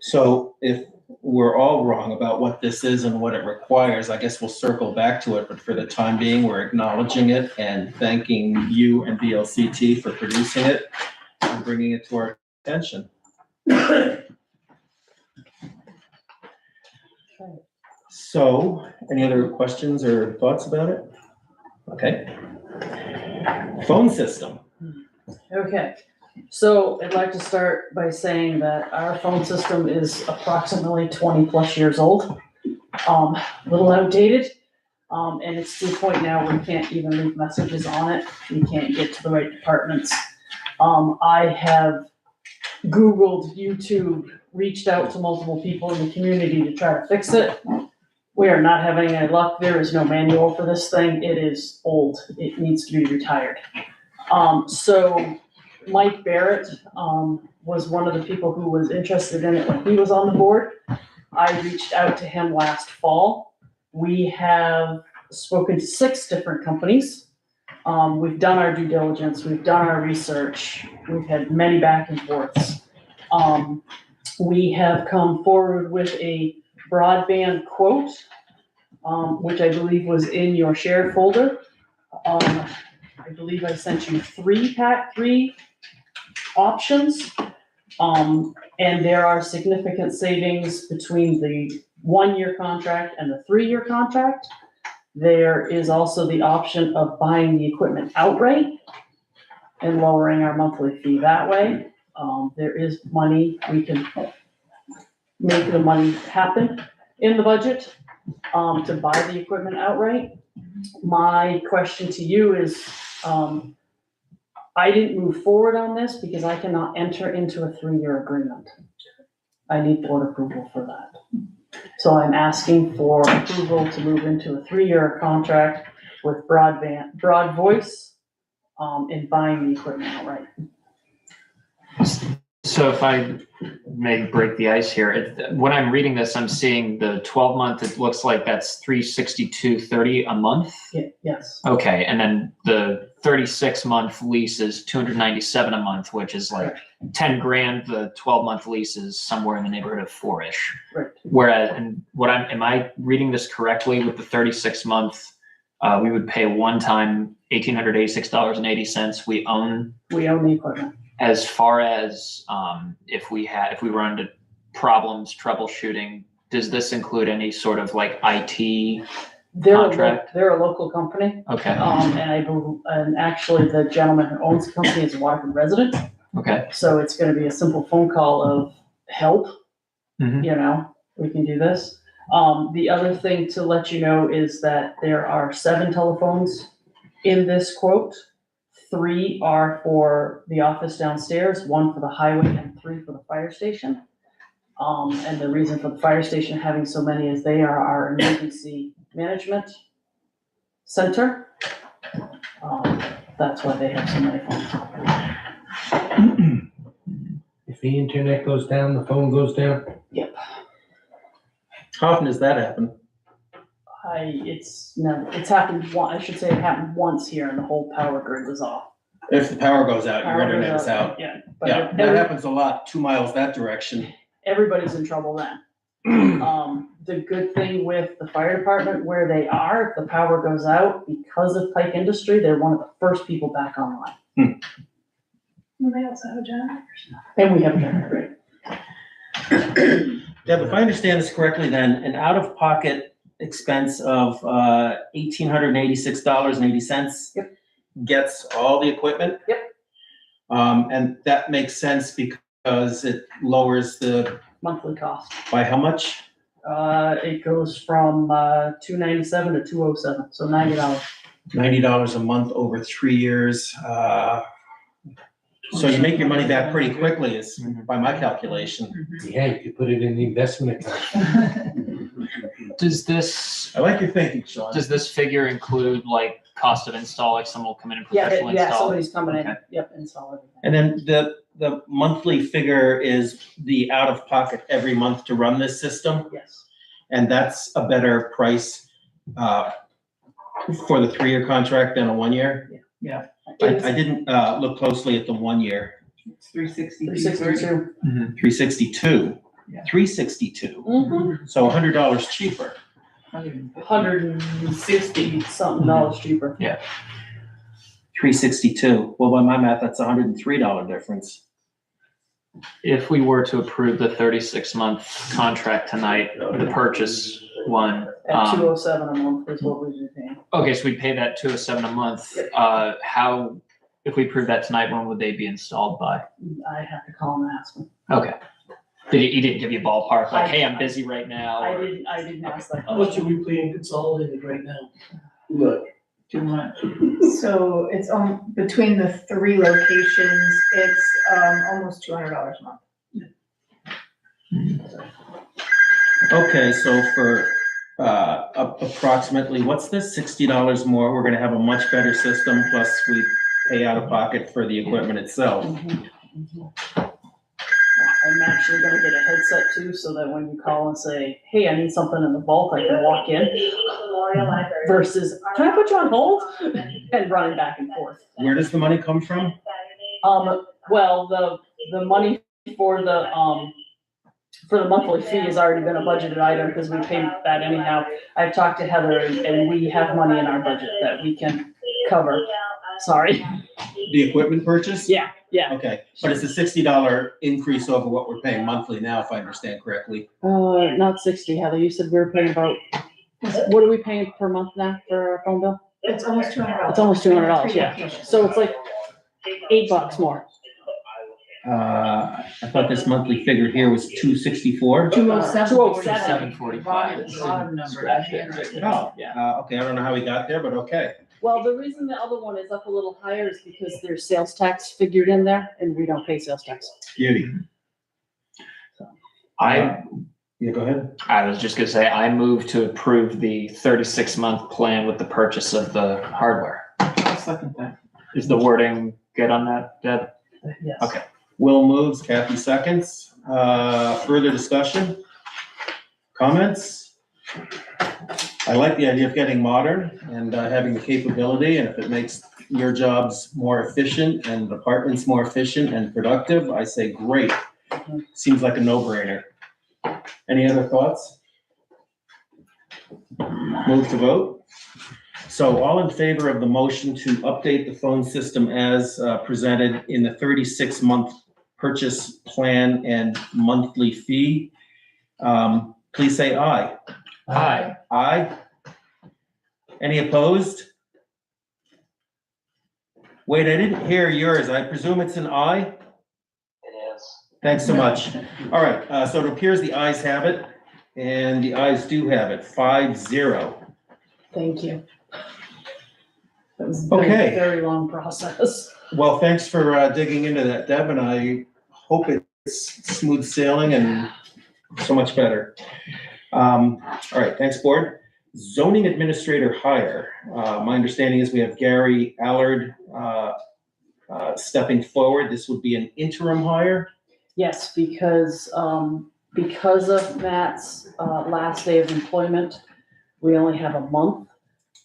So if we're all wrong about what this is and what it requires, I guess we'll circle back to it, but for the time being, we're acknowledging it and thanking you and VLCT for producing it and bringing it to our attention. So, any other questions or thoughts about it? Okay. Phone system. Okay, so I'd like to start by saying that our phone system is approximately 20+ years old. A little outdated, and it's to the point now where we can't even leave messages on it. We can't get to the right departments. I have Googled, YouTube, reached out to multiple people in the community to try to fix it. We are not having any luck. There is no manual for this thing. It is old. It needs to be retired. So Mike Barrett was one of the people who was interested in it when he was on the board. I reached out to him last fall. We have spoken to 6 different companies. We've done our due diligence, we've done our research, we've had many back and forths. We have come forward with a broadband quote, which I believe was in your shared folder. I believe I sent you 3 options. And there are significant savings between the 1-year contract and the 3-year contract. There is also the option of buying the equipment outright. and lowering our monthly fee that way. There is money, we can make the money happen in the budget, to buy the equipment outright. My question to you is, I didn't move forward on this because I cannot enter into a 3-year agreement. I need board approval for that. So I'm asking for approval to move into a 3-year contract with Broad Voice, in buying the equipment outright. So if I may break the ice here, when I'm reading this, I'm seeing the 12-month, it looks like that's $362.30 a month. Yes. Okay, and then the 36-month lease is $297 a month, which is like 10 grand. The 12-month lease is somewhere in the neighborhood of 4-ish. Right. Whereas, and am I reading this correctly? With the 36-month, we would pay one-time $1,886.80. We own the equipment. As far as if we run into problems, troubleshooting, does this include any sort of like IT contract? They're a local company. Okay. And actually the gentleman who owns the company is a Waterford resident. Okay. So it's gonna be a simple phone call of help, Mhm. you know, we can do this. The other thing to let you know is that there are 7 telephones in this quote. 3 are for the office downstairs, 1 for the highway, and 3 for the fire station. And the reason for the fire station having so many is they are our emergency management center. That's why they have so many phones. If the internet goes down, the phone goes down? Yep. How often does that happen? It's happened I should say it happened once here and the whole power grid was off. If the power goes out, your Power goes internet is out. Yeah. Yeah, that happens a lot, 2 miles that direction. Everybody's in trouble then. The good thing with the fire department where they are, if the power goes out, because of Pike Industry, they're one of the first people back online. Well, they also have a generator. And we have a generator. Deb, if I understand this correctly, then an out-of-pocket expense of $1,886.80. Yep. Gets all the equipment? Yep. And that makes sense because it lowers the, Monthly cost. by how much? It goes from $297 to $207, so $90. $90 a month over 3 years. So you make your money back pretty quickly, is by my calculation. Yeah, you could put it in the investment account. Does this, I like your thinking, Sean. does this figure include like cost of install, like someone will come in and professionally Yeah, install? somebody's coming in, Okay. yep, install everything. And then the monthly figure is the out-of-pocket every month to run this system? Yes. And that's a better price for the 3-year contract than a 1-year? Yeah. I didn't look closely at the 1 year. It's 360. 362. 362. Yeah. 362. Mm-hmm. So $100 cheaper. $160 something dollars cheaper. 362. Well, by my math, that's a $103 difference. If we were to approve the 36-month contract tonight, the purchase one. At $207 a month is what we'd be paying. Okay, so we pay that $207 a month. If we approve that tonight, when would they be installed by? I have to call and ask them. Okay. He didn't give you a ballpark, like, hey, I'm busy right now? I or- didn't ask that. How much are we paying consolidated right now? Look, Too much. So it's between the 3 locations, it's almost $200 a month. Okay, so for approximately, what's this, $60 more, we're gonna have a much better system, plus we pay out of pocket for the equipment itself. I'm actually gonna get a headset too, so that when you call and say, hey, I need something in the vault, I can walk in. Versus, can I put you on hold? And running back and forth. Where does the money come from? Well, the money for the monthly fee has already been a budgeted item because we paid that anyhow. I've talked to Heather and we have money in our budget that we can cover. Sorry. The equipment purchase? Yeah. Okay, but it's a $60 increase over what we're paying monthly now, if I understand correctly. Not 60, Heather. You said we were paying about, what are we paying per month now for our phone bill? It's almost $200. It's almost $200, yeah. So it's like $8 more. I thought this monthly figure here was 264. 207. 745. Bottom number, I handwritten. Oh, Yeah. okay, I don't know how we got there, but okay. Well, the reason the other one is up a little higher is because there's sales tax figured in there and we don't pay sales tax. Beauty. I Yeah, go ahead. was just gonna say, I move to approve the 36-month plan with the purchase of the hardware. I'll second that. Is the wording good on that, Deb? Yes. Okay. Will moves, Kathy seconds. Further discussion? Comments? I like the idea of getting modern and having the capability, and if it makes your jobs more efficient and departments more efficient and productive, I say great. Seems like a no-brainer. Any other thoughts? Move to vote. So all in favor of the motion to update the phone system as presented in the 36-month purchase plan and monthly fee, please say aye. Aye. Aye. Any opposed? Wait, I didn't hear yours. I presume it's an aye? It is. Thanks so much. All right, so it appears the ayes have it, and the ayes do have it, 5-0. Thank you. That was Okay. a very long process. Well, thanks for digging into that, Deb, and I hope it's smooth sailing and so much better. All right, thanks, board. Zoning administrator hire. My understanding is we have Gary Allard stepping forward. This would be an interim hire. Yes, because of Matt's last day of employment, we only have a month.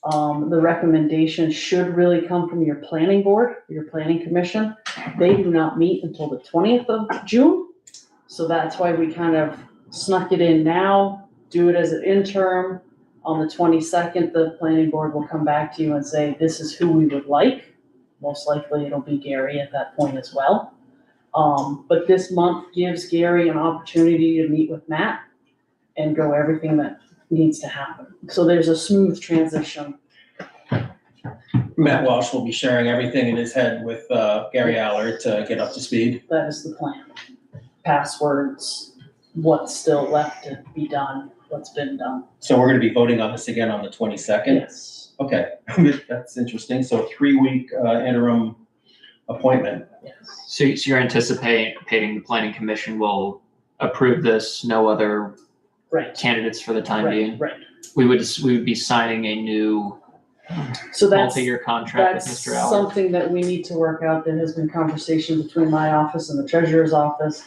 The recommendation should really come from your planning board, your planning commission. They do not meet until the 20th of June. So that's why we kind of snuck it in now, do it as an interim. On the 22nd, the planning board will come back to you and say, this is who we would like. Most likely it'll be Gary at that point as well. But this month gives Gary an opportunity to meet with Matt and go everything that needs to happen. So there's a smooth transition. Matt Walsh will be sharing everything in his head with Gary Allard to get up to speed. That is the plan. Passwords, what's still left to be done, what's been done. So we're gonna be voting on this again on the 22nd? Yes. Okay, that's interesting. So 3-week interim appointment. Yes. So you're anticipating the planning commission will approve this, no other Right. candidates for the time being? Right. We would be signing a new So that's, multi-year contract with that's Mr. Allard? something that we need to work out. There has been conversation between my office and the treasurer's office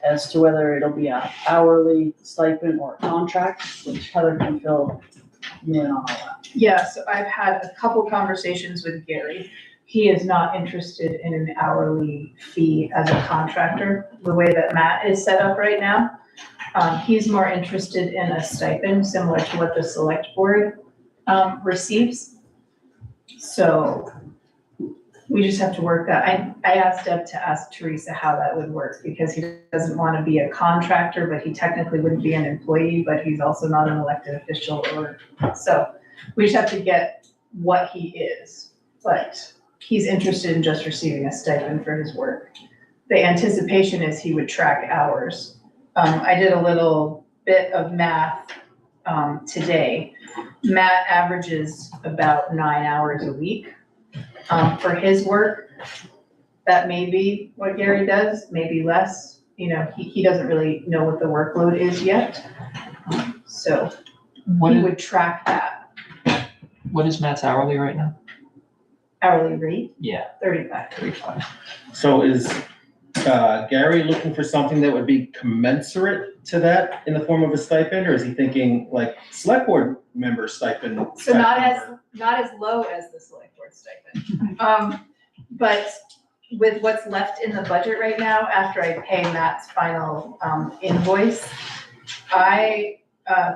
as to whether it'll be an hourly stipend or a contract, which Heather can fill you in on all that. Yeah, so I've had a couple conversations with Gary. He is not interested in an hourly fee as a contractor, the way that Matt is set up right now. He's more interested in a stipend similar to what the select board receives. So we just have to work that. I asked Deb to ask Teresa how that would work because he doesn't want to be a contractor, but he technically wouldn't be an employee, but he's also not an elected official so we just have to get what he is, but he's interested in just receiving a stipend for his work. The anticipation is he would track hours. I did a little bit of math today. Matt averages about 9 hours a week for his work. That may be what Gary does, maybe less. You know, he doesn't really know what the workload is yet. So he would track that. What is Matt's hourly right now? Hourly rate, Yeah, 35. 35. So is Gary looking for something that would be commensurate to that in the form of a stipend, or is he thinking like select board member stipend? So not as low as the select board stipend. But with what's left in the budget right now, after I pay Matt's final invoice, I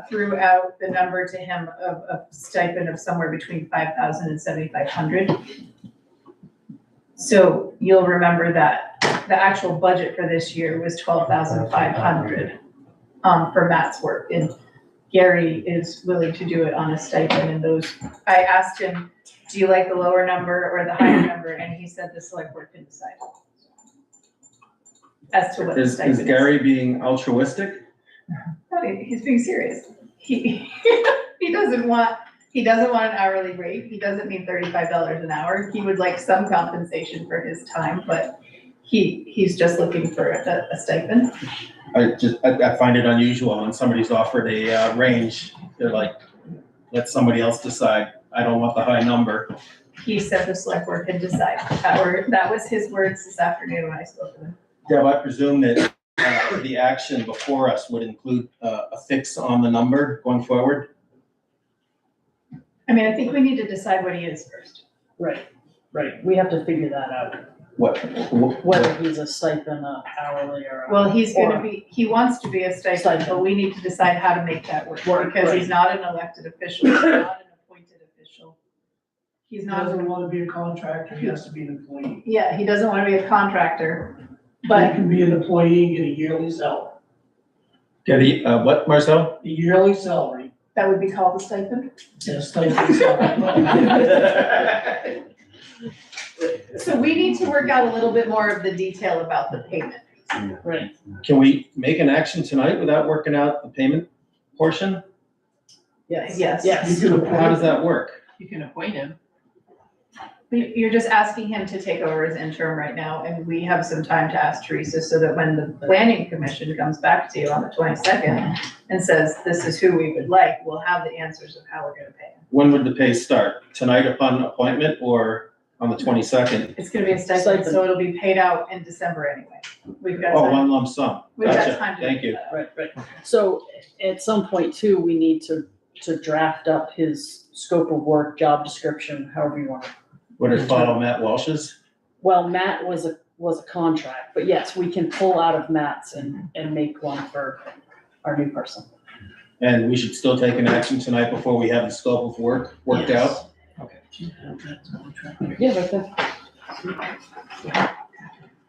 threw out the number to him of a stipend of somewhere between 5,000 and 7,500. So you'll remember that the actual budget for this year was 12,500 for Matt's work. And Gary is willing to do it on a stipend and those, I asked him, do you like the lower number or the higher number? And he said the select board can decide. As to what the Is stipend is. Gary being altruistic? No, he's being serious. He, he doesn't want an hourly rate. He doesn't need $35 an hour. He would like some compensation for his time, but he's just looking for a stipend. I find it unusual when somebody's offered a range, they're like, let somebody else decide. I don't want the high number. He said the select board can decide. That was his words this afternoon when I spoke to him. Deb, I presume that the action before us would include a fix on the number going forward? I mean, I think we need to decide what he is first. Right, we have to figure that out, What? whether he's a stipend, hourly or. Well, he wants to be a stipend, but we need to decide how to make that work. Because he's not an elected official, he's not an appointed official. He's He not. doesn't want to be a contractor, he has to be an employee. Yeah, he doesn't want to be a contractor, He but can be an employee and get a yearly salary. What, Marcel? A yearly salary, that would be called a stipend. and a stipend salary. So we need to work out a little bit more of the detail about the payment. Right, Can we make an action tonight without working out the payment portion? yes. Yes. You can appoint- How does that work? You can appoint him. You're just asking him to take over as interim right now, and we have some time to ask Teresa so that when the planning commission comes back to you on the 22nd and says, this is who we would like, we'll have the answers of how we're gonna pay him. When would the pay start? Tonight upon appointment or on the 22nd? It's gonna be a stipend, so it'll be paid out in December anyway. We've got Oh, time. one lump sum. We've got Gotcha. time to Thank do you. that. Right. So at some point too, we need to draft up his scope of work, job description, however you want it. Would it follow Matt Walsh's? Well, Matt was a contract, but yes, we can pull out of Matt's and make one for our new person. And we should still take an action tonight before we have the scope of work worked out? Yeah, right there.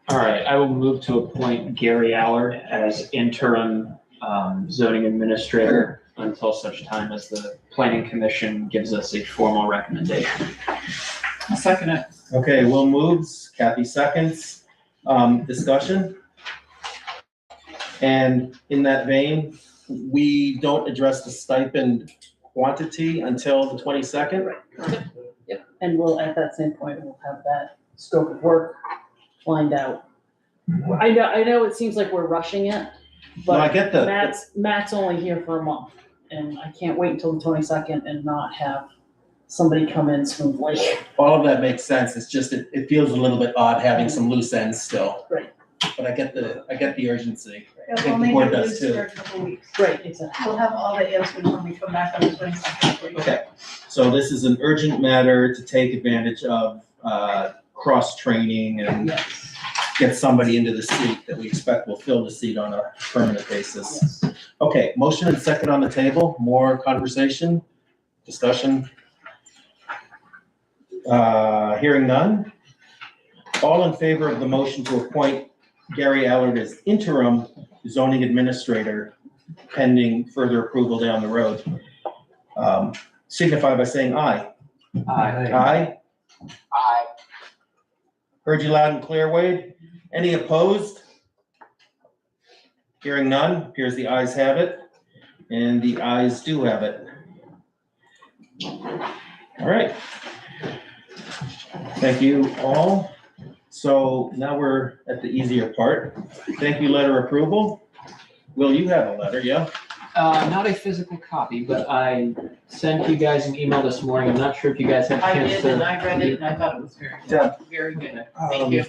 All right, I will move to appoint Gary Allard as interim zoning administrator until such time as the planning commission gives us a formal recommendation. I'll second it. Okay, Will moves, Kathy seconds. Discussion? And in that vein, we don't address the stipend quantity until the 22nd? Yep, and we'll, at that same point, we'll have that scope of work lined out. I know it seems like we're rushing it, No, I but get the, Matt's only here for a month, and I can't wait until the 22nd and not have somebody come in smoothly. all of that makes sense. It's just, it feels a little bit odd having some loose ends still. Right. But I get the urgency. I It'll think only the board be does loose too. for a couple weeks. Right, exactly. We'll have all the answers when we come back on the 22nd for you. Okay, so this is an urgent matter to take advantage of, cross-training and Yes, get somebody into the seat that we expect will fill the seat on a permanent basis. yes. Okay, motion and second on the table, more conversation, discussion? Hearing none. All in favor of the motion to appoint Gary Allard as interim zoning administrator pending further approval down the road, signify by saying aye. Aye. Aye. Heard you loud and clear, Wade. Any opposed? Hearing none, appears the ayes have it, and the ayes do have it. All right. Thank you all. So now we're at the easier part. Thank you, letter approval. Will, you have a letter, yeah? Not a physical copy, but I sent you guys an email this morning. I'm not sure if you guys had a I chance did, to. and I read it, and I thought it was very good, very good. Thank you.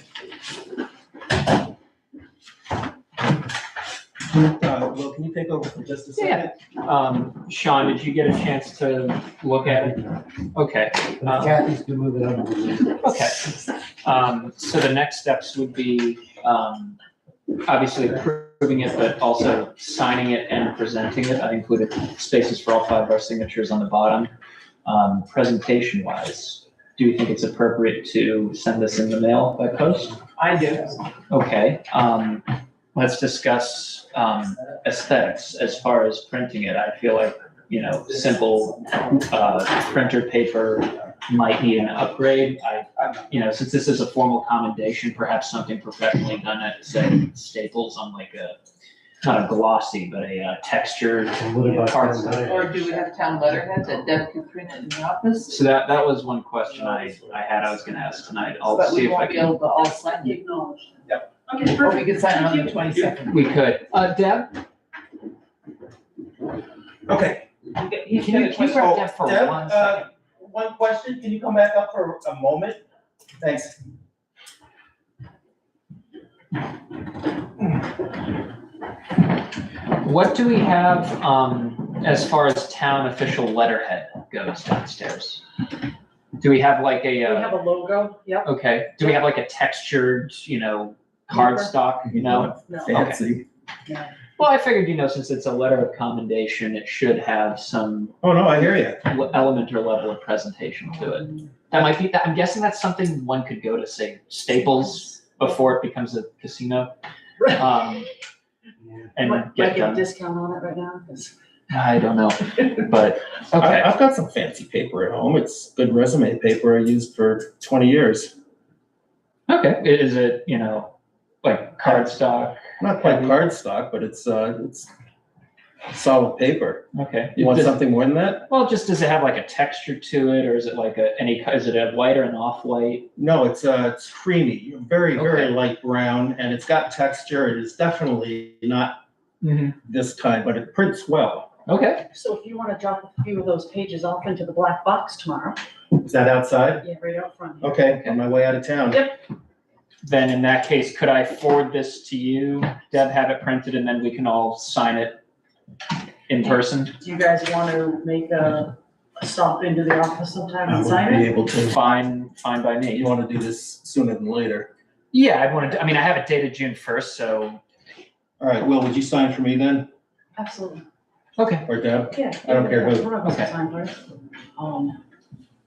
Will, can you take over for just a second? Sean, did you get a chance to look at it? Okay. Kathy's gonna move it over. Okay. So the next steps would be, obviously approving it, but also signing it and presenting it. I included spaces for all 5 of our signatures on the bottom. Presentation wise, do you think it's appropriate to send this in the mail by post? I do. Okay, let's discuss aesthetics as far as printing it. I feel like simple, printer paper might need an upgrade. Since this is a formal commendation, perhaps something professionally done at, say, Staples on like not a glossy, but a textured cardboard. Or do we have town letterhead that Deb can print it in the office? So that was one question I had, I was gonna ask tonight. I'll But see we if I won't be can. able to all sign it. Okay, Or we could sign it on the 22nd. We could. Deb? Okay. Can you grab Deb for Deb, 1 second? one question, can you come back up for a moment? Thanks. What do we have, as far as town official letterhead goes downstairs? Do we have like We a, have a logo, yep. okay, do we have like a textured, cardstock, No. Fancy. Well, I figured, since it's a letter of commendation, it should have some Oh, no, I hear you. element or level of presentation to it. That might be, I'm guessing that's something one could go to, say, Staples before it becomes a casino. And Might get get a done. discount on it right now, 'cause I don't know, but, okay. I've got some fancy paper at home. It's good resume paper I used for 20 years. Okay, is it, like cardstock? Not quite cardstock, but it's solid paper. Okay. You want something more than that? Well, just does it have like a texture to it, or is it like is it a white or an off-white? No, it's creamy, very, very Okay. light brown, and it's got texture. It is definitely not this kind, but it prints well. Okay. so if you wanna drop a few of those pages off into the black box tomorrow, Is that outside? yeah, right out front here. Okay, on my way out of town. Yep. Then in that case, could I forward this to you, Deb, have it printed, and then we can all sign it in person? Do you guys wanna make a stop into the office sometime I and would sign be it? able to. Fine by me. You want to do this sooner than later? Yeah, I have it dated June 1st, so. All right, Will, would you sign for me then, Absolutely, Okay. or Deb? yeah. I don't care who. One of us will Okay. sign for it.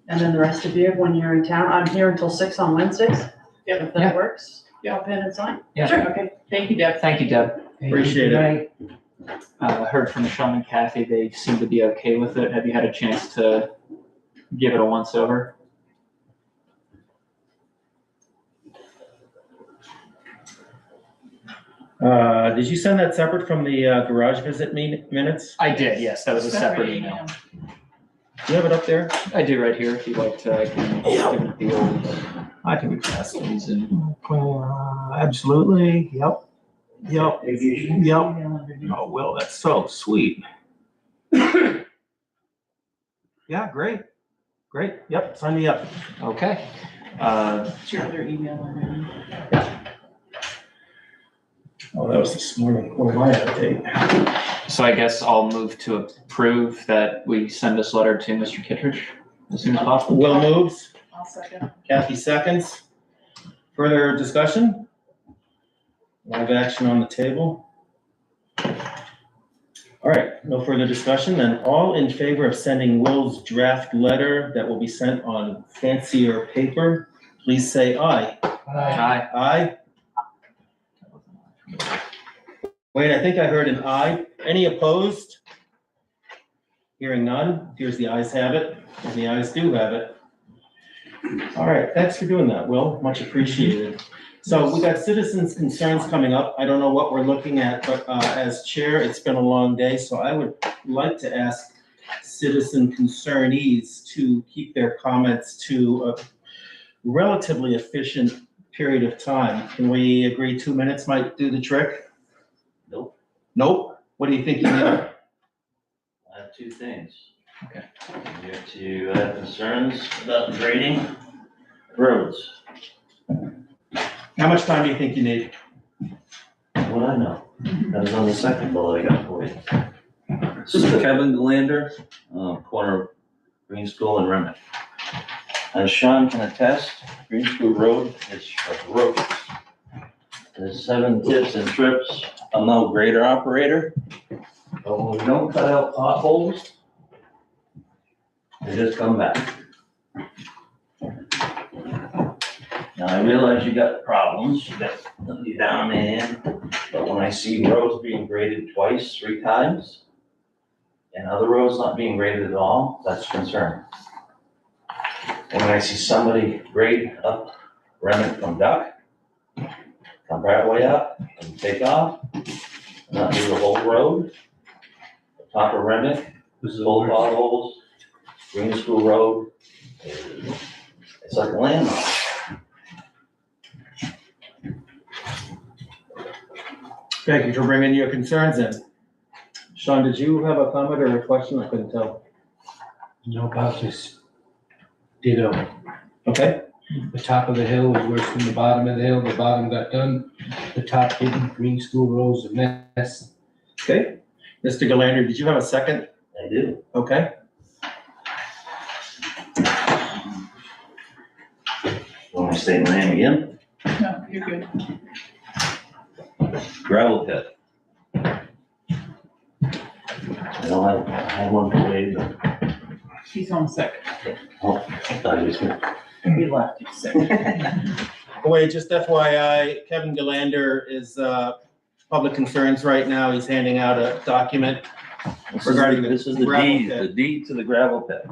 And then the rest of you, when you're in town, I'm here until 6 on Wednesdays. If Yeah. that works, pop in and sign. Yeah. Sure, okay. Thank you, Deb. Thank you, Deb. Appreciate it. Heard from Michelle and Kathy, they seem to be okay with it. Have you had a chance to give it a once over? Did you send that separate from the garage visit minutes? I did, yes, that was a separate email. Do you have it up there? I do right here, if you'd like to, I can give it the old. I can pass these in. Absolutely, yep. Oh, Will, that's so sweet. Yeah, great, yep, sign me up. Okay. What's your other email on Oh, that was this morning, what am I out of date? So I guess I'll move to approve that we send this letter to Mr. Kittredge as soon as possible. Will moves, I'll second. Kathy seconds. Further discussion? Live action on the table. All right, no further discussion, then all in favor of sending Will's draft letter that will be sent on fancier paper, please say aye. Aye. Aye? Wait, I think I heard an aye. Any opposed? Hearing none, appears the ayes have it, and the ayes do have it. All right, thanks for doing that, Will, much appreciated. So we got citizens' concerns coming up. I don't know what we're looking at, but as chair, it's been a long day, so I would like to ask citizen concernees to keep their comments to a relatively efficient period of time. Can we agree 2 minutes might do the trick? Nope. Nope? What do you think you need? I have two things. Okay. You have concerns about grading roads. How much time do you think you need? What I know. That was on the second bullet I got for you. This is Kevin Delander, corner of Green School and Remick. As Sean can attest, Green School Road is ferocious. There's 7 tips and trips. I'm no grader operator, but when we don't cut out potholes, they just come back. Now, I realize you got problems, you got you down man, but when I see roads being graded twice, 3 times, and other roads not being graded at all, that's a concern. And when I see somebody grade up Remick from Duck, come right way up and take off, not do the whole road, the top of Remick, full potholes, Green School Road, it's like a landmark. Thank you for bringing your concerns in. Sean, did you have a comment or a question? I couldn't tell. No, about this ditto. Okay, The top of the hill was worse than the bottom of the hill. The bottom got done. The top didn't. Green School Road's a mess. okay. Mr. Galander, did you have a second? I do. Okay. Want me to state my name again? No, you're good. Gravel pit. I don't have, I have one for Wade, but, She's on second. oh, I thought he was here. We left you second. Wait, just FYI, Kevin Galander is, public concerns right now. He's handing out a document regarding the This is the gravel deed, pit. the deed to the gravel pit.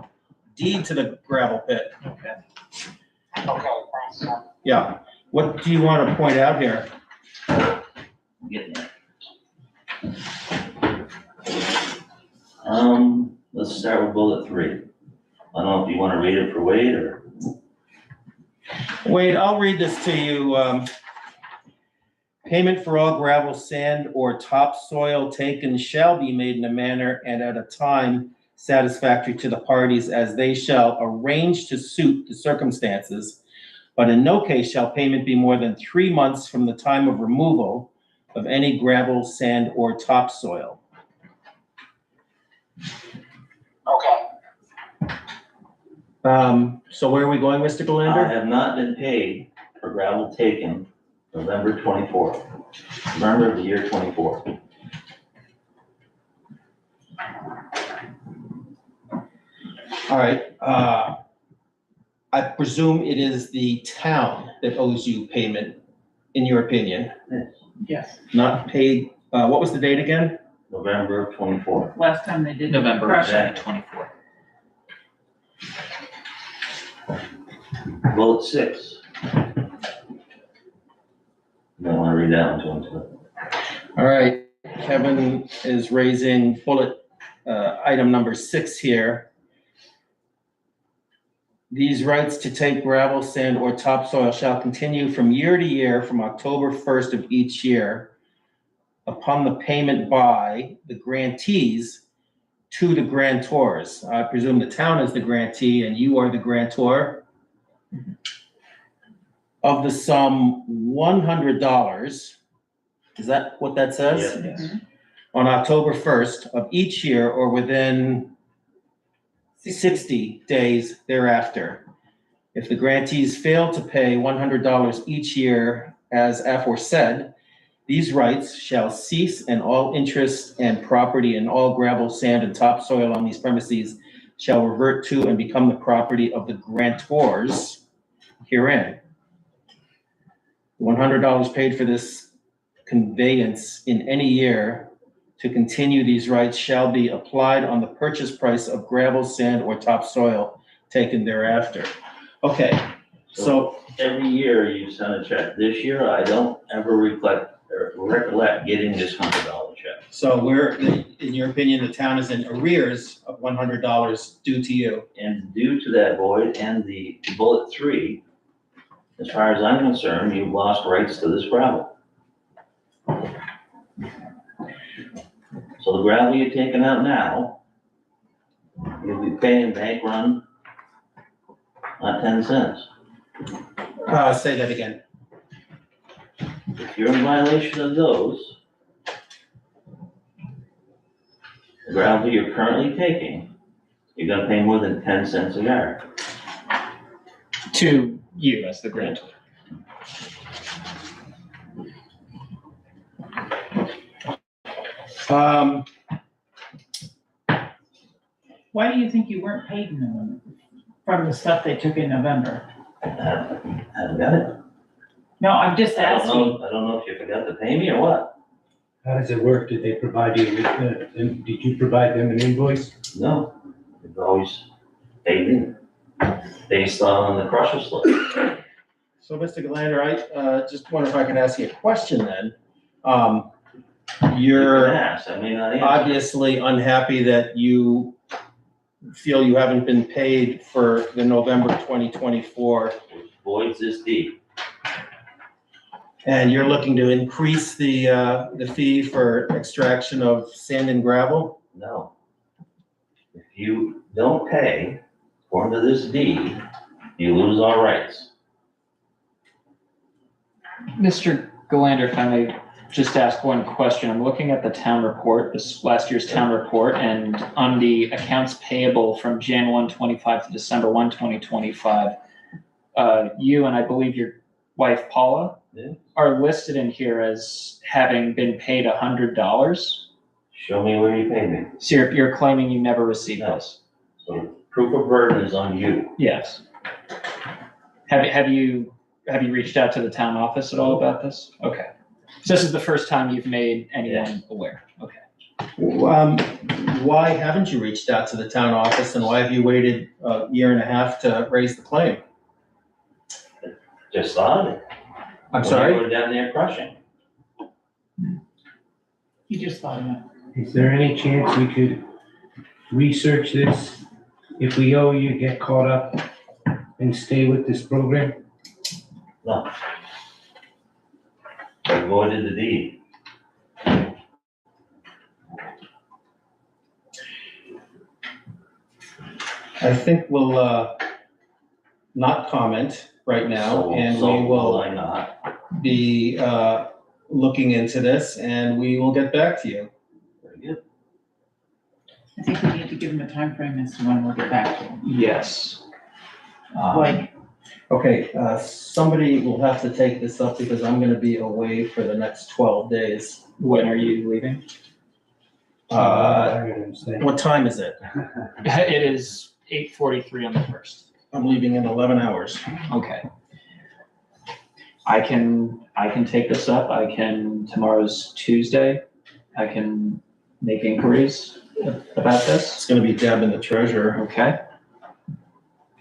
Deed to the gravel pit. Okay, thanks, John. Yeah. What do you want to point out here? Getting there. Let's start with bullet 3. I don't know if you want to read it for Wade or. Wade, I'll read this to you. Payment for all gravel, sand, or topsoil taken shall be made in a manner and at a time satisfactory to the parties, as they shall arrange to suit the circumstances, but in no case shall payment be more than 3 months from the time of removal of any gravel, sand, or topsoil. Okay, So where are we going, Mr. I Galander? have not been paid for gravel taken November 24th, November of the year 24. All right, I presume it is the town that owes you payment, in your opinion, Yes, not paid, what was the date again? November of 24. last time they did. the November crushing. 24th. Bullet 6. You might want to read that one to him too. All right, Kevin is raising bullet, item number 6 here. These rights to take gravel, sand, or topsoil shall continue from year to year from October 1st of each year upon the payment by the grantees to the grantors. I presume the town is the grantee and you are the grantor. Of the sum $100, is that what that says? Yes. On October 1st of each year or within 60 days thereafter. If the grantees fail to pay $100 each year as aforesaid, these rights shall cease and all interest and property in all gravel, sand, and topsoil on these premises shall revert to and become the property of the grantors herein. $100 paid for this conveyance in any year to continue these rights shall be applied on the purchase price of gravel, sand, or topsoil taken thereafter. Okay, so, Every year you send a check. This year, I don't ever recollect getting this $100 check. so we're, in your opinion, the town is in arrears of $100 due to you. And due to that void and the bullet 3, as far as I'm concerned, you've lost rights to this gravel. So the gravel you're taking out now, you'll be paying bank run, not 10 cents. Say that again. If you're in violation of those, the gravel you're currently taking, you're gonna pay more than 10 cents a yard. To you as the grantor. Why do you think you weren't paid in November from the stuff they took in November? I haven't got it. No, I'm just I asking. don't know if you forgot to pay me or what. How does it work? Did they provide you with, did you provide them an invoice? No, it's always paid in, based on the crusher slip. So, Mr. Galander, I just wonder if I can ask you a question then. You can You're ask, I may not answer. obviously unhappy that you feel you haven't been paid for the November 2024, Voids this deed. and you're looking to increase the fee for extraction of sand and gravel? No. If you don't pay, according to this deed, you lose all rights. Mr. Galander, if I may just ask one question. I'm looking at the town report, this last year's town report, and on the accounts payable from Jan 1, 25 to December 1, 2025, you and I believe your wife Paula are listed in here as having been paid $100. Show me where you paid me. So you're claiming you never received this? So proof of burden is on you. Yes. Have you reached out to the town office at all about this? Okay. So this is the first time you've made anyone aware? Okay. Why haven't you reached out to the town office, and why have you waited a year and a half to raise the claim? Just thought of it. I'm When sorry? you were down there crushing. You just thought of it. Is there any chance we could research this? If we owe you, get caught up and stay with this program? No. I avoided the deed. I think we'll not comment right now, and So we will I not? be looking into this, and we will get back to you. Very good. I think we need to give him a time frame as to when we'll get back to him. Yes. Like, Okay, somebody will have to take this up because I'm gonna be away for the next 12 days. When are you leaving? What time is it? It is 8:43 on the 1st. I'm leaving in 11 hours. Okay. I can take this up. Tomorrow's Tuesday. I can make inquiries about this. It's gonna be Deb and the treasurer. Okay.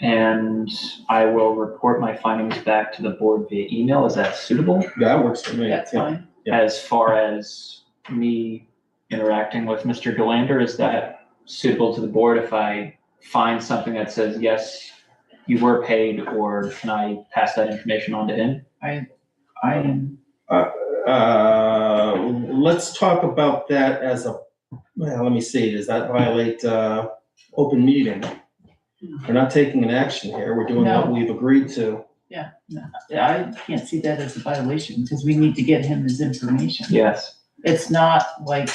And I will report my findings back to the board via email. Is that suitable? That works for me. that's Yeah. fine. Yeah. As far as me interacting with Mr. Galander, is that suitable to the board if I find something that says, yes, you were paid, or can I pass that information on to him? I am, Let's talk about that as well, let me see, does that violate open meeting? We're not taking an action here, we're doing what No. we've agreed to. no, I can't see that as a violation because we need to get him his information. Yes. It's not like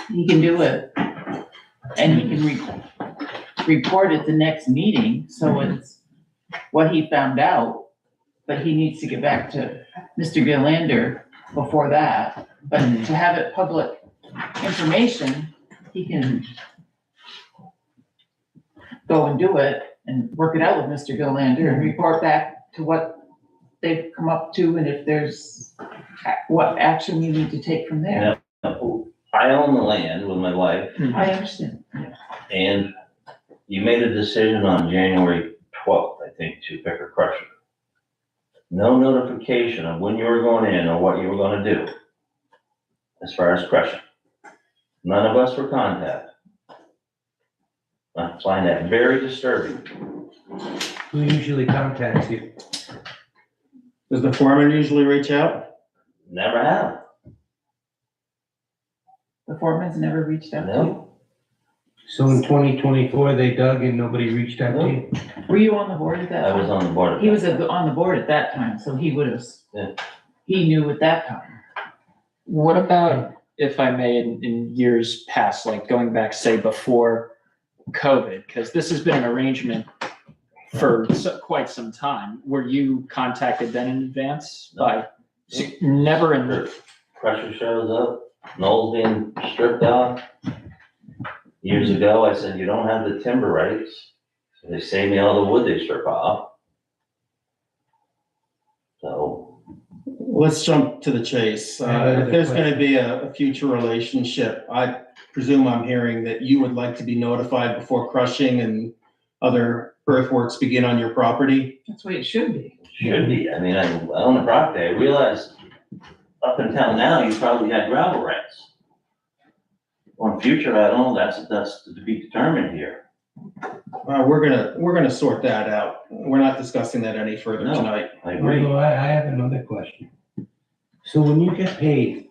he can do it and he can report at the next meeting, so it's what he found out, but he needs to get back to Mr. Galander before that. But to have it public information, he can go and do it and work it out with Mr. Galander and report back to what they've come up to and if there's what action you need to take from there. I own the land with my wife, I understand. and you made a decision on January 12th, I think, to pick a crusher. No notification of when you were going in or what you were gonna do as far as crushing. None of us were contacted. I find that very disturbing. Who usually contacts you? Does the foreman usually reach out? Never have. The foreman's never reached out to you? No. So in 2024, they dug and nobody reached out to you? Were you on the board at that I time? was on the board. He was on the board at that time, so he would have, Yeah. he knew at that time. What about, if I may, in years past, like going back, say, before COVID, because this has been an arrangement for quite some time. Were you contacted then in advance by, so never in the, Crusher shows up, Knowles being stripped off. Years ago, I said, you don't have the timber rights. So they saved me all the wood they strip off. So, Let's jump to the chase. If there's gonna be a future relationship, I presume I'm hearing that you would like to be notified before crushing and other earthworks begin on your property? That's the way it should be. Should be, I mean, I own the property, I realize up until now, you probably had gravel rights. On future, I don't know, that's to be determined here. We're gonna sort that out. We're not discussing that any further No. tonight. I agree. Well, I have another question. So when you get paid,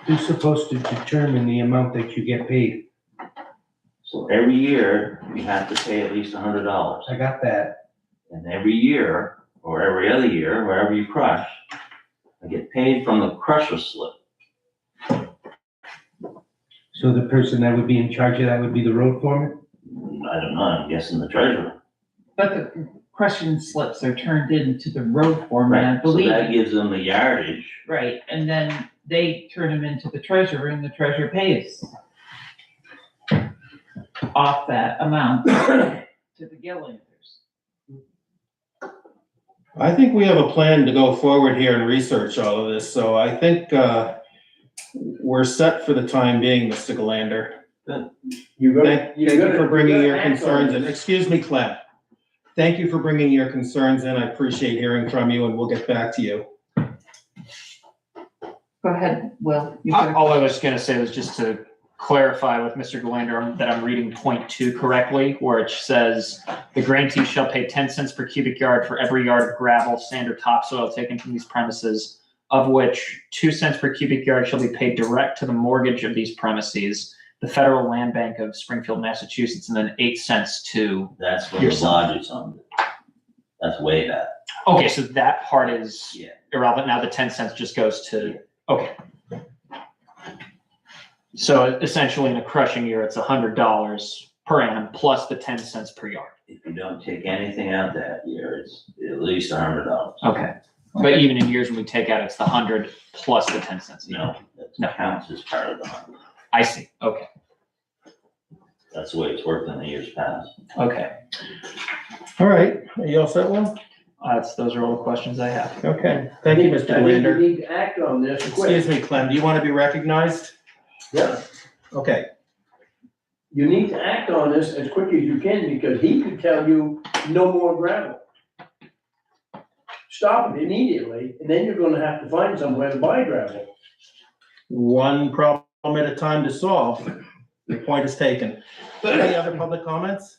who's supposed to determine the amount that you get paid? So every year, you have to pay at least $100. I got that. And every year, or every other year, wherever you crush, I get paid from the crusher slip. So the person that would be in charge of that would be the road foreman? I don't know, I'm guessing the treasurer. But the crushing slips are turned into the road foreman, I So believe. that gives them the yardage. Right, and then they turn them into the treasurer and the treasurer pays off that amount to the Gillanders. I think we have a plan to go forward here and research all of this, so I think, we're set for the time being, Mr. Galander. Thank you for bringing your concerns in. Excuse me, Clem. Thank you for bringing your concerns in. I appreciate hearing from you, and we'll get back to you. Go ahead, Will. All I was gonna say was just to clarify with Mr. Galander that I'm reading point 2 correctly, where it says, the grantee shall pay 10 cents per cubic yard for every yard of gravel, sand, or topsoil taken from these premises, of which 2 cents per cubic yard shall be paid direct to the mortgage of these premises, the Federal Land Bank of Springfield, Massachusetts, and then 8 cents to. That's what the lodge is on. That's way back. Okay, so that part is Yeah. irrelevant. Now the 10 cents just goes to, okay. So essentially in a crushing year, it's $100 per annum plus the 10 cents per yard. If you don't take anything out that year, it's at least $100. Okay. But even in years when we take out, it's the 100 plus the 10 cents. No, that counts as part of the 100. I see. Okay. That's the way it's worked in the years past. Okay. All right, are you all set, Will? Those are all the questions I have. Okay, thank you, Mr. I think Galander. we need to act on this quick. Excuse me, Clem, do you want to be recognized? Yeah. Okay, You need to act on this as quick as you can, because he could tell you no more gravel. Stop it immediately, and then you're gonna have to find somewhere to buy gravel. one problem at a time to solve. The point is taken. Any other public comments?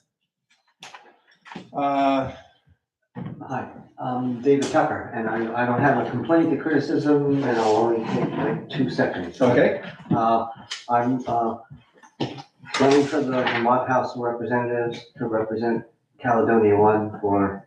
Hi, I'm David Tucker, and I don't have a complaint or criticism, and I'll only take like 2 seconds. Okay. I'm running for the Vermont House of Representatives to represent Caledonia One for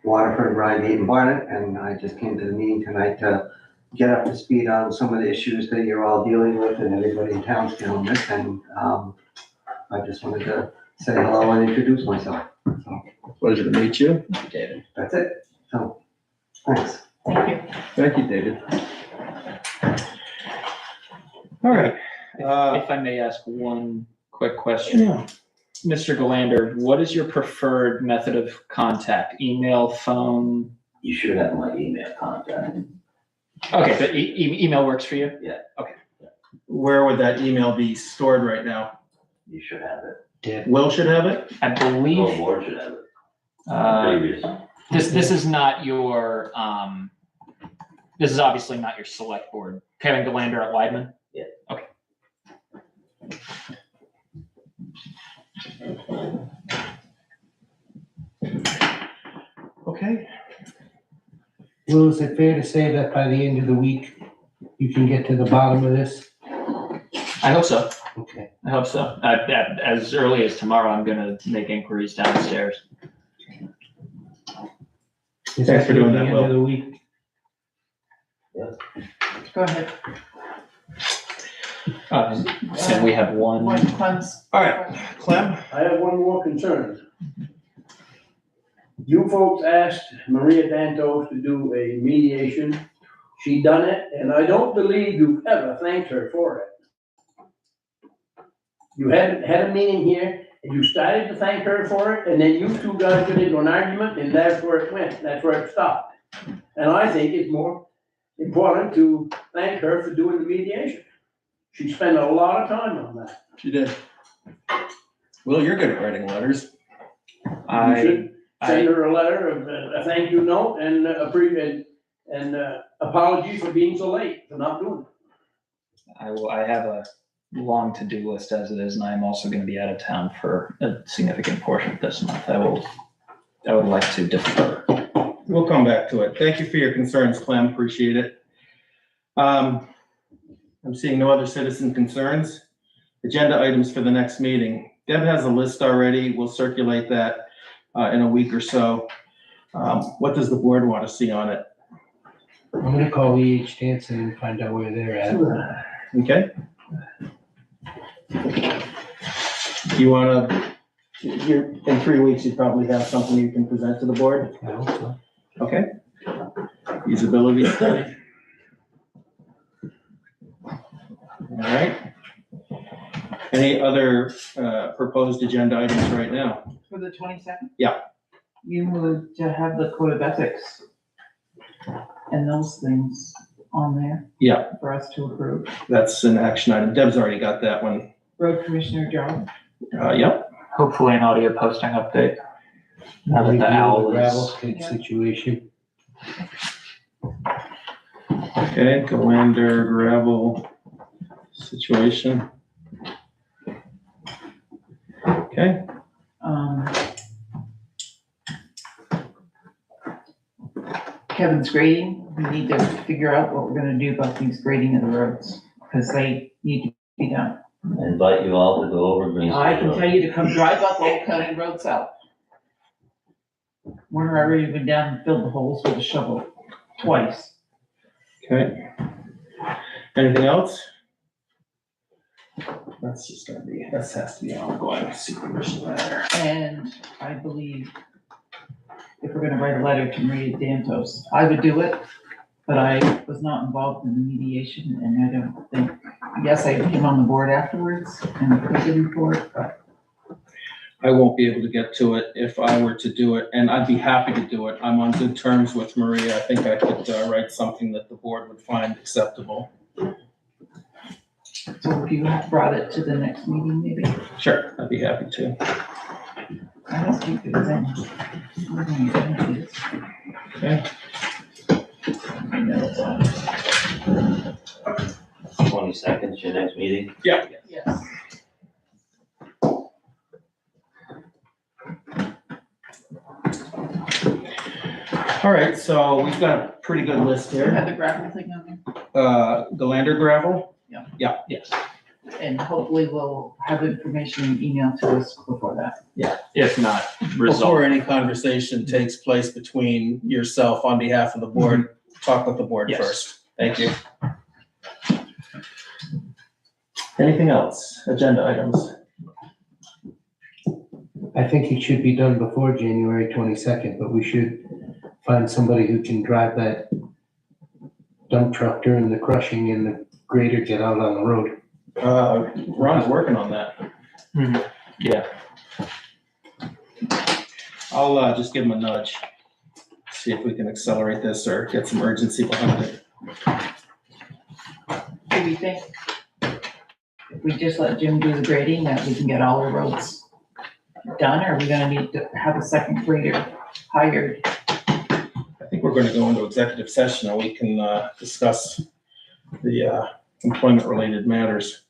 Waterford, Rygate, and Barnet, and I just came to the meeting tonight to get up to speed on some of the issues that you're all dealing with and everybody in town's dealing with, and I just wanted to say hello and introduce myself. So, Pleasure to meet you. David. that's it. So, thanks. Thank you. Thank you, David. All right. If I may ask one quick question. Yeah. Mr. Galander, what is your preferred method of contact? Email, phone? You should have my email contact. Okay, but email works for you? Yeah. Okay. Where would that email be stored right now? You should have it. Will should have it? I The believe, whole board should have it. Previous. this is not your, this is obviously not your select board. Kevin Galander at Weidman? Yeah. Okay. Okay. Will, is it fair to say that by the end of the week, you can get to the bottom of this? I hope so. Okay. I hope so. As early as tomorrow, I'm gonna make inquiries downstairs. Is Thanks for through doing the that, end Will. of the week? Go ahead. And we have one. Clem's. All right, Clem? I have one more concern. You folks asked Maria Dantos to do a mediation. She done it, and I don't believe you've ever thanked her for it. You had a meeting here, and you started to thank her for it, and then you two guys got into an argument, and that's where it went, that's where it stopped. And I think it's more, important to thank her for doing the mediation. She spent a lot of time on that. She did. Well, you're good at writing letters. You should send her a letter of a thank you note and apology for being so late, for not doing it. I have a long to-do list as it is, and I'm also gonna be out of town for a significant portion of this month. I would like to defer. We'll come back to it. Thank you for your concerns, Clem, appreciate it. I'm seeing no other citizen concerns. Agenda items for the next meeting. Deb has a list already. We'll circulate that in a week or so. What does the board want to see on it? I'm gonna call E.H. Danson and find out where they're at. Okay. You wanna, in 3 weeks, you probably have something you can present to the board? I hope so. Okay. Feasibility study. All right. Any other proposed agenda items right now? For the 22nd? Yeah. You moved to have the code of ethics and those things on there. Yeah. For us to approve. That's an action item. Deb's already got that one. Road commissioner job. Yep. Hopefully an audio posting update. Now that Review the owl gravel is. pit situation. Okay, Galander gravel situation. Okay. Kevin's grading, we need to figure out what we're gonna do about these grading of the roads, because they need to be done. I invite you all to go over Green Street I can Road. tell you to come drive up Old County Road South. We're already been down and filled the holes with a shovel twice. Okay. Anything else? That's just gonna be, that has to be ongoing supervision matter. And I believe if we're gonna write a letter to Maria Dantos, I would do it, but I was not involved in the mediation, and I don't think, yes, I came on the board afterwards and put the report, but I won't be able to get to it if I were to do it, and I'd be happy to do it. I'm on good terms with Maria. I think I could write something that the board would find acceptable. so if you brought it to the next meeting, maybe. Sure, I'd be happy to. I don't think it was any. Okay. 22nd, your next meeting? Yeah. Yes. All right, so we've got a pretty good list You had here. the gravel thing on there? Galander gravel? Yeah. Yeah, yes. And hopefully we'll have information emailed to us before that. If not Before resolved. any conversation takes place between yourself on behalf of the board, talk with the board Yes. first. Thank you. Anything else? Agenda items? I think it should be done before January 22nd, but we should find somebody who can drive that dump truck during the crushing and the grader get out on the road. Ron's working on that. Yeah. I'll just give him a nudge. See if we can accelerate this or get some urgency behind it. Do we think if we just let Jim do the grading, that we can get all the roads done, or are we gonna need to have a second grader hired? I think we're going to go into executive session and we can discuss the employment-related matters.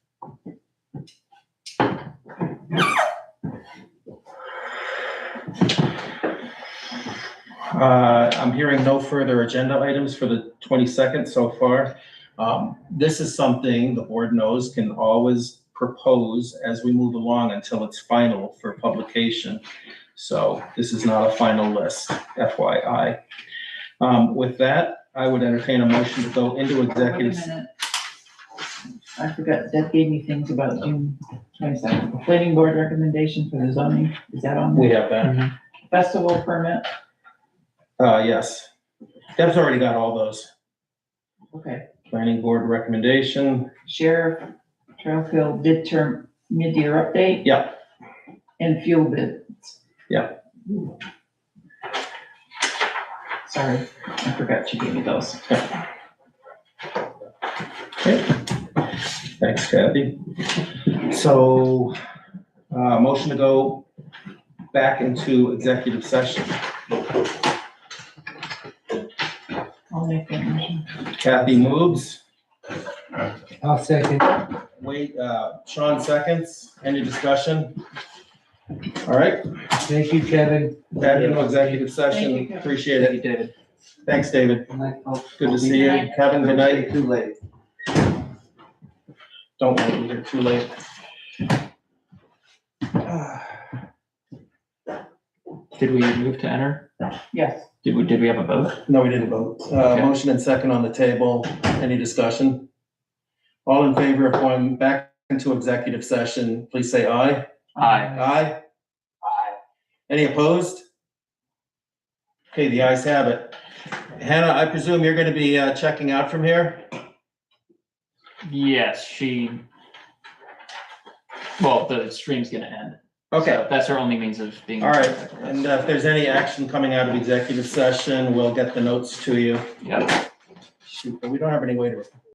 I'm hearing no further agenda items for the 22nd so far. This is something the board knows can always propose as we move along until it's final for publication. So this is not a final list, FYI. With that, I would entertain a motion to go into Wait a executive. minute. I forgot, Deb gave me things about June 22nd. The planning board recommendation for the zoning, is that on We there? have that. Festival permit, Yes. Deb's already got all those. okay. Planning board recommendation. Sheriff, Trailfield bid term mid-year update. Yeah. And fuel bid. Yeah. Sorry, I forgot you gave me those. Thanks, Kathy. So, motion to go back into executive session. I'll make that motion. Kathy moves. I'll second. Wait, Sean seconds. Any discussion? All right, Thank you, Kevin. back into executive Thank session. you, Kevin. Appreciate Thank you, it. David. Thanks, David. Good night, folks. Good to see you. Kevin, good night. Too late. Don't want to be here too late. Did we move to enter? Yes. Did we have a vote? No, we didn't vote. Okay. Motion and second on the table. Any discussion? All in favor of going back into executive session, please say aye. Aye. Aye. Any opposed? Okay, the ayes have it. Hannah, I presume you're gonna be checking out from here? Yes, well, the stream's gonna end. Okay, So that's our only means of being. all right. And if there's any action coming out of executive session, we'll get the notes to you. Yeah. Shoot, but we don't have any way to